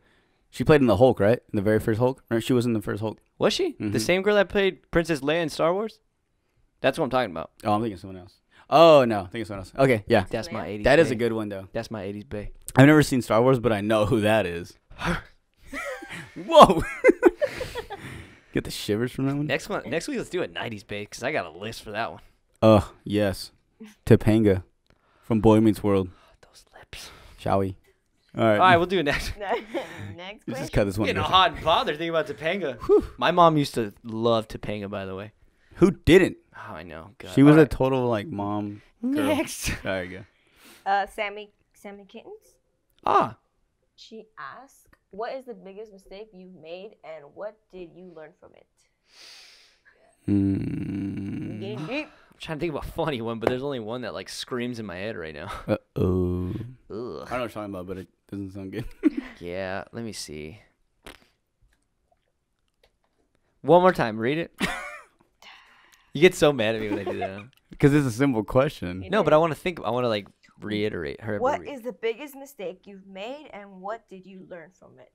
[SPEAKER 4] She played in the Hulk, right? In the very first Hulk? Or she was in the first Hulk.
[SPEAKER 5] Was she?
[SPEAKER 4] Mhm.
[SPEAKER 5] The same girl that played Princess Leia in Star Wars? That's what I'm talking about.
[SPEAKER 4] Oh, I'm thinking of someone else. Oh, no. I'm thinking of someone else. Okay, yeah.
[SPEAKER 5] That's my 80s
[SPEAKER 4] That is
[SPEAKER 5] bae.
[SPEAKER 4] a good one, though.
[SPEAKER 5] That's my 80s bae.
[SPEAKER 4] I've never seen Star Wars, but I know who that is. Whoa. Get the shivers from that one?
[SPEAKER 5] Next week, let's do a 90s bae because I got a list for that one.
[SPEAKER 4] Oh, yes. Topanga from Boy Meets World.
[SPEAKER 5] Those lips.
[SPEAKER 4] Shall we? All right.
[SPEAKER 5] All right, we'll do it next.
[SPEAKER 3] Next
[SPEAKER 4] Let's just
[SPEAKER 3] question.
[SPEAKER 4] cut this one.
[SPEAKER 5] Getting
[SPEAKER 4] short.
[SPEAKER 5] hot and bothered thinking about Topanga. My mom used to love Topanga, by the way.
[SPEAKER 4] Who didn't?
[SPEAKER 5] Oh, I know. God.
[SPEAKER 4] She was
[SPEAKER 5] All
[SPEAKER 4] a
[SPEAKER 5] right.
[SPEAKER 4] total, like, mom girl.
[SPEAKER 5] Next.
[SPEAKER 4] There you go.
[SPEAKER 3] Sammy Kittens.
[SPEAKER 5] Ah.
[SPEAKER 3] She asked, "What is the biggest mistake you've made, and what did you learn from it?"
[SPEAKER 4] Mm.
[SPEAKER 3] Getting deep.
[SPEAKER 5] I'm trying to think of a funny one, but there's only one that like screams in my head right now.
[SPEAKER 4] Uh-oh.
[SPEAKER 5] Ugh.
[SPEAKER 4] I don't know what you're talking about, but it doesn't sound good.
[SPEAKER 5] Yeah, let me see. One more time, read it. You get so mad at me when I do that.
[SPEAKER 4] Because it's a simple question.
[SPEAKER 5] No, but I want to think. I want to like reiterate her.
[SPEAKER 3] What is the biggest mistake you've made, and what did you learn from it?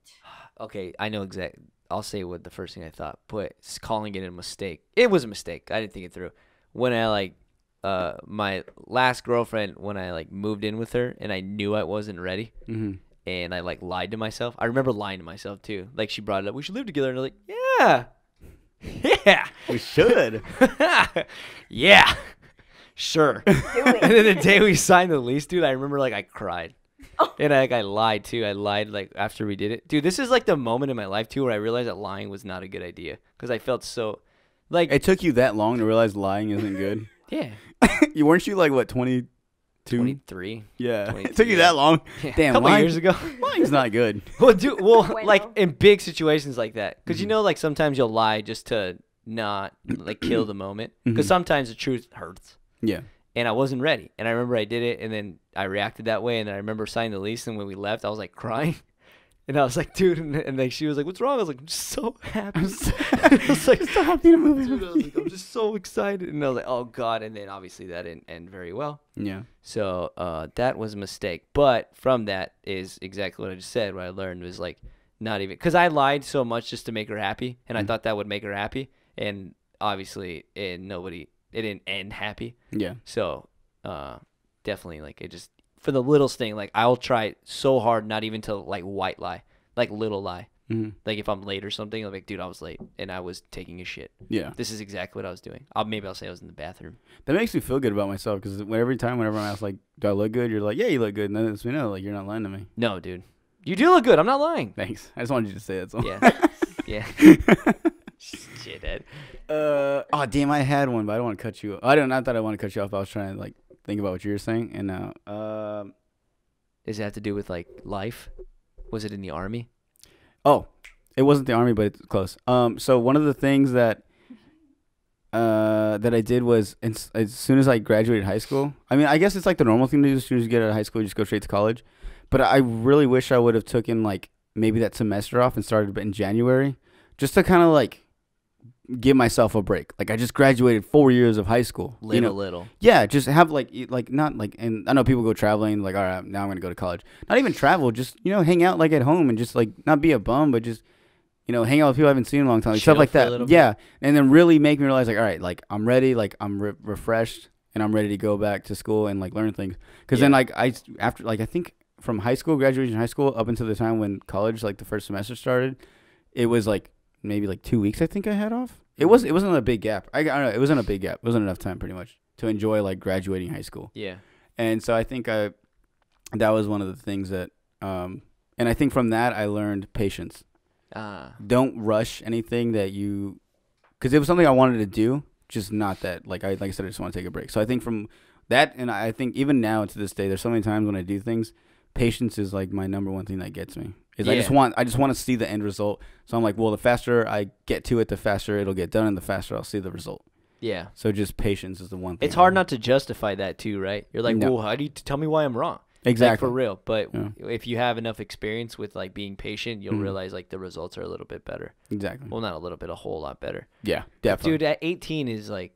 [SPEAKER 5] Okay, I know exactly. I'll say what the first thing I thought, but calling it a mistake. It was a mistake. I didn't think it through. When I like, my last girlfriend, when I like moved in with her, and I knew I wasn't ready,
[SPEAKER 4] Mm-hmm.
[SPEAKER 5] and I like lied to myself. I remember lying to myself too. Like she brought it up. We should live together, and I'm like, yeah, yeah,
[SPEAKER 4] We should.
[SPEAKER 5] yeah, sure.
[SPEAKER 3] Do
[SPEAKER 5] And
[SPEAKER 3] it.
[SPEAKER 5] then the day we signed the lease, dude, I remember like I cried. And I lied too. I lied like after we did it. Dude, this is like the moment in my life too where I realized that lying was not a good idea. Because I felt so like
[SPEAKER 4] It took you that long to realize lying isn't good.
[SPEAKER 5] yeah.
[SPEAKER 4] Weren't you like, what, 22?
[SPEAKER 5] 23.
[SPEAKER 4] Yeah.
[SPEAKER 5] 22,
[SPEAKER 4] It took you
[SPEAKER 5] yeah.
[SPEAKER 4] that long.
[SPEAKER 5] Yeah.
[SPEAKER 4] Damn,
[SPEAKER 5] a couple
[SPEAKER 4] lying-
[SPEAKER 5] years ago.
[SPEAKER 4] Lying's not good.
[SPEAKER 5] Well, dude, well,
[SPEAKER 3] Bueno.
[SPEAKER 5] like in big situations like that. Because you
[SPEAKER 4] Mhm.
[SPEAKER 5] know, like sometimes you'll lie just to not like kill the moment. Because
[SPEAKER 4] Mhm.
[SPEAKER 5] sometimes the truth hurts.
[SPEAKER 4] Yeah.
[SPEAKER 5] And I wasn't ready. And I remember I did it, and then I reacted that way. And then I remember signing the lease, and when we left, I was like crying. And I was like, dude, and like she was like, "What's wrong?" I was like, "I'm just so happy." I was like,
[SPEAKER 4] so happy to move
[SPEAKER 5] dude, I was like, I'm just so excited. And I was like, oh god. And then obviously that didn't end very well.
[SPEAKER 4] Yeah.
[SPEAKER 5] So that was a mistake. But from that is exactly what I just said. What I learned was like not even because I lied so much just to make her happy, and I
[SPEAKER 4] Mhm.
[SPEAKER 5] thought that would make her happy, and obviously it didn't end happy.
[SPEAKER 4] Yeah.
[SPEAKER 5] So definitely like it just for the littlest thing, like I'll try so hard not even to like white lie, like little lie.
[SPEAKER 4] Mm-hmm.
[SPEAKER 5] Like if I'm late or something, I'm like, dude, I was late and I was taking a shit.
[SPEAKER 4] Yeah.
[SPEAKER 5] This is exactly what I was doing. Maybe I'll say I was in the bathroom.
[SPEAKER 4] That makes me feel good about myself because every time, whenever I'm asked, like, do I look good? You're like, yeah, you look good. And then it's me know, like, you're not lying to me.
[SPEAKER 5] No, dude, you do look good. I'm not lying.
[SPEAKER 4] Thanks. I just wanted you to say that. So.
[SPEAKER 5] Yeah, yeah. Shit, Ed.
[SPEAKER 4] Oh, damn, I had one, but I don't want to cut you off. Not that I want to cut you off. I was trying to, like, think about what you were saying. And now,
[SPEAKER 5] Does it have to do with like life? Was it in the army?
[SPEAKER 4] oh, it wasn't the army, but it's close. So one of the things that I did was as soon as I graduated high school. I mean, I guess it's like the normal thing to do. As soon as you get out of high school, you just go straight to college. But I really wish I would have taken like maybe that semester off and started in January, just to kind of like give myself a break. Like I just graduated 4 years of high school.
[SPEAKER 5] Little.
[SPEAKER 4] Yeah, just have like not like, and I know people go traveling like, all right, now I'm gonna go to college. Not even travel, just hang out like at home and just like not be a bum, but just hang out with people I haven't seen in a long time, like, stuff
[SPEAKER 5] Chill
[SPEAKER 4] like
[SPEAKER 5] for a
[SPEAKER 4] that.
[SPEAKER 5] little bit.
[SPEAKER 4] Yeah, and then really make me realize like, all right, like I'm ready, like I'm refreshed, and I'm ready to go back to school and like learn things. Because then like I think from high school, graduation high school up until the time when college, like the first semester started, it was like maybe like 2 weeks I think I had off. It wasn't a big gap. I don't know. It wasn't a big gap. It wasn't enough time pretty much to enjoy like graduating high school.
[SPEAKER 5] Yeah.
[SPEAKER 4] And so I think that was one of the things that, and I think from that I learned patience. Don't rush anything that you, because it was something I wanted to do, just not that like I said I just want to take a break. So I think from that, and I think even now to this day, there's so many times when I do things, patience is like my number one thing that gets me. I just want to see the end result. So I'm like, well, the faster I get to it, the faster it'll get done, and the faster I'll see the result. Yeah. So just patience is the one thing.
[SPEAKER 5] It's hard not to justify that too, right? You're like, well, how do you tell me why I'm wrong? Exactly. Like, for real. But if you have enough experience with like being patient, you'll realize like the results are a little bit better. Exactly. Well, not a little bit, a whole lot better. Yeah, definitely. Dude, at 18 is like,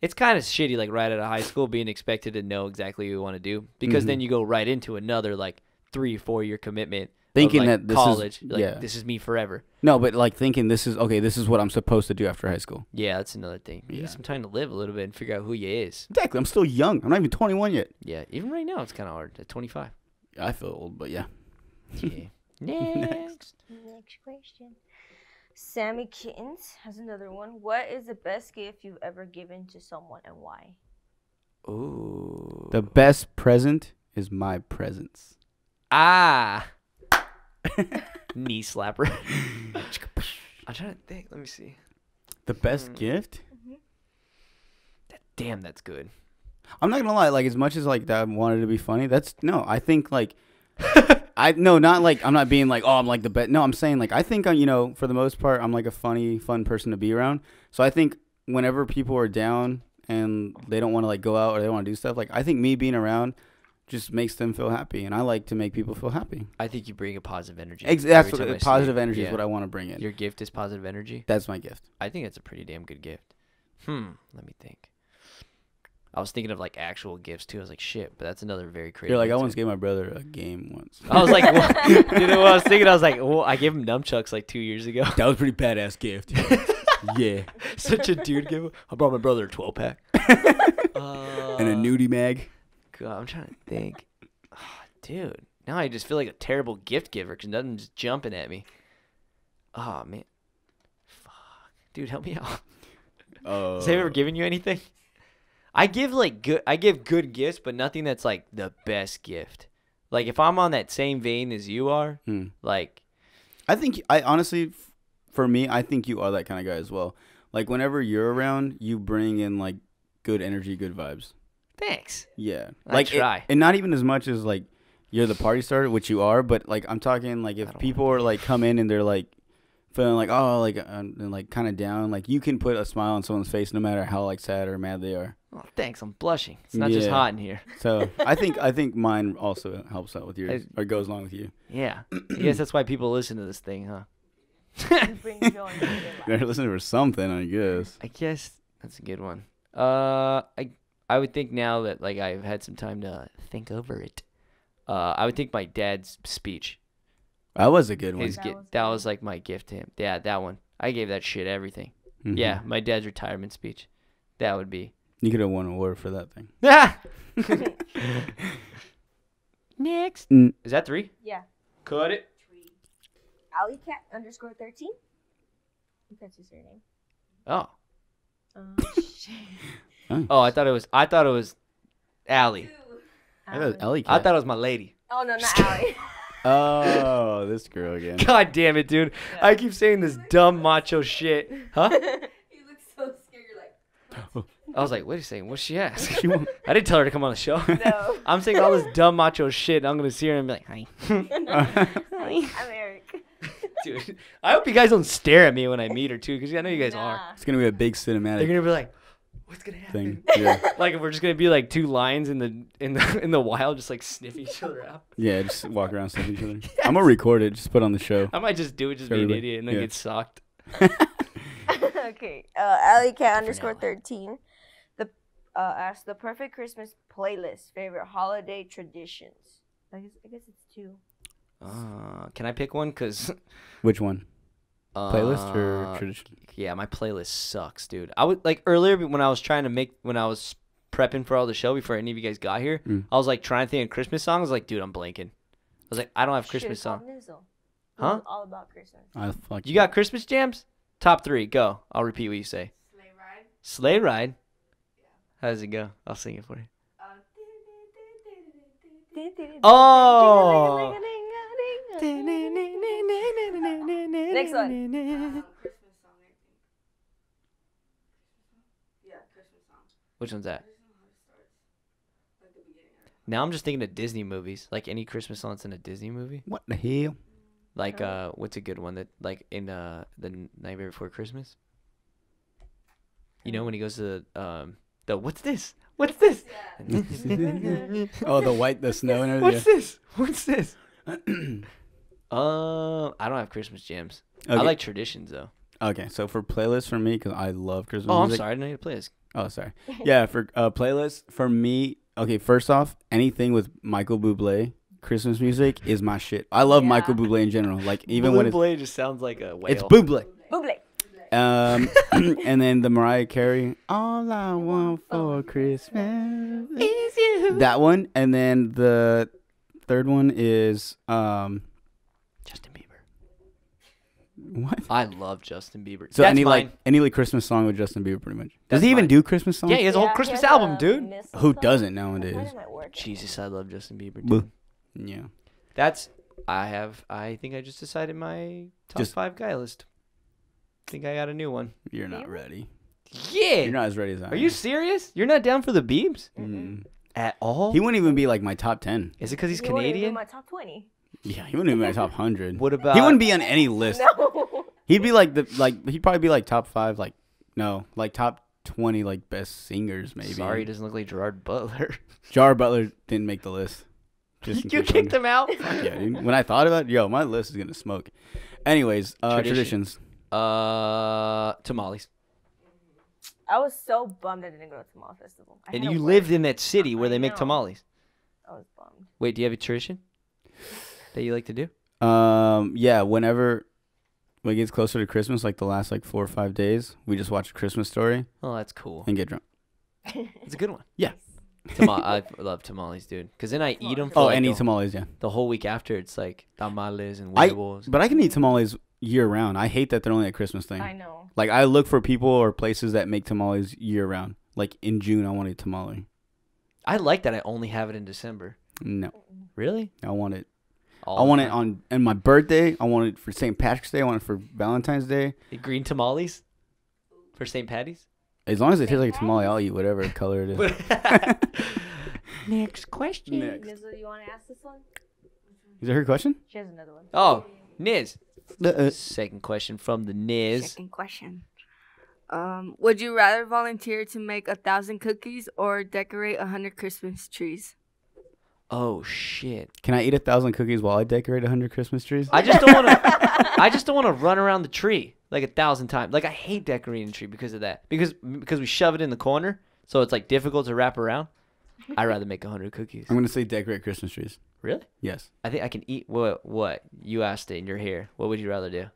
[SPEAKER 5] it's kind of shitty, like right out of high school, being expected to know exactly what you want to do, because then you go right into another like 3-4 year commitment. Thinking of, like, that this college, is like, this is me forever.
[SPEAKER 4] No, but like thinking this is what I'm supposed to do after high school.
[SPEAKER 5] Yeah, that's another thing. You need some time to live a little bit and figure out who you is.
[SPEAKER 4] Exactly. I'm still young. I'm not even 21 yet.
[SPEAKER 5] Yeah, even right now it's kind of hard at 25.
[SPEAKER 4] I feel old, but yeah.
[SPEAKER 3] Next question. Sammy Kittens has another one. What is the best gift you've ever given to someone and why?
[SPEAKER 4] Ooh. The best present is my presence.
[SPEAKER 5] Knee slapper. I'm trying to think. Let me see.
[SPEAKER 4] The best gift?
[SPEAKER 5] Damn, that's good.
[SPEAKER 4] I'm not gonna lie. Like, as much as like that I wanted to be funny, I think like not like I'm not being like, oh, I'm like the best. No, I'm saying like I think for the most part I'm like a funny, fun person to be around. So I think whenever people are down and they don't want to like go out or they don't want to do stuff, like I think me being around just makes them feel happy, and I like to make people feel happy.
[SPEAKER 5] I think you bring a positive energy.
[SPEAKER 4] That's what positive energy is what I want to bring in.
[SPEAKER 5] Your gift is positive energy?
[SPEAKER 4] That's my gift.
[SPEAKER 5] I think that's a pretty damn good gift. Let me think. I was thinking of like actual gifts too. I was like, shit, but that's another very creative.
[SPEAKER 4] You're like, I once gave my brother a game once.
[SPEAKER 5] I was like, well, you know what I was thinking? I was like, well, I gave him nunchucks like 2 years ago.
[SPEAKER 4] That was a pretty badass gift. Yeah.
[SPEAKER 5] Such a dude gift. I brought my brother a 12-pack.
[SPEAKER 4] And a nudie mag.
[SPEAKER 5] God, I'm trying to think. Oh, dude, now I just feel like a terrible gift giver because nothing's just jumping at me. Oh, man. Fuck. Dude, help me out. Has anyone ever given you anything? I give good gifts, but nothing that's like the best gift. Like if I'm on that same vein as you are, like
[SPEAKER 4] I honestly, for me, I think you are that kind of guy as well. Like whenever you're around, you bring in like good energy, good vibes.
[SPEAKER 5] Thanks.
[SPEAKER 4] Yeah.
[SPEAKER 5] Like try.
[SPEAKER 4] And not even as much as like you're the party starter, which you are, but like I'm talking like if people are like come in and they're like feeling like and like kind of down, like you can put a smile on someone's face no matter how like sad or mad they are.
[SPEAKER 5] Oh, thanks. I'm blushing. It's not just hot in here.
[SPEAKER 4] So I think mine also helps out with yours or goes along with you.
[SPEAKER 5] Yeah. I guess that's why people listen to this thing, huh?
[SPEAKER 4] They're listening for something, I guess.
[SPEAKER 5] I guess that's a good one. I would think now that like I've had some time to think over it. I would think my dad's speech.
[SPEAKER 4] That was a good one.
[SPEAKER 5] That was like my gift to him. Yeah, that one. I gave that shit everything. Mm-hmm. Yeah, my dad's retirement speech. That would be.
[SPEAKER 4] You could have won an award for that thing.
[SPEAKER 5] Next. Is that 3?
[SPEAKER 3] Yeah.
[SPEAKER 5] Cut it.
[SPEAKER 3] AlleyCat_13. I think that's his surname.
[SPEAKER 5] Oh.
[SPEAKER 3] Shit.
[SPEAKER 5] Oh, I thought it was Allie.
[SPEAKER 4] I thought it was Alley Cat.
[SPEAKER 5] I thought it was my lady.
[SPEAKER 3] Oh no, not Allie.
[SPEAKER 4] Oh, this girl again.
[SPEAKER 5] God damn it, dude. Yeah. I keep saying this dumb macho shit. Huh?
[SPEAKER 6] You look so scared. You're like,
[SPEAKER 5] I was like, wait a second. What'd she ask? I didn't tell her to come on the show.
[SPEAKER 3] No.
[SPEAKER 5] I'm saying all this dumb macho shit, and I'm going to see her and be like, hi.
[SPEAKER 3] Hi, I'm Eric.
[SPEAKER 5] Dude, I hope you guys don't stare at me when I meet her, too, because I know you guys are.
[SPEAKER 4] It's going to be a big cinematic.
[SPEAKER 5] They're going to be like, what's gonna happen? Yeah. Like if we're just gonna be like 2 lions in the wild, just like sniff each other out.
[SPEAKER 4] Yeah, just walk around sniff each other. Yes. I'm gonna record it, just put on the show.
[SPEAKER 5] I might just do it, just be an idiot, and then get socked.
[SPEAKER 3] Okay, AlleyCat_13. Ask the perfect Christmas playlist. Favorite holiday traditions. I guess it's 2.
[SPEAKER 5] Can I pick one? Cause
[SPEAKER 4] which one? Playlist or tradition?
[SPEAKER 5] Yeah, my playlist sucks, dude. I would like earlier when I was prepping for all the show before any of you guys got here. I was like trying to think of Christmas songs. I was like, dude, I'm blanking. I was like, I don't have Christmas songs. Huh?
[SPEAKER 3] All about Christmas.
[SPEAKER 5] You got Christmas jams? Top 3, go. I'll repeat what you say.
[SPEAKER 6] Sleigh Ride.
[SPEAKER 5] Sleigh Ride.
[SPEAKER 6] Yeah.
[SPEAKER 5] How does it go? I'll sing it for you. Oh.
[SPEAKER 3] Next one.
[SPEAKER 5] Which one's that? Now I'm just thinking of Disney movies. Like any Christmas song that's in a Disney movie.
[SPEAKER 4] What the hell?
[SPEAKER 5] Like what's a good one that like in the Nightmare Before Christmas? You know when he goes to the what's this? What's this?
[SPEAKER 4] Oh, the snow and everything.
[SPEAKER 5] What's this? What's this? I don't have Christmas jams.
[SPEAKER 4] Okay.
[SPEAKER 5] I like traditions though.
[SPEAKER 4] Okay, so for playlists for me, because I love Christmas
[SPEAKER 5] Oh, I'm
[SPEAKER 4] music.
[SPEAKER 5] sorry, I didn't know you to play this.
[SPEAKER 4] Oh, sorry. Yeah, for playlists for me. Okay, first off, anything with Michael Bublé Christmas music is my shit. I love Michael Bublé in general. Like even when
[SPEAKER 5] Bublé just sounds like a whale.
[SPEAKER 4] it's Bublé.
[SPEAKER 3] Buble.
[SPEAKER 4] And then the Mariah Carey, "All I Want for Christmas
[SPEAKER 5] Is you.
[SPEAKER 4] that one, and then the third one is
[SPEAKER 5] Justin Bieber.
[SPEAKER 4] what?
[SPEAKER 5] I love Justin Bieber.
[SPEAKER 4] So
[SPEAKER 5] That's
[SPEAKER 4] any
[SPEAKER 5] mine.
[SPEAKER 4] like Christmas song with Justin Bieber, pretty much. Does
[SPEAKER 5] That's
[SPEAKER 4] he even
[SPEAKER 5] mine.
[SPEAKER 4] do Christmas songs?
[SPEAKER 5] Yeah, he has a whole Christmas album, dude.
[SPEAKER 4] Who doesn't nowadays?
[SPEAKER 5] Jesus, I love Justin Bieber, dude.
[SPEAKER 4] Boo. Yeah.
[SPEAKER 5] That's I think I just decided my top
[SPEAKER 4] Just-
[SPEAKER 5] 5 guy list. I think I got a new one.
[SPEAKER 4] You're not ready.
[SPEAKER 5] Yeah.
[SPEAKER 4] You're not as ready as I am.
[SPEAKER 5] Are you serious? You're not down for the Biebs
[SPEAKER 4] Mm.
[SPEAKER 5] at all?
[SPEAKER 4] He wouldn't even be like my top 10.
[SPEAKER 5] Is it because he's
[SPEAKER 3] He wouldn't even be
[SPEAKER 5] Canadian?
[SPEAKER 3] my top 20.
[SPEAKER 4] Yeah, he wouldn't even be my top 100.
[SPEAKER 5] What about
[SPEAKER 4] He wouldn't be on any list.
[SPEAKER 3] No.
[SPEAKER 4] He'd be like he'd probably be like top 5, like no, like top 20 like best singers maybe.
[SPEAKER 5] Sorry, he doesn't look like Gerard Butler.
[SPEAKER 4] Jar Butler didn't make the list. Just in
[SPEAKER 5] You
[SPEAKER 4] case
[SPEAKER 5] kicked him out.
[SPEAKER 4] Fuck yeah, dude. When I thought about it, my list is gonna smoke. Anyways, traditions.
[SPEAKER 5] Tamales.
[SPEAKER 3] I was so bummed I didn't go to Tamale Festival. I
[SPEAKER 5] And
[SPEAKER 3] had to
[SPEAKER 5] you
[SPEAKER 3] work.
[SPEAKER 5] lived in that city where they
[SPEAKER 3] I
[SPEAKER 5] make
[SPEAKER 3] know.
[SPEAKER 5] tamales.
[SPEAKER 3] I was bummed.
[SPEAKER 5] Wait, do you have a tradition that you like to do?
[SPEAKER 4] Yeah, whenever when it gets closer to Christmas, like the last like 4 or 5 days, we just watch a Christmas Story
[SPEAKER 5] Oh, that's cool.
[SPEAKER 4] and get drunk.
[SPEAKER 5] It's a good one.
[SPEAKER 4] Yeah.
[SPEAKER 5] I love tamales, dude. Because then I eat them for
[SPEAKER 4] Oh,
[SPEAKER 5] like
[SPEAKER 4] and eat
[SPEAKER 5] the,
[SPEAKER 4] tamales, yeah.
[SPEAKER 5] the whole week after. It's like tamales and
[SPEAKER 4] I-
[SPEAKER 5] huevos.
[SPEAKER 4] But I can eat tamales year round. I hate that they're only a Christmas thing.
[SPEAKER 3] I know.
[SPEAKER 4] Like I look for people or places that make tamales year round. Like in June, I want a tamale.
[SPEAKER 5] I like that I only have it in December.
[SPEAKER 4] No,
[SPEAKER 5] Really?
[SPEAKER 4] I want it.
[SPEAKER 5] All
[SPEAKER 4] I want
[SPEAKER 5] the
[SPEAKER 4] it
[SPEAKER 5] time.
[SPEAKER 4] on my birthday. I want it for St. Patrick's Day. I want it for Valentine's Day.
[SPEAKER 5] The green tamales for St. Patty's.
[SPEAKER 4] As long as it tastes like a tamale, I'll eat whatever color it is.
[SPEAKER 5] Next question.
[SPEAKER 4] Next.
[SPEAKER 3] Nizzle, you want to ask this one?
[SPEAKER 4] Is that her question?
[SPEAKER 3] She has another one.
[SPEAKER 5] Oh, Niz. Second question from the Niz.
[SPEAKER 6] Second question. Would you rather volunteer to make 1,000 cookies or decorate 100 Christmas trees?
[SPEAKER 5] Oh shit!
[SPEAKER 4] Can I eat 1,000 cookies while I decorate 100 Christmas trees?
[SPEAKER 5] I just don't want to. I just don't want to run around the tree like 1,000 times. Like I hate decorating the tree because of that. Because we shove it in the corner, so it's like difficult to wrap around. I'd rather make 100 cookies.
[SPEAKER 4] I'm gonna say decorate Christmas trees.
[SPEAKER 5] Really?
[SPEAKER 4] Yes.
[SPEAKER 5] I think I can eat what you asked it and you're here. What would you rather do?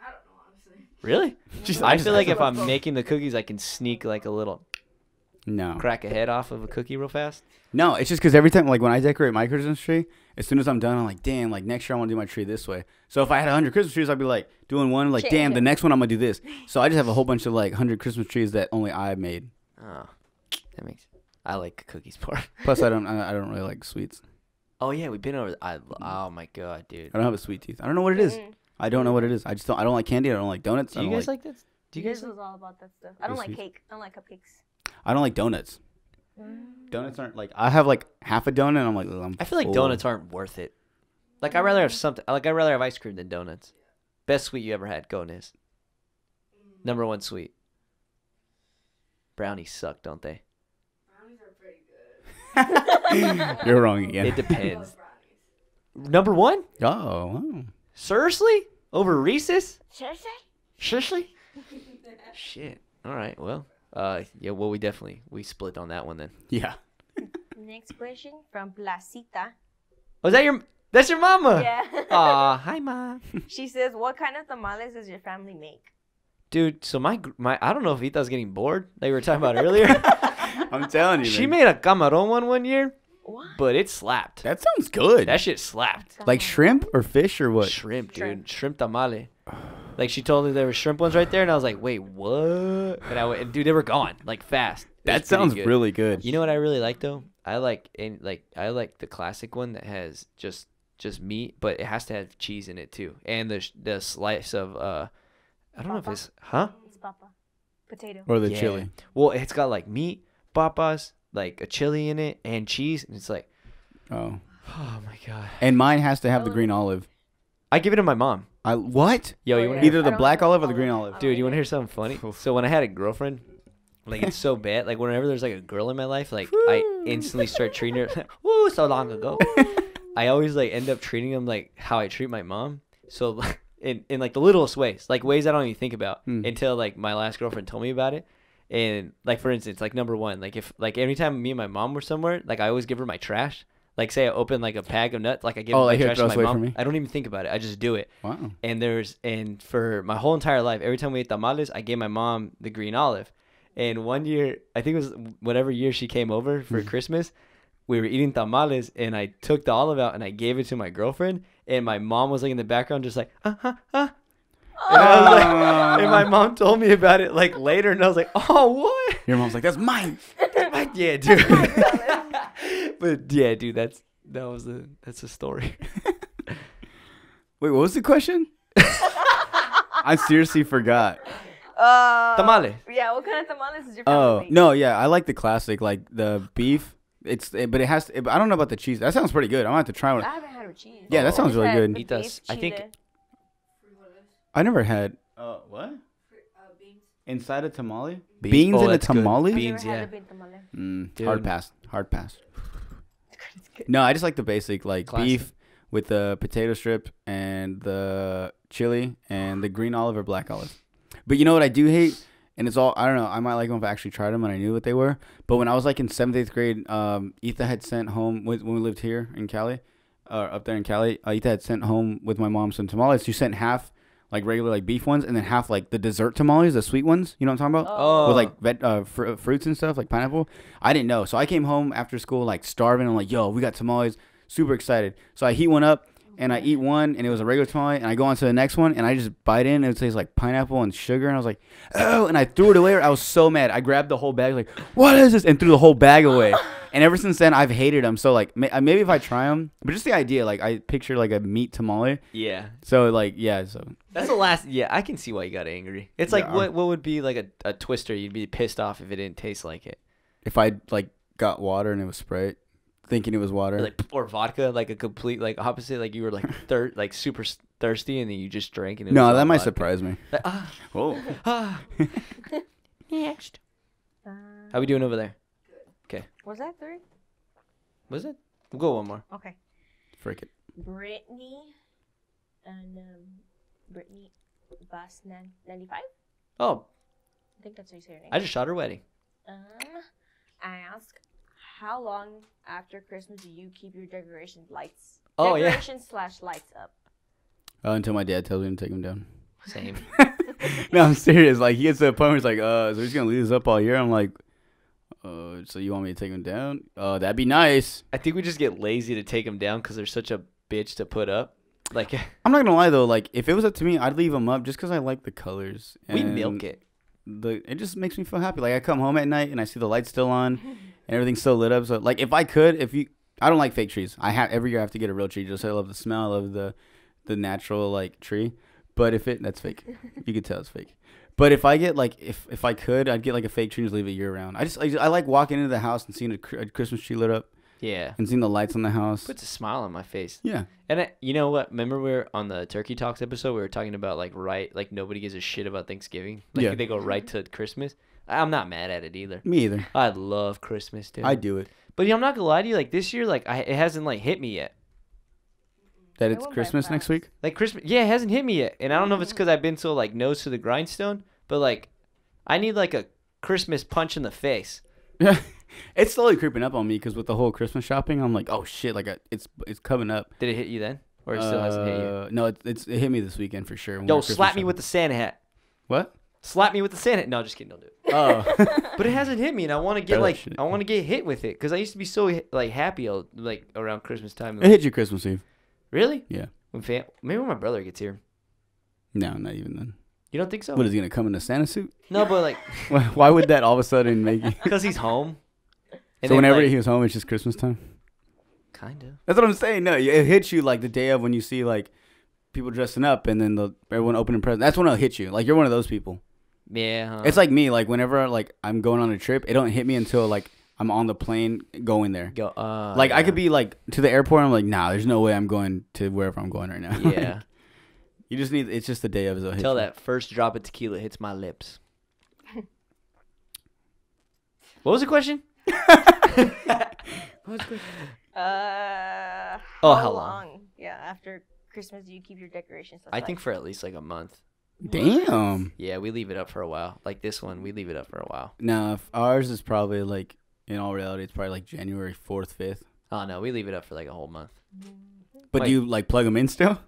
[SPEAKER 6] I don't know, honestly.
[SPEAKER 5] Really? I feel like if I'm making the cookies, I can sneak like a little
[SPEAKER 4] No.
[SPEAKER 5] crack a head off of a cookie real fast.
[SPEAKER 4] No, it's just because every time, like when I decorate my Christmas tree, as soon as I'm done, I'm like, damn, like next year I want to do my tree this way. So if I had 100 Christmas trees, I'd be like doing one, like, damn, the next one I'm gonna do this. So I just have a whole bunch of like 100 Christmas trees that only I made.
[SPEAKER 5] Oh, that makes. I like cookies more.
[SPEAKER 4] Plus, I don't really like sweets.
[SPEAKER 5] Oh yeah, we've been over. Oh my god, dude.
[SPEAKER 4] I don't have a sweet tooth. I don't know what it is. I don't know what it is. I just don't. I don't like candy. I don't like donuts.
[SPEAKER 5] Do
[SPEAKER 4] I
[SPEAKER 5] you
[SPEAKER 4] don't
[SPEAKER 5] guys like this? Do you guys?
[SPEAKER 3] Nizzle's all about that stuff. I don't like
[SPEAKER 4] sweet.
[SPEAKER 3] cake. I don't like cupcakes.
[SPEAKER 4] I don't like donuts. Donuts aren't like I have like half a donut. And I'm like, I'm
[SPEAKER 5] I feel like
[SPEAKER 4] full.
[SPEAKER 5] donuts aren't worth it. Like I'd rather have something. Like I'd rather have ice cream than donuts. Best sweet you ever had? Go Niz. Number one sweet. Brownies suck, don't they?
[SPEAKER 6] Brownies are pretty good.
[SPEAKER 4] You're wrong again.
[SPEAKER 5] It depends. Number one?
[SPEAKER 4] Oh, wow.
[SPEAKER 5] Seriously? Over Reese's?
[SPEAKER 3] Seriously?
[SPEAKER 5] Seriously? Shit. All right. Well. Yeah. Well, we split on that one then.
[SPEAKER 4] Yeah.
[SPEAKER 3] Next question from Placita.
[SPEAKER 5] Oh, is that that's your mama?
[SPEAKER 3] Yeah.
[SPEAKER 5] Aw, hi, ma.
[SPEAKER 3] She says, what kind of tamales does your family make?
[SPEAKER 5] Dude, so my I don't know if Ita's getting bored, like we were talking about earlier.
[SPEAKER 4] I'm telling you.
[SPEAKER 5] She
[SPEAKER 4] man.
[SPEAKER 5] made a camarón one year,
[SPEAKER 3] What?
[SPEAKER 5] but it slapped.
[SPEAKER 4] That sounds good.
[SPEAKER 5] That shit slapped.
[SPEAKER 4] Like shrimp or fish or what?
[SPEAKER 5] Shrimp, dude. Shrimp tamale. Like she told me there were shrimp ones right there, and I was like, wait, what? And I went, and dude, they were gone like fast. It was
[SPEAKER 4] That
[SPEAKER 5] pretty
[SPEAKER 4] sounds
[SPEAKER 5] good.
[SPEAKER 4] really good.
[SPEAKER 5] You know what I really like though? I like the classic one that has just meat, but it has to have cheese in it too, and the slice of I don't know if it's
[SPEAKER 3] It's papa. Potato.
[SPEAKER 4] Or the
[SPEAKER 5] Yeah.
[SPEAKER 4] chili.
[SPEAKER 5] Well, it's got like meat, papas, like a chili in it, and cheese, and it's like,
[SPEAKER 4] Oh.
[SPEAKER 5] oh my god.
[SPEAKER 4] And mine has to have the green olive.
[SPEAKER 5] I give it to my mom.
[SPEAKER 4] What?
[SPEAKER 5] Yo,
[SPEAKER 3] Oh,
[SPEAKER 5] you want
[SPEAKER 3] yeah.
[SPEAKER 4] Either
[SPEAKER 3] I
[SPEAKER 4] the
[SPEAKER 3] don't
[SPEAKER 4] black
[SPEAKER 3] like
[SPEAKER 4] olive or the
[SPEAKER 3] olive.
[SPEAKER 4] green olive.
[SPEAKER 5] Dude, you want to hear something funny? So when I had a girlfriend, like it's so bad. Like whenever there's like a girl in my life, like I instantly start treating her. Woo, so long ago. I always like end up treating them like how I treat my mom. So like, in like the littlest ways, like ways I don't even think about until like my last girlfriend told me about it. And like for instance, like number one, like if like anytime me and my mom were somewhere, like I always give her my trash. Like say I open like a bag of nuts, like I give her my
[SPEAKER 4] like, here,
[SPEAKER 5] trash
[SPEAKER 4] throw
[SPEAKER 5] to
[SPEAKER 4] this
[SPEAKER 5] my
[SPEAKER 4] away from
[SPEAKER 5] mom.
[SPEAKER 4] me?
[SPEAKER 5] I don't even think about it. I just do it.
[SPEAKER 4] Wow.
[SPEAKER 5] And for my whole entire life, every time we ate tamales, I gave my mom the green olive. And one year, I think it was whatever year she came over for Christmas, we were eating tamales, and I took the olive out and I gave it to my girlfriend, and my mom was like in the background just like, And I was like, and my mom told me about it like later, and I was like, oh, what?
[SPEAKER 4] Your mom's like, that's mine.
[SPEAKER 5] Yeah, dude. But yeah, dude, that's a story.
[SPEAKER 4] Wait, what was the question? I seriously forgot.
[SPEAKER 5] Tamale.
[SPEAKER 3] Yeah, what kind of tamales is your family
[SPEAKER 4] Oh,
[SPEAKER 3] make?
[SPEAKER 4] no, yeah. I like the classic, like the beef. But it has to, I don't know about the cheese. That sounds pretty good. I'm going to have to try one.
[SPEAKER 3] I haven't had with cheese.
[SPEAKER 4] Yeah, that sounds
[SPEAKER 3] Just
[SPEAKER 4] really
[SPEAKER 3] had
[SPEAKER 4] good.
[SPEAKER 3] the
[SPEAKER 5] Eat us.
[SPEAKER 3] beef,
[SPEAKER 5] I think-
[SPEAKER 3] chile.
[SPEAKER 4] I never had. What? Inside a tamale?
[SPEAKER 5] Beans.
[SPEAKER 4] Beans
[SPEAKER 5] Oh,
[SPEAKER 4] in a
[SPEAKER 5] that's good.
[SPEAKER 4] tamale?
[SPEAKER 5] Beans,
[SPEAKER 3] I've never
[SPEAKER 5] yeah.
[SPEAKER 3] had a bean tamale.
[SPEAKER 5] Dude.
[SPEAKER 4] Hard pass. Hard pass. No, I just like the basic, like
[SPEAKER 5] Classic.
[SPEAKER 4] beef with the potato strip and the chili and the green olive or black olive. But you know what I do hate? And it's all, I don't know, I might like them if I actually tried them and I knew what they were. But when I was like in 7th, 8th grade, Etha had sent home, when we lived here in Cali, up there in Cali, Etha had sent home with my mom some tamales. She sent half like regular like beef ones and then half like the dessert tamales, the sweet ones. You know what I'm talking about?
[SPEAKER 5] Oh.
[SPEAKER 4] With like fruits and stuff, like pineapple. I didn't know. So I came home after school like starving. I'm like, yo, we got tamales. Super excited. So I heat one up and I eat one and it was a regular tamale. And I go on to the next one and I just bite in and it tastes like pineapple and sugar. And I was like, oh, and I threw it away. I was so mad. I grabbed the whole bag like, what is this? And threw the whole bag away. And ever since then, I've hated them. So like maybe if I try them, but just the idea, like I picture like a meat tamale.
[SPEAKER 5] Yeah.
[SPEAKER 4] So like, yeah, so.
[SPEAKER 5] That's the last. Yeah, I can see why you got angry. It's like what would be like a twister? You'd be pissed off if it didn't taste like it.
[SPEAKER 4] If I like got water and it was Sprite, thinking it was water.
[SPEAKER 5] Or vodka, like a complete like opposite. Like you were like like super thirsty, and then you just drank and it was
[SPEAKER 4] No,
[SPEAKER 5] all
[SPEAKER 4] that might
[SPEAKER 5] vodka.
[SPEAKER 4] surprise me.
[SPEAKER 5] Like,
[SPEAKER 4] Whoa.
[SPEAKER 5] Next. How we doing over there?
[SPEAKER 3] Was that 3?
[SPEAKER 5] Was it? We'll go one more.
[SPEAKER 3] Okay.
[SPEAKER 4] Frick it.
[SPEAKER 3] Brittany and Brittany Bass 95?
[SPEAKER 5] Oh,
[SPEAKER 3] I think that's how you say her name.
[SPEAKER 5] I just shot her wedding.
[SPEAKER 3] I ask, how long after Christmas do you keep your decorations lights?
[SPEAKER 5] Oh, yeah.
[SPEAKER 3] Decorations slash lights up.
[SPEAKER 4] Until my dad tells me to take them down.
[SPEAKER 5] Same.
[SPEAKER 4] No, I'm serious. Like he gets to the point where he's like, so he's gonna leave this up all year. I'm like, so you want me to take them down? That'd be nice.
[SPEAKER 5] I think we just get lazy to take them down because they're such a bitch to put up. Like
[SPEAKER 4] I'm not gonna lie though. Like if it was up to me, I'd leave them up just because I like the colors.
[SPEAKER 5] we
[SPEAKER 4] And
[SPEAKER 5] milk it.
[SPEAKER 4] It just makes me feel happy. Like I come home at night and I see the lights still on and everything's still lit up. So like if I could, I don't like fake trees. Every year I have to get a real tree. Just I love the smell. I love the natural like tree. But that's fake. You could tell it's fake. But if I get like if I could, I'd get like a fake tree and just leave it year round. I like walking into the house and seeing a Christmas tree lit up
[SPEAKER 5] Yeah.
[SPEAKER 4] and seeing the lights on the house.
[SPEAKER 5] Puts a smile on my face.
[SPEAKER 4] Yeah.
[SPEAKER 5] And you know what? Remember we were on the Turkey Talks episode, we were talking about like nobody gives a shit about Thanksgiving. Like
[SPEAKER 4] Yeah.
[SPEAKER 5] they go right to Christmas. I'm not mad at it either.
[SPEAKER 4] Me either.
[SPEAKER 5] I love Christmas, dude.
[SPEAKER 4] I do it.
[SPEAKER 5] But yeah, I'm not gonna lie to you. Like this year, like it hasn't like hit me yet.
[SPEAKER 4] That
[SPEAKER 3] It
[SPEAKER 4] it's
[SPEAKER 3] went by
[SPEAKER 4] Christmas next
[SPEAKER 3] fast.
[SPEAKER 4] week.
[SPEAKER 5] Like Christmas, yeah, it hasn't hit me yet. And I don't know if it's because I've been so like nose to the grindstone, but like I need like a Christmas punch in the face.
[SPEAKER 4] Yeah, it's slowly creeping up on me because with the whole Christmas shopping, I'm like, oh shit, like it's coming up.
[SPEAKER 5] Did it hit you then, or it still hasn't hit you?
[SPEAKER 4] No, it hit me this weekend for sure. when we
[SPEAKER 5] Yo,
[SPEAKER 4] were Christmas
[SPEAKER 5] slap me
[SPEAKER 4] shopping.
[SPEAKER 5] with the Santa hat.
[SPEAKER 4] What?
[SPEAKER 5] Slap me with the Santa. No, just kidding. Don't do it.
[SPEAKER 4] Oh,
[SPEAKER 5] But it hasn't hit me, and I want to get
[SPEAKER 4] That
[SPEAKER 5] like
[SPEAKER 4] shit.
[SPEAKER 5] I want to get hit with it because I used to be so like happy like around Christmas time.
[SPEAKER 4] it hit you Christmas Eve.
[SPEAKER 5] Really?
[SPEAKER 4] Yeah.
[SPEAKER 5] Maybe when my brother gets here.
[SPEAKER 4] No, not even then.
[SPEAKER 5] You don't think so?
[SPEAKER 4] What is he gonna come in a Santa suit?
[SPEAKER 5] No, but like,
[SPEAKER 4] Why would that all of a sudden make you?
[SPEAKER 5] because he's home. And
[SPEAKER 4] So
[SPEAKER 5] then,
[SPEAKER 4] whenever
[SPEAKER 5] like,
[SPEAKER 4] he was home, it's just Christmas time.
[SPEAKER 5] kind of.
[SPEAKER 4] That's what I'm saying. No, it hits you like the day of when you see like people dressing up and then everyone opening presents. That's when it'll hit you. Like you're one of those people.
[SPEAKER 5] Yeah. Huh?
[SPEAKER 4] It's like me. Like whenever like I'm going on a trip, it don't hit me until like I'm on the plane going there.
[SPEAKER 5] Go.
[SPEAKER 4] Like I could be like to the airport. I'm like, nah, there's no way I'm going to wherever I'm going right now.
[SPEAKER 5] Yeah.
[SPEAKER 4] You just need. It's just the day of.
[SPEAKER 5] Until that first drop of tequila hits my lips. What was the question? How long?
[SPEAKER 3] Yeah, after Christmas, do you keep your decorations?
[SPEAKER 5] I think for at least like a month.
[SPEAKER 4] Damn.
[SPEAKER 5] Yeah, we leave it up for a while. Like this one, we leave it up for a while.
[SPEAKER 4] No, if ours is probably like in all reality, it's probably like January 4th, 5th.
[SPEAKER 5] Oh no, we leave it up for like a whole month.
[SPEAKER 4] But do you like plug them in still?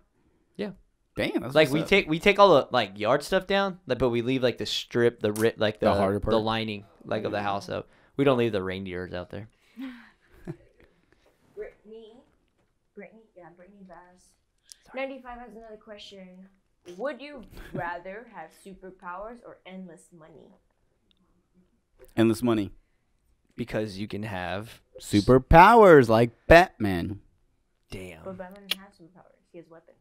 [SPEAKER 5] Yeah.
[SPEAKER 4] Damn. That's
[SPEAKER 5] Like
[SPEAKER 4] what's up.
[SPEAKER 5] we take all the like yard stuff down, like, but we leave like the strip, like
[SPEAKER 4] The harder part?
[SPEAKER 5] the lining like of the house up. We don't leave the reindeers out there.
[SPEAKER 3] Brittany Bass. 95 has another question. Would you rather have superpowers or endless money?
[SPEAKER 4] Endless money.
[SPEAKER 5] Because you can have
[SPEAKER 4] Superpowers like Batman.
[SPEAKER 5] damn.
[SPEAKER 3] But Batman doesn't have superpowers. He has weapons.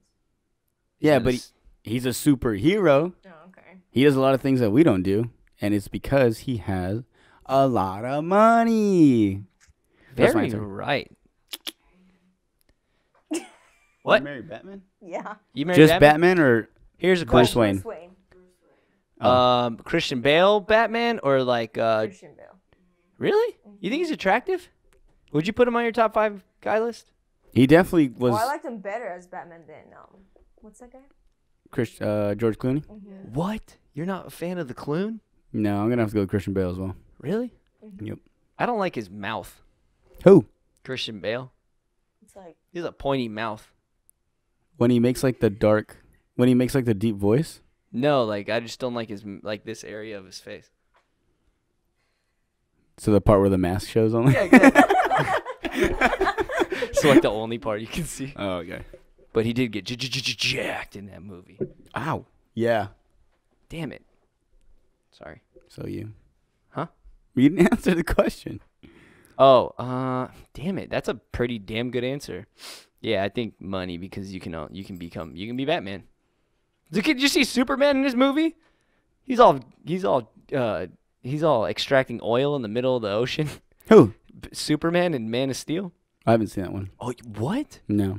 [SPEAKER 4] Yeah, but he's a superhero.
[SPEAKER 3] Oh, okay.
[SPEAKER 4] He does a lot of things that we don't do, and it's because he has a lot of money. That's my
[SPEAKER 5] Very
[SPEAKER 4] answer.
[SPEAKER 5] right. What?
[SPEAKER 4] You marry Batman?
[SPEAKER 3] Yeah.
[SPEAKER 5] You married
[SPEAKER 4] Just
[SPEAKER 5] Batman?
[SPEAKER 4] Batman or
[SPEAKER 5] Here's a
[SPEAKER 4] Bruce
[SPEAKER 5] question.
[SPEAKER 4] Wayne?
[SPEAKER 3] Bruce Wayne.
[SPEAKER 5] Christian Bale Batman or like
[SPEAKER 3] Christian Bale.
[SPEAKER 5] really? You think he's attractive? Would you put him on your top 5 guy list?
[SPEAKER 4] He definitely was.
[SPEAKER 3] Well, I liked him better as Batman than what's that guy?
[SPEAKER 4] George Clooney.
[SPEAKER 5] What? You're not a fan of the Clune?
[SPEAKER 4] No, I'm gonna have to go with Christian Bale as well.
[SPEAKER 5] Really?
[SPEAKER 4] Yep.
[SPEAKER 5] I don't like his mouth.
[SPEAKER 4] Who?
[SPEAKER 5] Christian Bale.
[SPEAKER 3] It's like
[SPEAKER 5] He has a pointy mouth.
[SPEAKER 4] When he makes like the deep voice.
[SPEAKER 5] No, like I just don't like his like this area of his face.
[SPEAKER 4] So the part where the mask shows only.
[SPEAKER 5] It's like the only part you can see.
[SPEAKER 4] Oh, okay.
[SPEAKER 5] But he did get jacked in that movie.
[SPEAKER 4] Ow. Yeah.
[SPEAKER 5] Damn it. Sorry.
[SPEAKER 4] So you.
[SPEAKER 5] Huh?
[SPEAKER 4] You didn't answer the question.
[SPEAKER 5] Oh, damn it. That's a pretty damn good answer. Yeah, I think money because you can be Batman. Did you see Superman in this movie? He's all extracting oil in the middle of the ocean.
[SPEAKER 4] Who?
[SPEAKER 5] Superman and Man of Steel.
[SPEAKER 4] I haven't seen that one.
[SPEAKER 5] Oh, what?
[SPEAKER 4] No.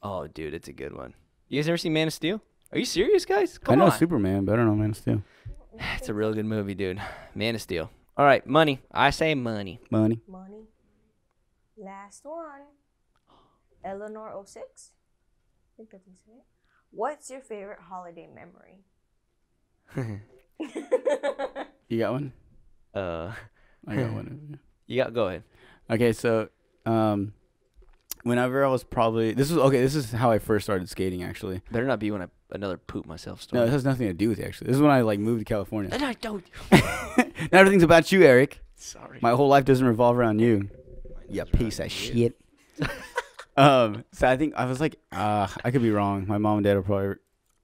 [SPEAKER 5] Oh, dude, it's a good one. You guys ever seen Man of Steel? Are you serious, guys?
[SPEAKER 4] I
[SPEAKER 5] Come
[SPEAKER 4] know
[SPEAKER 5] on.
[SPEAKER 4] Superman, but I don't know Man of Steel.
[SPEAKER 5] It's a real good movie, dude. Man of Steel. All right, money. I say money.
[SPEAKER 4] Money.
[SPEAKER 3] money. Last one. Eleanor 06. I think that's it. What's your favorite holiday memory?
[SPEAKER 4] You got one?
[SPEAKER 5] I
[SPEAKER 4] I got one.
[SPEAKER 5] go ahead.
[SPEAKER 4] Okay, so whenever I was this is how I first started skating actually.
[SPEAKER 5] Better not be when another poop myself story.
[SPEAKER 4] No, this has nothing to do with it actually. This is when I like moved to California.
[SPEAKER 5] And I don't.
[SPEAKER 4] Now everything's about you, Eric.
[SPEAKER 5] Sorry.
[SPEAKER 4] My whole life doesn't revolve around you. You piece of shit. So I think I was like, I could be wrong. My mom and dad will probably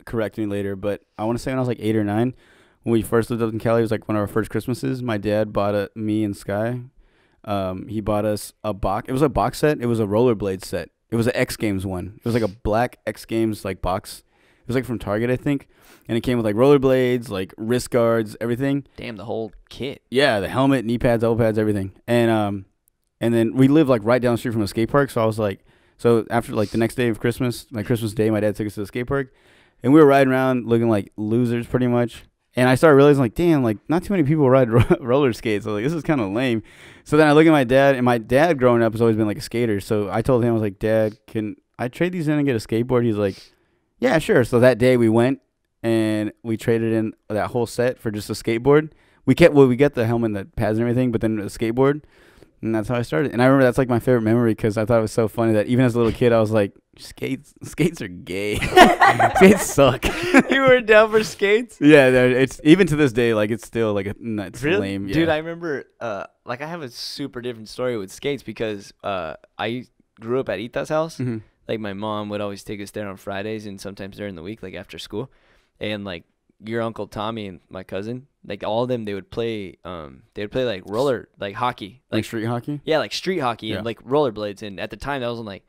[SPEAKER 4] correct me later, but I want to say when I was like 8 or 9, when we first lived up in Cali, it was like one of our first Christmases. My dad bought me and Sky. He bought us a box. It was a box set. It was a rollerblade set. It was an X Games one. It was like a black X Games like box. It was like from Target, I think, and it came with like rollerblades, like wrist guards, everything.
[SPEAKER 5] Damn, the whole kit.
[SPEAKER 4] Yeah, the helmet, knee pads, elbow pads, everything. And then we lived like right down the street from a skate park. So I was like, so after like the next day of Christmas, like Christmas Day, my dad took us to the skate park, and we were riding around looking like losers pretty much. And I started realizing like, damn, like not too many people ride roller skates. I was like, this is kind of lame. So then I look at my dad, and my dad growing up has always been like a skater. So I told him, I was like, Dad, can I trade these in and get a skateboard? He's like, yeah, sure. So that day we went and we traded in that whole set for just a skateboard. We get the helmet and the pads and everything, but then a skateboard. And that's how I started. And I remember that's like my favorite memory because I thought it was so funny that even as a little kid, I was like, skates are gay. Skates suck.
[SPEAKER 5] You were down for skates?
[SPEAKER 4] Yeah, it's even to this day, like it's still like it's lame. Yeah.
[SPEAKER 5] Dude, I remember like I have a super different story with skates because I grew up at Ita's house.
[SPEAKER 4] Mhm.
[SPEAKER 5] like my mom would always take us there on Fridays and sometimes during the week, like after school, and like your uncle Tommy and my cousin, like all of them, they would play like like hockey,
[SPEAKER 4] Like street hockey?
[SPEAKER 5] yeah, like street hockey
[SPEAKER 4] Yeah.
[SPEAKER 5] and like rollerblades. And at the time, that was when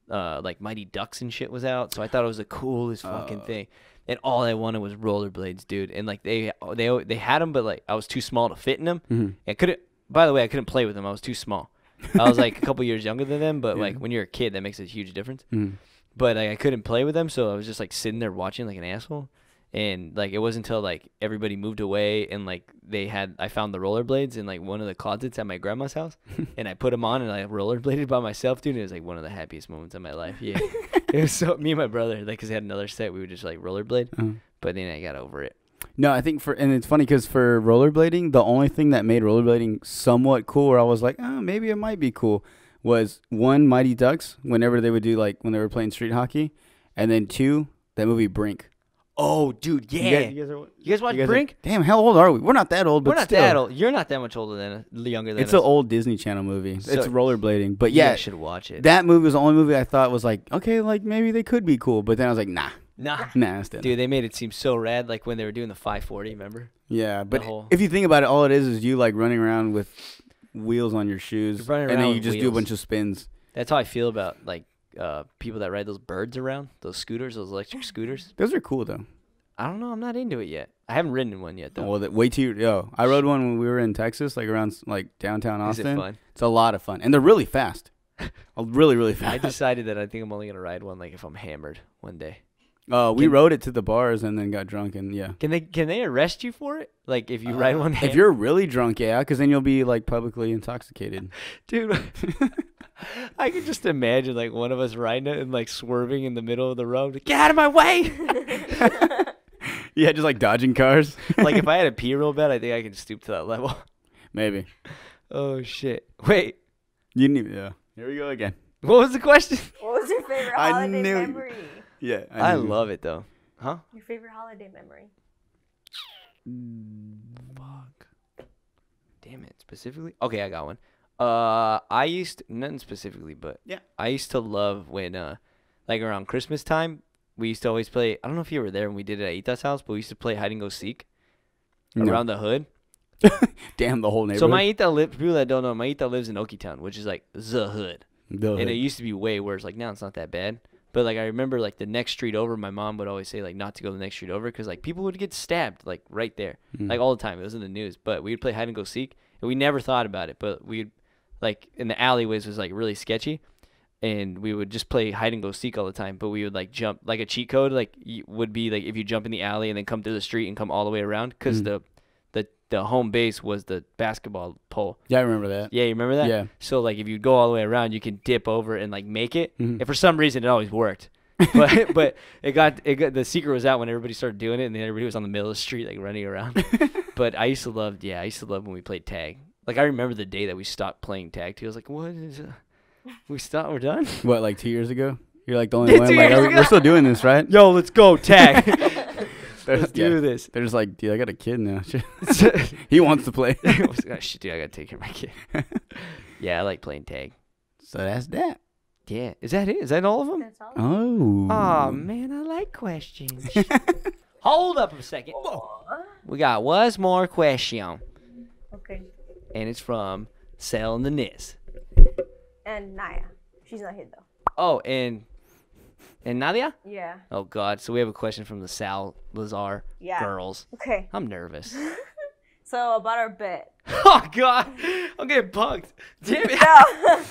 [SPEAKER 5] like Mighty Ducks and shit was out, so I thought it was the coolest fucking thing. And all I wanted was rollerblades, dude. And like they had them, but like I was too small to fit in them.
[SPEAKER 4] Mm-hmm.
[SPEAKER 5] I couldn't. By the way, I couldn't play with them. I was too small. I was like a couple years younger than them, but
[SPEAKER 4] Yeah.
[SPEAKER 5] like when you're a kid, that makes a huge difference.
[SPEAKER 4] Mm-hmm.
[SPEAKER 5] But like, I couldn't play with them, so I was just like sitting there watching like an asshole. And like it wasn't until like everybody moved away and like I found the rollerblades in like one of the closets at my grandma's house, and I put them on and I rollerbladed by myself, dude. And it was like one of the happiest moments of my life. Yeah, it was so me and my brother, like, cause they had another set, we would just like rollerblade.
[SPEAKER 4] Uh-huh.
[SPEAKER 5] But then I got over it.
[SPEAKER 4] No, I think and it's funny because for rollerblading, the only thing that made rollerblading somewhat cool, where I was like, oh, maybe it might be cool, was one, Mighty Ducks, whenever they would do like when they were playing street hockey, and then two, that movie Brink.
[SPEAKER 5] Oh, dude, yeah.
[SPEAKER 4] You
[SPEAKER 5] You guys watch
[SPEAKER 4] guys
[SPEAKER 5] Brink?
[SPEAKER 4] damn, how old are we? We're not that old, but
[SPEAKER 5] We're not
[SPEAKER 4] still.
[SPEAKER 5] that old. You're not that much older than younger than
[SPEAKER 4] It's
[SPEAKER 5] us.
[SPEAKER 4] an old Disney Channel movie.
[SPEAKER 5] So-
[SPEAKER 4] It's rollerblading, but
[SPEAKER 5] You
[SPEAKER 4] yeah,
[SPEAKER 5] guys should watch it.
[SPEAKER 4] that movie was the only movie I thought was like, okay, like maybe they could be cool, but then I was like, nah,
[SPEAKER 5] Nah.
[SPEAKER 4] instead.
[SPEAKER 5] Dude, they made it seem so rad, like when they were doing the 540, remember?
[SPEAKER 4] Yeah, but
[SPEAKER 5] whole-
[SPEAKER 4] if you think about it, all it is you like running around with wheels on your shoes,
[SPEAKER 5] You're running
[SPEAKER 4] and then
[SPEAKER 5] around
[SPEAKER 4] you
[SPEAKER 5] with
[SPEAKER 4] just do a
[SPEAKER 5] wheels.
[SPEAKER 4] bunch of spins.
[SPEAKER 5] That's how I feel about like people that ride those birds around, those scooters, those electric scooters.
[SPEAKER 4] Those are cool though.
[SPEAKER 5] I don't know. I'm not into it yet. I haven't ridden in one yet, though.
[SPEAKER 4] Well, wait till I rode one when we were in Texas, like around like downtown
[SPEAKER 5] Is
[SPEAKER 4] Austin.
[SPEAKER 5] it fun?
[SPEAKER 4] It's a lot of fun, and they're really fast. Really, really
[SPEAKER 5] I
[SPEAKER 4] fast.
[SPEAKER 5] decided that I think I'm only gonna ride one like if I'm hammered one day.
[SPEAKER 4] We
[SPEAKER 5] Can-
[SPEAKER 4] rode it to the bars and then got drunk, and yeah.
[SPEAKER 5] Can they arrest you for it? Like if you ride one?
[SPEAKER 4] If you're really drunk, yeah, because then you'll be like publicly intoxicated.
[SPEAKER 5] dude, I could just imagine like one of us riding it and like swerving in the middle of the road. Like, get out of my way!
[SPEAKER 4] Yeah, just like dodging cars.
[SPEAKER 5] Like if I had to pee real bad, I think I could stoop to that level.
[SPEAKER 4] Maybe.
[SPEAKER 5] Oh shit! Wait,
[SPEAKER 4] You need. Yeah. Here we go again.
[SPEAKER 5] what was the question?
[SPEAKER 3] What was your favorite
[SPEAKER 4] I
[SPEAKER 3] holiday
[SPEAKER 4] knew-
[SPEAKER 3] memory?
[SPEAKER 4] Yeah.
[SPEAKER 5] I love it though. Huh?
[SPEAKER 3] Your favorite holiday memory?
[SPEAKER 5] Fuck. Damn it. Specifically? Okay, I got one. I used nothing specifically, but
[SPEAKER 4] Yeah.
[SPEAKER 5] I used to love when like around Christmas time, we used to always play. I don't know if you were there when we did it at Ita's house, but we used to play hide and go seek
[SPEAKER 4] No.
[SPEAKER 5] around the hood.
[SPEAKER 4] Damn the whole neighborhood.
[SPEAKER 5] So my Ita people that don't know, my Ita lives in Okietown, which is like the hood.
[SPEAKER 4] The
[SPEAKER 5] And it
[SPEAKER 4] hood.
[SPEAKER 5] used to be way worse. Like now it's not that bad. But like I remember like the next street over, my mom would always say like not to go the next street over because like people would get stabbed like right there, like all the time. It was in the news. But we would play hide and go seek, and we never thought about it. But we'd like in the alleyways was like really sketchy, and we would just play hide and go seek all the time. But we would like jump like a cheat code like would be like if you jump in the alley and then come through the street and come all the way around because the home base was the basketball pole.
[SPEAKER 4] Yeah, I remember that.
[SPEAKER 5] Yeah, you remember that?
[SPEAKER 4] Yeah.
[SPEAKER 5] So like if you go all the way around, you can dip over and like make it.
[SPEAKER 4] Mhm.
[SPEAKER 5] And for some reason, it always worked. but it got the secret was out when everybody started doing it, and then everybody was on the middle of the street like running around. But I used to love when we played tag. Like I remember the day that we stopped playing tag too. I was like, what is? We stopped. We're done.
[SPEAKER 4] What, like 2 years ago? You're like the only
[SPEAKER 5] Yeah,
[SPEAKER 4] one.
[SPEAKER 5] 2
[SPEAKER 4] Like,
[SPEAKER 5] years ago.
[SPEAKER 4] we're still doing this, right?
[SPEAKER 5] Yo, let's go tag. Let's
[SPEAKER 4] Yeah.
[SPEAKER 5] do this.
[SPEAKER 4] They're just like, dude, I got a kid now. He wants to play.
[SPEAKER 5] Oh, shit, dude, I gotta take care of my kid. Yeah, I like playing tag.
[SPEAKER 4] So that's that.
[SPEAKER 5] Yeah, is that it? Is that all of them?
[SPEAKER 3] That's all.
[SPEAKER 4] Oh.
[SPEAKER 5] Oh man, I like questions. Hold up a second. We got one more question,
[SPEAKER 3] Okay.
[SPEAKER 5] and it's from Sal and the Niz.
[SPEAKER 3] And Naya. She's not here though.
[SPEAKER 5] Oh, and Nadia?
[SPEAKER 3] Yeah.
[SPEAKER 5] Oh God, so we have a question from the Sal Lazar
[SPEAKER 3] Yeah.
[SPEAKER 5] girls.
[SPEAKER 3] Okay.
[SPEAKER 5] I'm nervous.
[SPEAKER 3] So about our bet.
[SPEAKER 5] Oh God, I'm getting punked. Damn it.
[SPEAKER 3] No.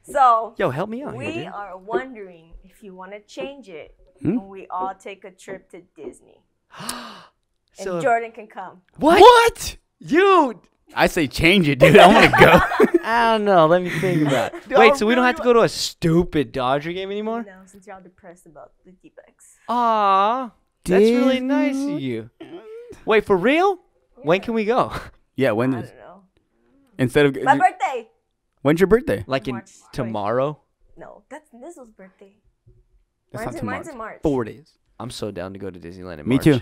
[SPEAKER 3] So
[SPEAKER 5] Yo, help me out here,
[SPEAKER 3] we
[SPEAKER 5] dude.
[SPEAKER 3] are wondering if you want to change it
[SPEAKER 4] Hmm?
[SPEAKER 3] when we all take a trip to Disney. And
[SPEAKER 5] So
[SPEAKER 3] Jordan can come.
[SPEAKER 5] what? You?
[SPEAKER 4] I say change it, dude. I want to go.
[SPEAKER 5] I don't know. Let me think about it. Wait, so we don't have to go to a stupid Dodger game anymore?
[SPEAKER 3] No, since you're all depressed about the D-backs.
[SPEAKER 5] Aw, that's really nice of you. Wait, for real? When can we go?
[SPEAKER 4] Yeah,
[SPEAKER 3] I
[SPEAKER 4] when is
[SPEAKER 3] don't know.
[SPEAKER 4] instead of
[SPEAKER 3] My birthday.
[SPEAKER 4] when's your birthday?
[SPEAKER 5] Like in
[SPEAKER 3] March 20th.
[SPEAKER 5] tomorrow?
[SPEAKER 3] No, that's Nizzle's birthday.
[SPEAKER 4] That's not
[SPEAKER 3] Mine's
[SPEAKER 4] tomorrow.
[SPEAKER 3] in March.
[SPEAKER 4] 4 days.
[SPEAKER 5] I'm so down to go to Disneyland in
[SPEAKER 4] Me
[SPEAKER 5] March.
[SPEAKER 4] too.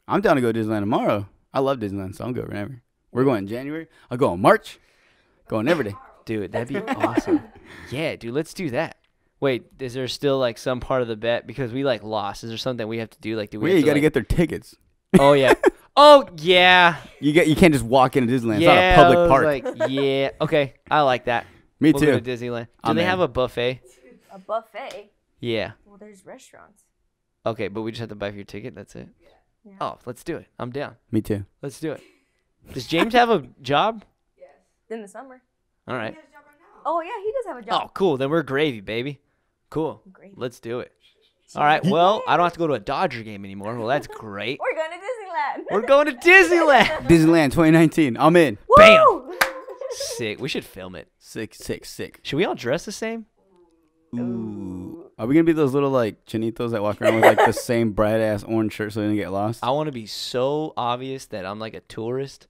[SPEAKER 4] I'm down to go to Disneyland tomorrow. I love Disneyland, so I'll go whenever. We're going in January. I'll go in March. Going every day.
[SPEAKER 5] Dude, that'd be awesome. Yeah, dude, let's do that. Wait, is there still like some part of the bet because we like lost? Is there something we have to do? Like, do we?
[SPEAKER 4] Yeah,
[SPEAKER 5] have
[SPEAKER 4] you
[SPEAKER 5] to,
[SPEAKER 4] got to
[SPEAKER 5] like...
[SPEAKER 4] get their tickets.
[SPEAKER 5] Oh yeah. Oh yeah.
[SPEAKER 4] You can't just walk into Disneyland.
[SPEAKER 5] Yeah,
[SPEAKER 4] it's not a public
[SPEAKER 5] I was
[SPEAKER 4] park.
[SPEAKER 5] Like, yeah. Okay, I like that.
[SPEAKER 4] Me
[SPEAKER 5] We'll
[SPEAKER 4] too.
[SPEAKER 5] go to Disneyland. Do they have a buffet?
[SPEAKER 3] A buffet?
[SPEAKER 5] Yeah.
[SPEAKER 3] Well, there's restaurants.
[SPEAKER 5] Okay, but we just have to buy for your ticket. That's it.
[SPEAKER 3] Yeah.
[SPEAKER 5] Oh, let's do it. I'm down.
[SPEAKER 4] Me too.
[SPEAKER 5] Let's do it. Does James have a job?
[SPEAKER 3] In the summer.
[SPEAKER 5] All right.
[SPEAKER 3] Oh, yeah, he does have a job.
[SPEAKER 5] Oh, cool. Then we're gravy, baby. Cool.
[SPEAKER 3] Gravy.
[SPEAKER 5] Let's do it. All right. Well, I don't have to go to a Dodger game anymore. Well, that's great.
[SPEAKER 3] We're going to Disneyland.
[SPEAKER 5] We're going to Disneyland.
[SPEAKER 4] Disneyland 2019. I'm in.
[SPEAKER 5] Bam.
[SPEAKER 3] Woo!
[SPEAKER 5] Sick. We should film it.
[SPEAKER 4] Sick.
[SPEAKER 5] Should we all dress the same?
[SPEAKER 4] Ooh. Are we gonna be those little like chinitos that walk around with like the same bright ass orange shirt so they don't get lost?
[SPEAKER 5] I want to be so obvious that I'm like a tourist.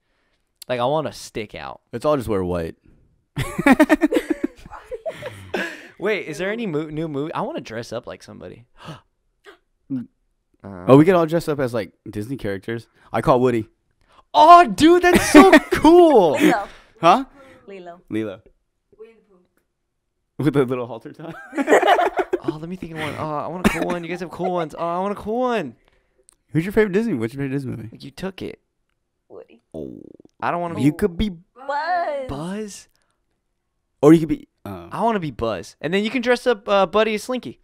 [SPEAKER 5] Like I want to stick out.
[SPEAKER 4] Let's all just wear white.
[SPEAKER 5] Wait, is there any new movie? I want to dress up like somebody.
[SPEAKER 4] Oh, we could all dress up as like Disney characters. I call Woody.
[SPEAKER 5] Oh, dude, that's so cool.
[SPEAKER 3] Lilo.
[SPEAKER 4] Huh?
[SPEAKER 3] Lilo.
[SPEAKER 4] Lilo. With the little halter top.
[SPEAKER 5] Oh, let me think of one. Oh, I want a cool one. You guys have cool ones. Oh, I want a cool one.
[SPEAKER 4] Who's your favorite Disney? What's your favorite Disney movie?
[SPEAKER 5] Like you took it.
[SPEAKER 3] Woody.
[SPEAKER 4] Oh,
[SPEAKER 5] I don't want to be
[SPEAKER 4] you could be,
[SPEAKER 3] Buzz.
[SPEAKER 5] Buzz.
[SPEAKER 4] or you could be.
[SPEAKER 5] I want to be Buzz, and then you can dress up Buddy as Slinky,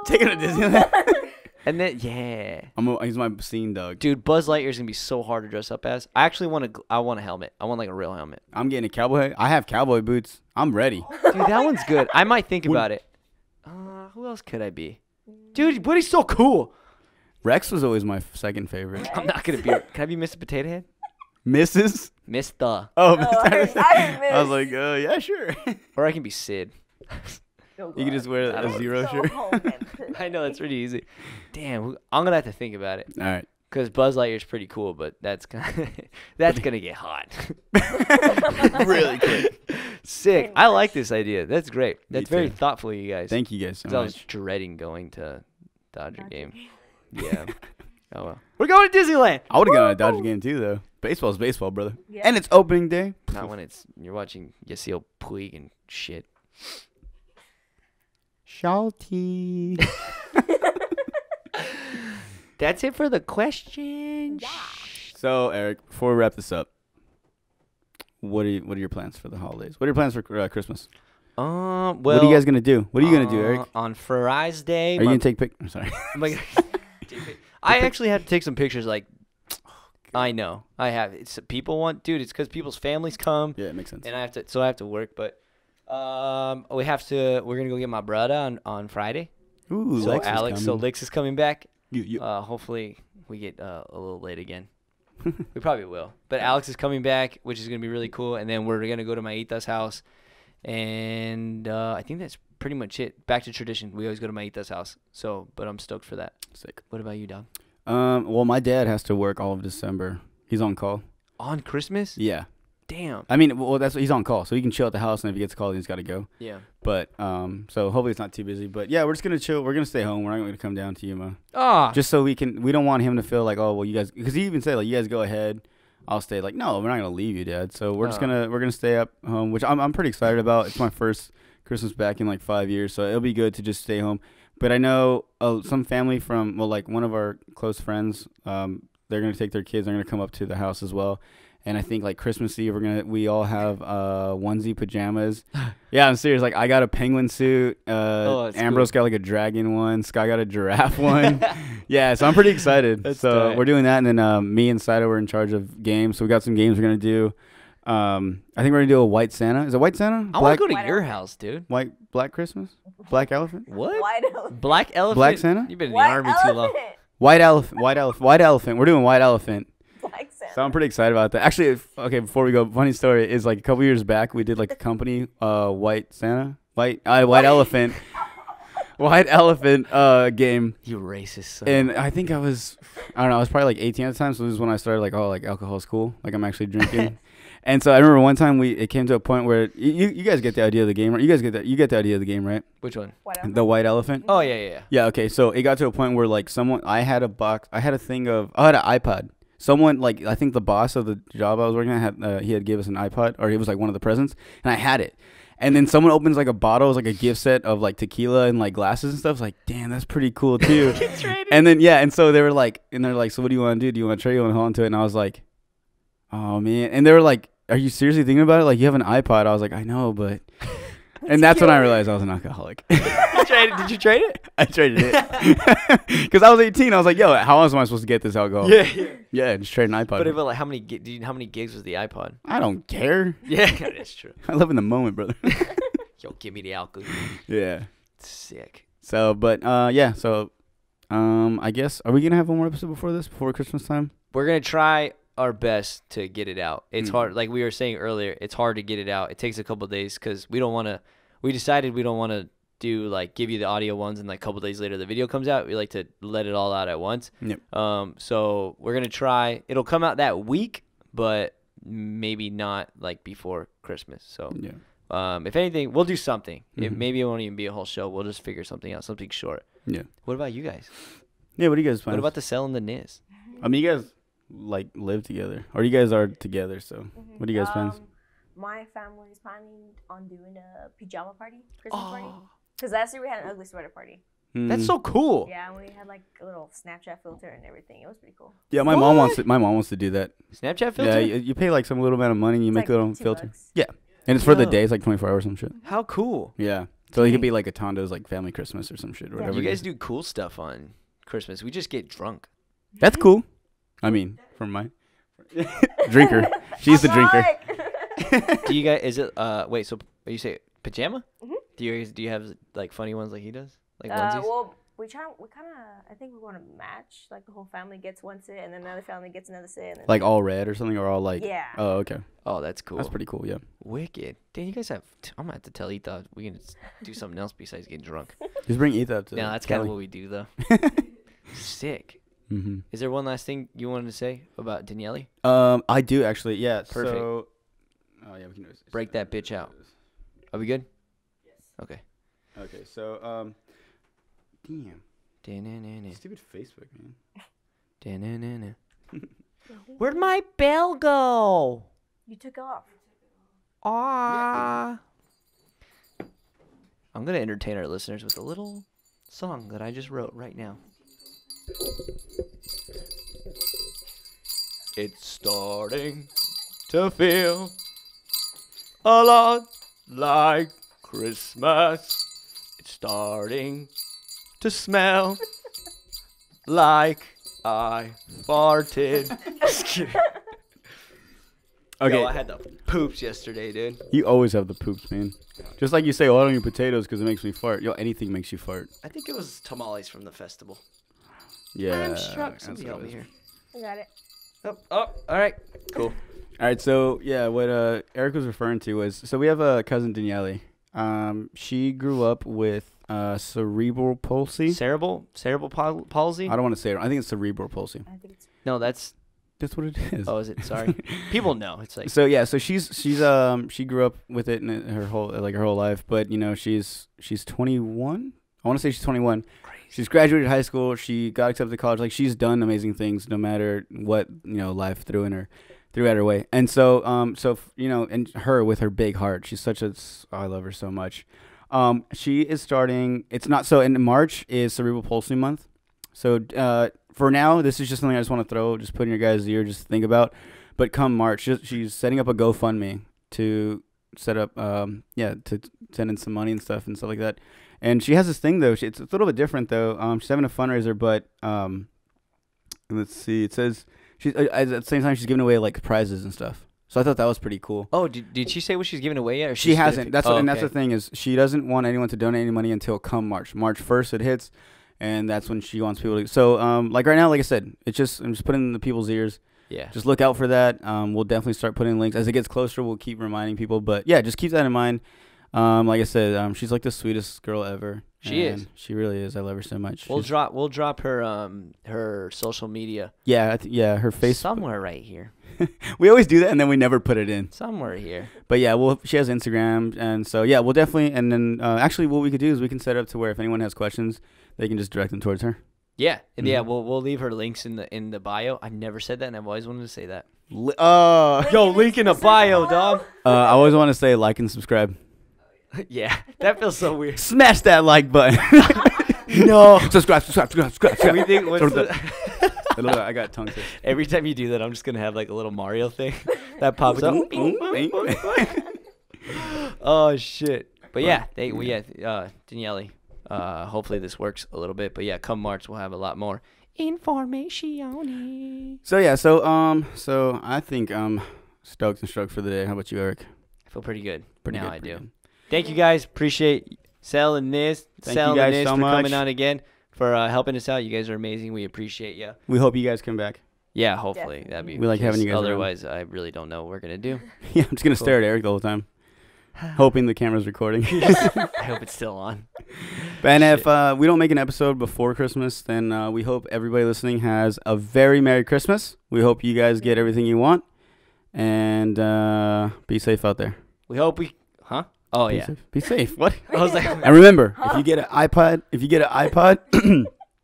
[SPEAKER 4] Take it to Disneyland.
[SPEAKER 5] and then yeah,
[SPEAKER 4] He's my scene dog.
[SPEAKER 5] dude, Buzz Lightyear's gonna be so hard to dress up as. I actually want I want a helmet. I want like a real helmet.
[SPEAKER 4] I'm getting a cowboy. I have cowboy boots. I'm ready.
[SPEAKER 5] Dude, that one's good. I might think about it. Who else could I be? Dude, Woody's so cool.
[SPEAKER 4] Rex was always my second favorite.
[SPEAKER 5] I'm not gonna be. Can I be Mr. Potato Head?
[SPEAKER 4] Mrs.
[SPEAKER 5] Mr.
[SPEAKER 4] Oh,
[SPEAKER 3] I heard
[SPEAKER 4] I was
[SPEAKER 3] Miss.
[SPEAKER 4] like, yeah, sure.
[SPEAKER 5] Or I can be Sid.
[SPEAKER 3] Oh,
[SPEAKER 4] You can just wear a zero shirt.
[SPEAKER 5] I know that's pretty easy. Damn, I'm gonna have to think about it.
[SPEAKER 4] All right.
[SPEAKER 5] Cause Buzz Lightyear's pretty cool, but that's that's gonna get hot.
[SPEAKER 4] Really quick.
[SPEAKER 5] Sick. I like this idea. That's great.
[SPEAKER 4] Me
[SPEAKER 5] That's very
[SPEAKER 4] too.
[SPEAKER 5] thoughtful, of you guys.
[SPEAKER 4] Thank you guys so
[SPEAKER 5] 'Cause I was
[SPEAKER 4] much.
[SPEAKER 5] dreading going to Dodger game. Yeah. Oh well. We're going to Disneyland.
[SPEAKER 4] I would have gone to a Dodger game too, though. Baseball's baseball, brother.
[SPEAKER 3] Yeah.
[SPEAKER 4] And it's opening day.
[SPEAKER 5] Not when you're watching Yasiel Puig and shit.
[SPEAKER 4] Shouty.
[SPEAKER 5] That's it for the questions.
[SPEAKER 4] So, Eric, before we wrap this up, what are your plans for the holidays? What are your plans for Christmas?
[SPEAKER 5] Well.
[SPEAKER 4] What are you guys gonna do? What are you gonna do, Eric?
[SPEAKER 5] On Friday.
[SPEAKER 4] Are you gonna take pic? I'm sorry.
[SPEAKER 5] I actually had to take some pictures. Like, I know I have. It's people want, dude. It's because people's families come,
[SPEAKER 4] Yeah, it makes sense.
[SPEAKER 5] and I have to work. But we have to. We're gonna go get my brother on Friday.
[SPEAKER 4] Ooh,
[SPEAKER 5] So
[SPEAKER 4] Lex is
[SPEAKER 5] Alex,
[SPEAKER 4] coming.
[SPEAKER 5] Lex is coming back.
[SPEAKER 4] You.
[SPEAKER 5] Hopefully we get a little late again. We probably will. But Alex is coming back, which is gonna be really cool. And then we're gonna go to my Ita's house, and I think that's pretty much it. Back to tradition. We always go to my Ita's house. So, but I'm stoked for that.
[SPEAKER 4] Sick.
[SPEAKER 5] What about you, dog?
[SPEAKER 4] Well, my dad has to work all of December. He's on call.
[SPEAKER 5] On Christmas?
[SPEAKER 4] Yeah.
[SPEAKER 5] Damn.
[SPEAKER 4] I mean, well, that's he's on call, so he can chill at the house, and if he gets called, he's got to go.
[SPEAKER 5] Yeah.
[SPEAKER 4] But so hopefully it's not too busy. But yeah, we're just gonna chill. We're gonna stay home. We're not gonna come down to Yuma. Just so we don't want him to feel like, oh well, you guys, because he even said like, you guys go ahead, I'll stay. Like, no, we're not gonna leave you, Dad. So we're just gonna stay up home, which I'm pretty excited about. It's my first Christmas back in like 5 years, so it'll be good to just stay home. But I know some family from like one of our close friends, they're gonna take their kids. They're gonna come up to the house as well. And I think like Christmas Eve, we all have onesie pajamas. Yeah, I'm serious. Like I got a penguin suit. Ambrose got like a dragon one. Sky got a giraffe one. Yeah, so I'm pretty excited.
[SPEAKER 5] That's
[SPEAKER 4] so
[SPEAKER 5] tight.
[SPEAKER 4] we're doing that, and then me and Saito were in charge of games. So we got some games we're gonna do. I think we're gonna do a white Santa. Is it white Santa?
[SPEAKER 5] I want to go to
[SPEAKER 3] White
[SPEAKER 5] your
[SPEAKER 3] elephant.
[SPEAKER 5] house, dude.
[SPEAKER 4] Black Christmas? Black elephant?
[SPEAKER 5] What?
[SPEAKER 3] White elephant.
[SPEAKER 5] Black elephant?
[SPEAKER 4] Black Santa?
[SPEAKER 5] You've been in the
[SPEAKER 3] White
[SPEAKER 5] army too long.
[SPEAKER 3] elephant.
[SPEAKER 4] White elephant. We're doing white elephant.
[SPEAKER 3] Black Santa.
[SPEAKER 4] So I'm pretty excited about that. Actually, okay, before we go, funny story is like a couple years back, we did like a company, white elephant, white elephant game.
[SPEAKER 5] You racist son.
[SPEAKER 4] And I think I was probably like 18 at the time. So this is when I started like, oh, like alcohol is cool. Like I'm actually drinking. And so I remember one time it came to a point where you guys get the idea of the game, right? You get the idea of the game, right?
[SPEAKER 5] Which one?
[SPEAKER 3] White elephant.
[SPEAKER 4] The white elephant.
[SPEAKER 5] Oh, yeah.
[SPEAKER 4] Yeah, okay. So it got to a point where like I had an iPod. Someone like, I think the boss of the job I was working at he had gave us an iPod, or it was like one of the presents, and I had it. And then someone opens like a bottle, it's like a gift set of like tequila and like glasses and stuff. It's like, damn, that's pretty cool too. And then and so they were like, so what do you want to do? Do you want to trade? You want to hold on to it? And I was like, oh man. And they were like, are you seriously thinking about it? Like, you have an iPod. I was like, I know, but. And that's when I realized I was an alcoholic.
[SPEAKER 5] Did you trade it?
[SPEAKER 4] I traded it because I was 18. I was like, yo, how else am I supposed to get this alcohol? Yeah, just trade an iPod.
[SPEAKER 5] But like, how many gigs was the iPod?
[SPEAKER 4] I don't care.
[SPEAKER 5] Yeah, that's true.
[SPEAKER 4] I live in the moment, brother.
[SPEAKER 5] Yo, give me the alcohol.
[SPEAKER 4] Yeah.
[SPEAKER 5] Sick.
[SPEAKER 4] So, but yeah. So, I guess, are we gonna have one more episode before Christmas time?
[SPEAKER 5] We're gonna try our best to get it out. It's hard, like we were saying earlier. It's hard to get it out. It takes a couple of days because we decided we don't want to do like give you the audio ones and like a couple days later the video comes out. We like to let it all out at once.
[SPEAKER 4] Yep.
[SPEAKER 5] So we're gonna try. It'll come out that week, but maybe not like before Christmas. So
[SPEAKER 4] yeah.
[SPEAKER 5] If anything, we'll do something. Maybe it won't even be a whole show. We'll just figure something out, something short.
[SPEAKER 4] Yeah.
[SPEAKER 5] What about you guys?
[SPEAKER 4] Yeah. What do you guys plan?
[SPEAKER 5] What about the Cell and the Niz?
[SPEAKER 4] I mean, you guys like live together, or you guys are together. So, what do you guys plan?
[SPEAKER 3] My family's planning on doing a pajama party, Christmas party. Because last year we had an ugly sweater party.
[SPEAKER 5] That's so cool.
[SPEAKER 3] Yeah, and we had like a little Snapchat filter and everything. It was pretty cool.
[SPEAKER 4] Yeah, my mom wants to do that.
[SPEAKER 5] Snapchat filter?
[SPEAKER 4] Yeah, you pay like some little amount of money and you make
[SPEAKER 3] like
[SPEAKER 4] a little filter.
[SPEAKER 3] $2.
[SPEAKER 4] Yeah, and it's for the day. It's like 24 hours or some shit.
[SPEAKER 5] How cool.
[SPEAKER 4] Yeah, so it could be like a Tondo's like family Christmas or some shit or whatever.
[SPEAKER 5] You guys do cool stuff on Christmas. We just get drunk.
[SPEAKER 4] That's cool. I mean, from my drinker, she's the drinker.
[SPEAKER 5] Do you guys? Is it? Wait. So you say pajama? Mm-hmm. Do you have like funny ones like he does? Like onesies?
[SPEAKER 3] Well, we kind of. I think we want to match. Like the whole family gets one set, and then another family gets another set. And then
[SPEAKER 4] Like all red or something, or all like.
[SPEAKER 3] Yeah.
[SPEAKER 4] Oh, okay.
[SPEAKER 5] Oh, that's cool.
[SPEAKER 4] That's pretty cool. Yeah.
[SPEAKER 5] Wicked. Damn, you guys have. I'm gonna have to tell Ethan we can do something else besides getting drunk.
[SPEAKER 4] Just bring Ethan up to.
[SPEAKER 5] No, that's kind of what we do though. Sick.
[SPEAKER 4] Mm-hmm.
[SPEAKER 5] Is there one last thing you wanted to say about Daniele?
[SPEAKER 4] I do actually. Yeah.
[SPEAKER 5] Perfect.
[SPEAKER 4] So, oh yeah, we can do this.
[SPEAKER 5] Break that bitch out. Are we good? Yes. Okay.
[SPEAKER 4] Okay. So damn.
[SPEAKER 5] Da-na-na-na.
[SPEAKER 4] Stupid Facebook, man.
[SPEAKER 5] Da-na-na-na. Where'd my bell go?
[SPEAKER 3] you took off.
[SPEAKER 5] Ah. I'm gonna entertain our listeners with a little song that I just wrote right now. It's starting to feel a lot like Christmas. It's starting to smell like I farted. Just kidding.
[SPEAKER 4] Okay.
[SPEAKER 5] Yo, I had the poops yesterday, dude.
[SPEAKER 4] You always have the poops, man. Just like you say, oh, I don't eat potatoes because it makes me fart. Yo, anything makes you fart.
[SPEAKER 5] I think it was tamales from the festival.
[SPEAKER 4] Yeah.
[SPEAKER 5] I'm struck.
[SPEAKER 4] that's
[SPEAKER 5] Somebody
[SPEAKER 4] what
[SPEAKER 5] help
[SPEAKER 4] it
[SPEAKER 5] me
[SPEAKER 4] is.
[SPEAKER 5] here.
[SPEAKER 3] I got it.
[SPEAKER 5] Oh, all right. Cool.
[SPEAKER 4] All right, so yeah, what Eric was referring to was, so we have a cousin Daniele. She grew up with cerebral palsy.
[SPEAKER 5] Cerebral palsy?
[SPEAKER 4] I don't want to say it. I think it's cerebral palsy.
[SPEAKER 3] I think it's.
[SPEAKER 5] No, that's
[SPEAKER 4] what it is.
[SPEAKER 5] Oh, is it? Sorry. People know. It's like
[SPEAKER 4] So yeah, so she grew up with it in her whole life, but you know, she's 21. I want to say she's 21.
[SPEAKER 5] crazy.
[SPEAKER 4] She's graduated high school. She got accepted to college. Like, she's done amazing things no matter what, you know, life threw at her way. And so you know, and her with her big heart, she's I love her so much. She is starting. It's not so. In March is Cerebral Palsy Month. So for now, this is just something I just want to just put in your guys' ear, just think about. But come March, she's setting up a GoFundMe to set up, to send in some money and stuff like that. And she has this thing though. It's a little bit different though. She's having a fundraiser, but let's see. It says she's at the same time she's giving away like prizes and stuff. So I thought that was pretty cool.
[SPEAKER 5] Oh, did she say what she's giving away yet? Or
[SPEAKER 4] She hasn't. That's
[SPEAKER 5] okay.
[SPEAKER 4] That's the thing is she doesn't want anyone to donate any money until come March. March 1st it hits, and that's when she wants people to. So like right now, like I said, I'm just putting in the people's ears.
[SPEAKER 5] Yeah.
[SPEAKER 4] Just look out for that. We'll definitely start putting links as it gets closer. We'll keep reminding people, but yeah, just keep that in mind. Like I said, she's like the sweetest girl ever.
[SPEAKER 5] She is.
[SPEAKER 4] She really is. I love her so much.
[SPEAKER 5] We'll drop her social media.
[SPEAKER 4] Yeah, her face
[SPEAKER 5] somewhere right here.
[SPEAKER 4] We always do that, and then we never put it in.
[SPEAKER 5] Somewhere here.
[SPEAKER 4] But yeah, she has Instagram, and so yeah, we'll definitely. And then actually, what we could do is we can set it up to where if anyone has questions, they can just direct them towards her.
[SPEAKER 5] Yeah, and yeah, we'll leave her links in the bio. I've never said that, and I've always wanted to say that.
[SPEAKER 4] Yo,
[SPEAKER 5] link in the bio, dog.
[SPEAKER 4] I always want to say like and subscribe.
[SPEAKER 5] Yeah, that feels so weird.
[SPEAKER 4] Smash that like button.
[SPEAKER 5] No.
[SPEAKER 4] subscribe.
[SPEAKER 5] We think what's
[SPEAKER 4] I got tongue twisted.
[SPEAKER 5] every time you do that, I'm just gonna have like a little Mario thing that pops up. Oh shit! But yeah, Daniele. Hopefully this works a little bit. But yeah, come March we'll have a lot more information.
[SPEAKER 4] So yeah, so I think I'm stoked and stroked for the day. How about you, Eric?
[SPEAKER 5] I feel pretty good.
[SPEAKER 4] Pretty
[SPEAKER 5] now
[SPEAKER 4] good,
[SPEAKER 5] I
[SPEAKER 4] pretty
[SPEAKER 5] do.
[SPEAKER 4] good.
[SPEAKER 5] Thank you guys. Appreciate Sel and Nis.
[SPEAKER 4] Thank
[SPEAKER 5] Sel
[SPEAKER 4] you guys
[SPEAKER 5] and Nis
[SPEAKER 4] so
[SPEAKER 5] for coming
[SPEAKER 4] much.
[SPEAKER 5] on again, for helping us out. You guys are amazing. We appreciate you.
[SPEAKER 4] We hope you guys come back.
[SPEAKER 5] Yeah, hopefully. That'd be
[SPEAKER 4] We like having you guys around.
[SPEAKER 5] Otherwise, I really don't know what we're going to do.
[SPEAKER 4] Yeah, I'm just gonna stare at Eric the whole time, hoping the camera's recording.
[SPEAKER 5] I hope it's still on.
[SPEAKER 4] And if we don't make an episode before Christmas, then we hope everybody listening has a very Merry Christmas. We hope you guys get everything you want, and be safe out there.
[SPEAKER 5] We hope we... Huh? Oh,
[SPEAKER 4] Be
[SPEAKER 5] yeah.
[SPEAKER 4] safe. Be safe. What?
[SPEAKER 5] I was like...
[SPEAKER 4] And remember, if you get an iPod,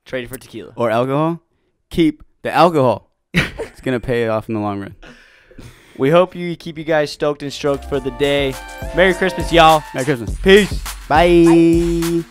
[SPEAKER 5] Trade it for tequila.
[SPEAKER 4] or alcohol, keep the alcohol. It's gonna pay it off in the long run.
[SPEAKER 5] We hope you keep you guys stoked and stroked for the day. Merry Christmas, y'all.
[SPEAKER 4] Merry Christmas.
[SPEAKER 5] Peace.
[SPEAKER 4] Bye.